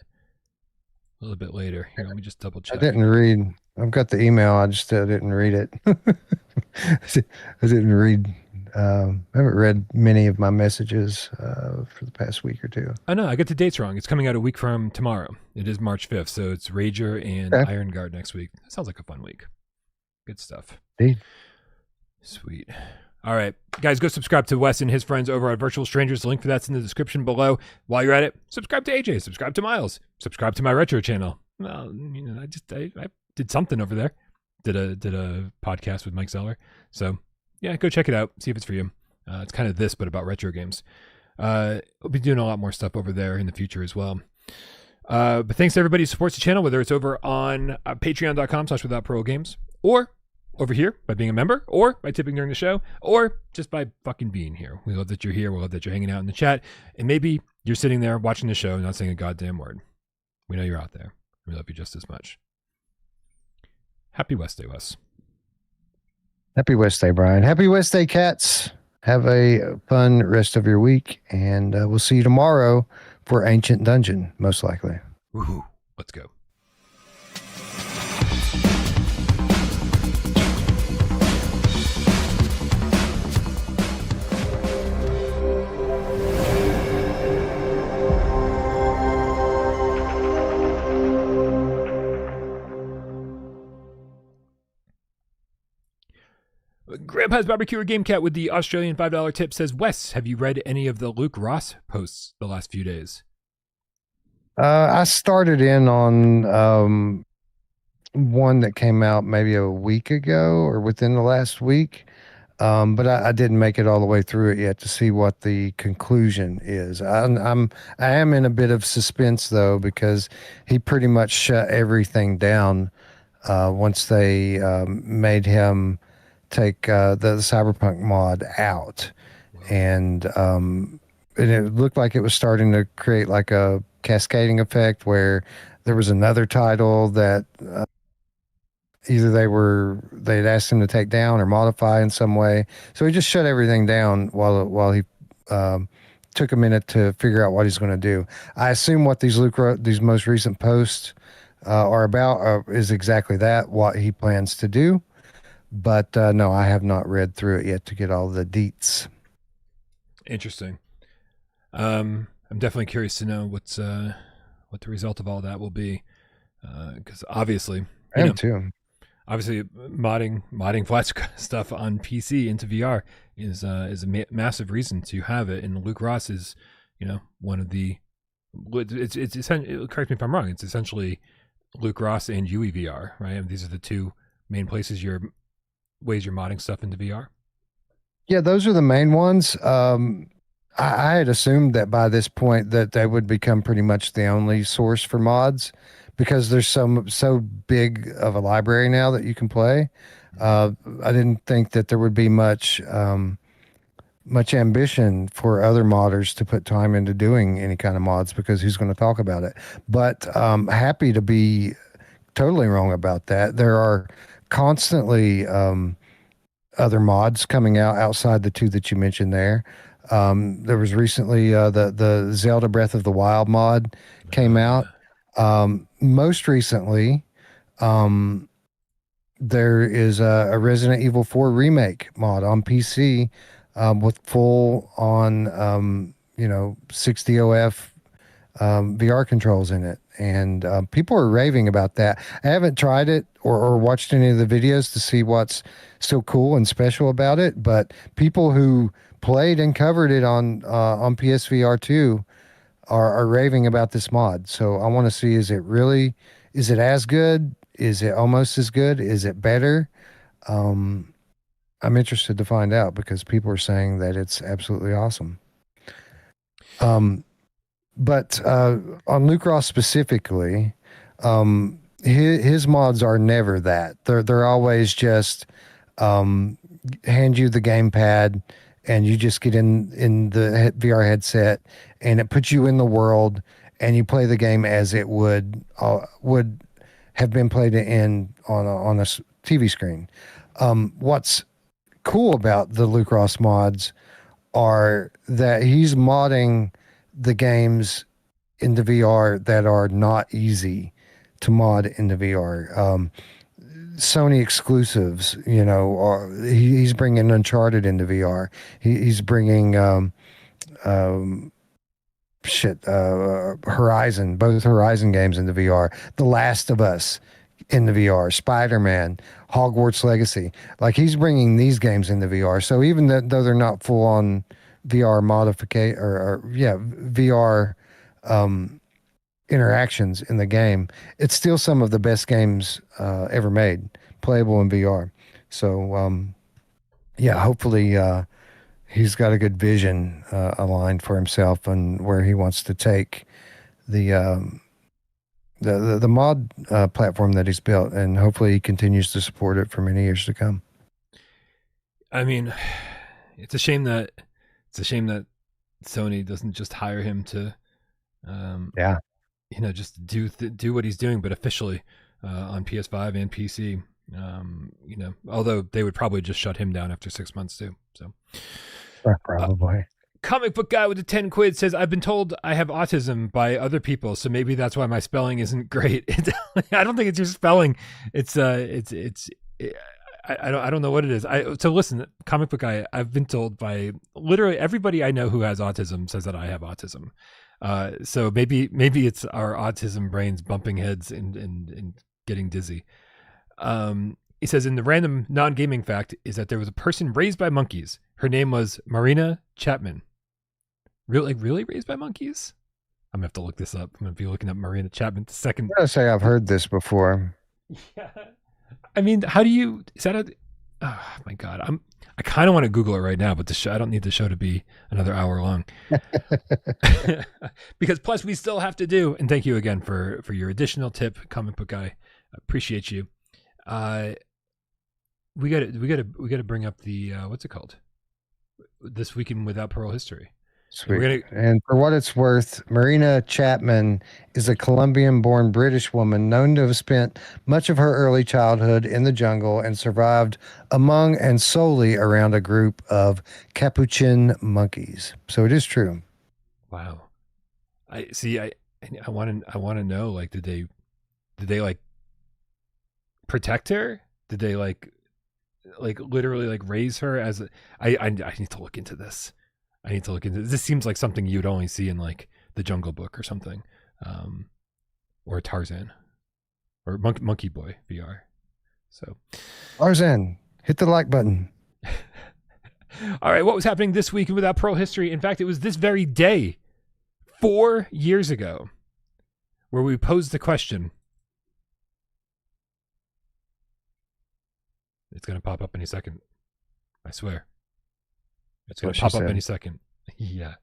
little bit later. Here, let me just double I check. didn't read. I've got the email. I just didn't read it. I didn't read. I haven't read many of my messages for the past week or two. Oh no, I got the dates wrong. It's coming out a week from tomorrow. It is March 5th, so it's Rager and Okay. Iron Guard next week. That sounds like a fun week. Good stuff. Indeed. Sweet. All right, guys, go subscribe to Wes and his friends over at Virtual Strangers. The link for that's in the description below. While you're at it, subscribe to AJ, subscribe to Miles, subscribe to my retro channel. Well, I did something over there. Did a podcast with Mike Zeller. So yeah, go check it out. See if it's for you. It's kind of this, but about retro games. We'll be doing a lot more stuff over there in the future as well. But thanks to everybody who supports the channel, whether it's over on patreon.com/withoutparolegames or over here by being a member, or by tipping during the show, or just by fucking being here. We love that you're here. We love that you're hanging out in the chat. And maybe you're sitting there watching the show and not saying a goddamn word. We know you're out there. We love you just as much. Happy West Day, Wes. Happy West Day, Brian. Happy West Day, cats. Have a fun rest of your week, and we'll see you tomorrow for Ancient Dungeon, most likely. Woohoo. Let's go. Grandpa's Barbecue or Gamecat with the Australian $5 tip says, Wes, have you read any of the Luke Ross posts the last few days? I started in on one that came out maybe a week ago or within the last week, but I didn't make it all the way through it yet to see what the conclusion is. I am in a bit of suspense though, because he pretty much shut everything down once they made him take the Cyberpunk mod out. And it looked like it was starting to create like a cascading effect where there was another title that either they'd asked him to take down or modify in some way. So he just shut everything down while he took a minute to figure out what he's going to do. I assume what these most recent posts are about is exactly that, what he plans to do. But no, I have not read through it yet to get all the deets. Interesting. I'm definitely curious to know what the result of all that will be, because obviously, I am too. Obviously, modding flat stuff on PC into VR is a massive reason to have it. And Luke Ross is, one of the. It's essentially, correct me if I'm wrong. It's essentially Luke Ross and UEVR, right? And these are the two main ways you're modding stuff into VR. Yeah, those are the main ones. I had assumed that by this point that they would become pretty much the only source for mods, because there's so big of a library now that you can play. I didn't think that there would be much ambition for other modders to put time into doing any kind of mods, because who's going to talk about it? But happy to be totally wrong about that. There are constantly other mods coming out outside the two that you mentioned there. There was recently the Zelda Breath of the Wild mod came out. Most recently, there is a Resident Evil 4 remake mod on PC with full on 60 OF VR controls in it, and people are raving about that. I haven't tried it or watched any of the videos to see what's so cool and special about it, but people who played and covered it on PSVR2 are raving about this mod. So I want to see, is it as good? Is it almost as good? Is it better? I'm interested to find out, because people are saying that it's absolutely awesome. But on Luke Ross specifically, his mods are never that. They're always just hand you the gamepad and you just get in the VR headset and it puts you in the world and you play the game as it would have been played on a TV screen. What's cool about the Luke Ross mods are that he's modding the games into VR that are not easy. to mod into VR. Sony exclusives, you know, or he's bringing Uncharted into VR. He's bringing Horizon, both Horizon games into VR. The Last of Us into VR. Spider-Man, Hogwarts Legacy. Like he's bringing these games into VR. So even though they're not full on VR modification VR interactions in the game, it's still some of the best games ever made, playable in VR. So hopefully he's got a good vision aligned for himself and where he wants to take the mod platform that he's built, and hopefully he continues to support it for many years to come. I mean, it's a shame that Sony doesn't just hire him to just do what he's doing, but officially on PS5 and PC. Although they would probably just shut him down after 6 months too. So probably. Comic book guy with the 10 quid says, I've been told I have autism by other people, so maybe that's why my spelling isn't great. I don't think it's your spelling. I don't know what it is. So listen, comic book guy, I've been told by literally everybody I know who has autism says that I have autism. So maybe it's our autism brains bumping heads and getting dizzy. He says, in the random non-gaming fact is that there was a person raised by monkeys. Her name was Marina Chapman. Really raised by monkeys? I'm gonna have to look this up. I'm gonna be looking up Marina Chapman the second. I'm gonna say I've heard this before. Yeah. I mean, how do you? Is that a? Oh my God, I kind of want to Google it right now, but I don't need the show to be another hour long. Because plus we still have to do. And thank you again for your additional tip, comic book guy. I appreciate you. We got to bring up the what's it called? This Weekend Without Parole history. Sweet. And for what it's worth, Marina Chapman is a Colombian-born British woman known to have spent much of her early childhood in the jungle and survived among and solely around a group of capuchin monkeys. So it is true. Wow. I see. I want to know. Like, did they like protect her? Did they like literally like raise her as I need to look into this. This seems like something you'd only see in like the Jungle Book or something, or Tarzan, or Monkey Boy VR. So, Tarzan, hit the like button. All right, what was happening this week without Parole history? In fact, it was this very day, 4 years ago, where we posed the question. It's going to pop up any second. I swear. It's going to pop up any second. Yeah.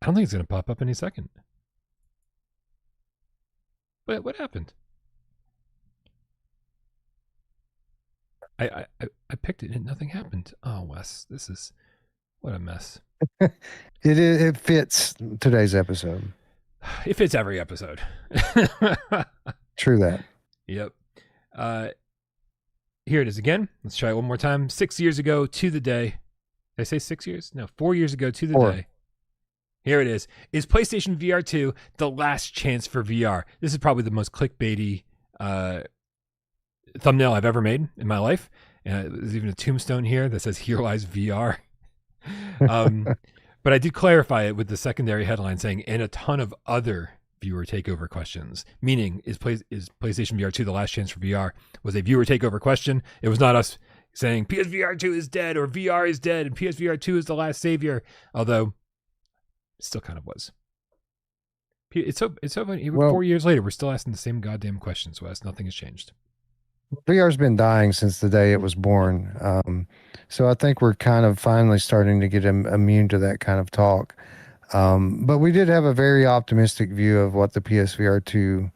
I don't think it's going to pop up any second. What happened? I picked it and nothing happened. Oh, Wes, this is what a mess. It fits today's episode. It fits every episode. True that. Yep. Here it is again. Let's try it one more time. 6 years ago to the day. Did I say 6 years? No, 4 years ago to the day. Here it is. Is PlayStation VR2 the last chance for VR? This is probably the most clickbaity thumbnail I've ever made in my life. There's even a tombstone here that says, "Here lies VR." But I did clarify it with the secondary headline saying, "and a ton of other viewer takeover questions," meaning is PlayStation VR2 the last chance for VR? Was a viewer takeover question. It was not us saying PSVR2 is dead or VR is dead and PSVR2 is the last savior, although it still kind of was. It's so funny. Well, 4 years later, we're still asking the same goddamn questions, Wes. Nothing has changed. VR's been dying since the day it was born. So I think we're kind of finally starting to get immune to that kind of talk. But we did have a very optimistic view of what the PSVR2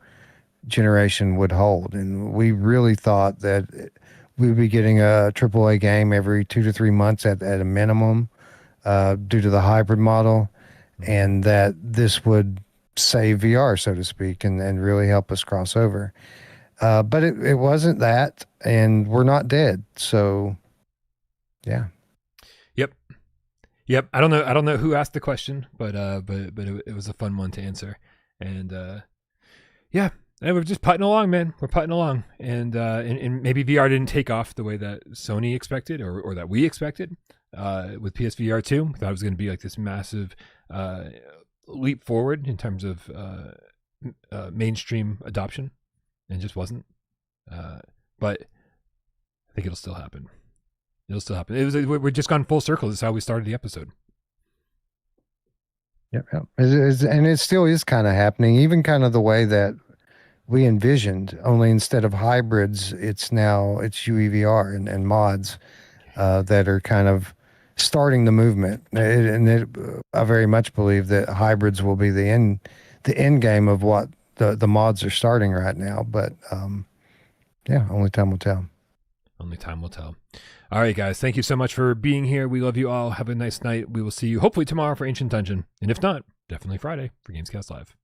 generation would hold. And we really thought that we'd be getting a AAA game every 2 to 3 months at a minimum due to the hybrid model, and that this would save VR, so to speak, and really help us cross over. But it wasn't that, and we're not dead. So, yeah. Yep. I don't know who asked the question, but it was a fun one to answer. And yeah, And we're just putting along, man. We're putting along, and maybe VR didn't take off the way that Sony expected, or that we expected with PSVR2. We thought it was going to be like this massive leap forward in terms of mainstream adoption, and it just wasn't. But I think it'll still happen. It'll still happen. We're just gone full circle. This is how we started the episode. Yep. And it still is kind of happening, even kind of the way that we envisioned, only instead of hybrids, it's UEVR and mods that are kind of starting the movement. I very much believe that hybrids will be the end game of what the mods are starting right now. But yeah, only time will tell. Only time will tell. All right, guys. Thank you so much for being here. We love you all. Have a nice night. We will see you hopefully tomorrow for Ancient Dungeon. And if not, definitely Friday for Gamescast Live.